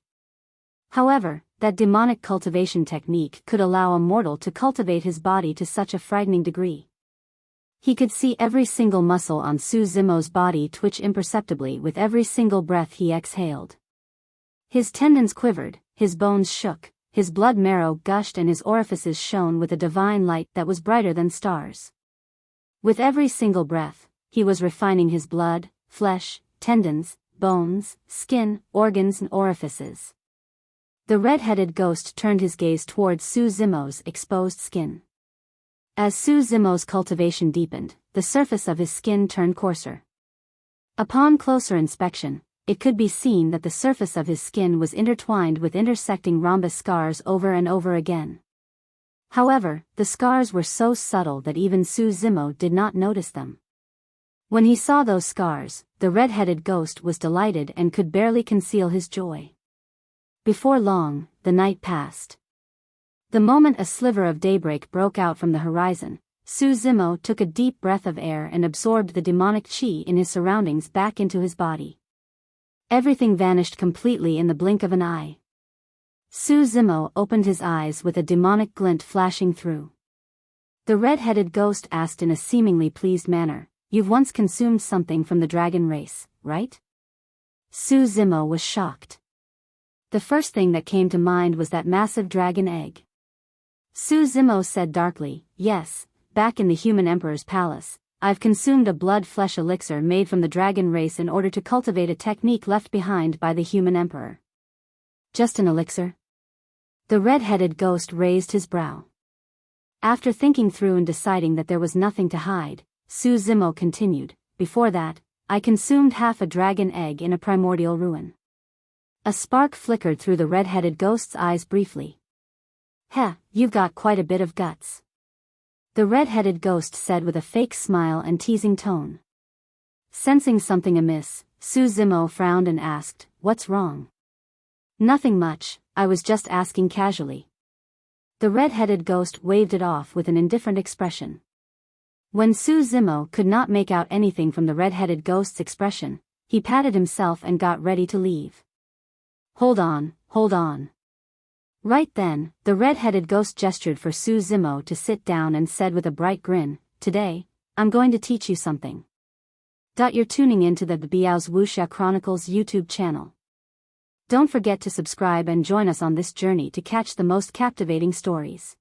However, that demonic cultivation technique could allow a mortal to cultivate his body to such a frightening degree. He could see every single muscle on Su Zimo's body twitch imperceptibly with every single breath he exhaled. His tendons quivered, his bones shook, his blood marrow gushed, and his orifices shone with a divine light that was brighter than stars. With every single breath, he was refining his blood, flesh, tendons, bones, skin, organs, and orifices. The red-headed ghost turned his gaze towards Su Zimo's exposed skin. As Su Zimo's cultivation deepened, the surface of his skin turned coarser. Upon closer inspection, it could be seen that the surface of his skin was intertwined with intersecting rhombus scars over and over again. However, the scars were so subtle that even Su Zimo did not notice them. When he saw those scars, the red-headed ghost was delighted and could barely conceal his joy. Before long, the night passed. The moment a sliver of daybreak broke out from the horizon, Su Zimo took a deep breath of air and absorbed the demonic chi in his surroundings back into his body. Everything vanished completely in the blink of an eye. Su Zimo opened his eyes with a demonic glint flashing through. The red-headed ghost asked in a seemingly pleased manner, "You've once consumed something from the dragon race, right?" Su Zimo was shocked. The first thing that came to mind was that massive dragon egg. Su Zimo said darkly, "Yes, back in the human emperor's palace, I've consumed a blood-flesh elixir made from the dragon race in order to cultivate a technique left behind by the human emperor." "Just an elixir?" The red-headed ghost raised his brow. After thinking through and deciding that there was nothing to hide, Su Zimo continued, "Before that, I consumed half a dragon egg in a primordial ruin." A spark flickered through the red-headed ghost's eyes briefly. "Heh, you've got quite a bit of guts," the red-headed ghost said with a fake smile and teasing tone. Sensing something amiss, Su Zimo frowned and asked, "What's wrong?" "Nothing much, I was just asking casually." The red-headed ghost waved it off with an indifferent expression. When Su Zimo could not make out anything from the red-headed ghost's expression, he patted himself and got ready to leave. Hold on. Right then, the red-headed ghost gestured for Su Zimo to sit down and said with a bright grin, "Today, I'm going to teach you something." You're tuning into the Biyao's Wuxia Chronicles YouTube channel. Don't forget to subscribe and join us on this journey to catch the most captivating stories.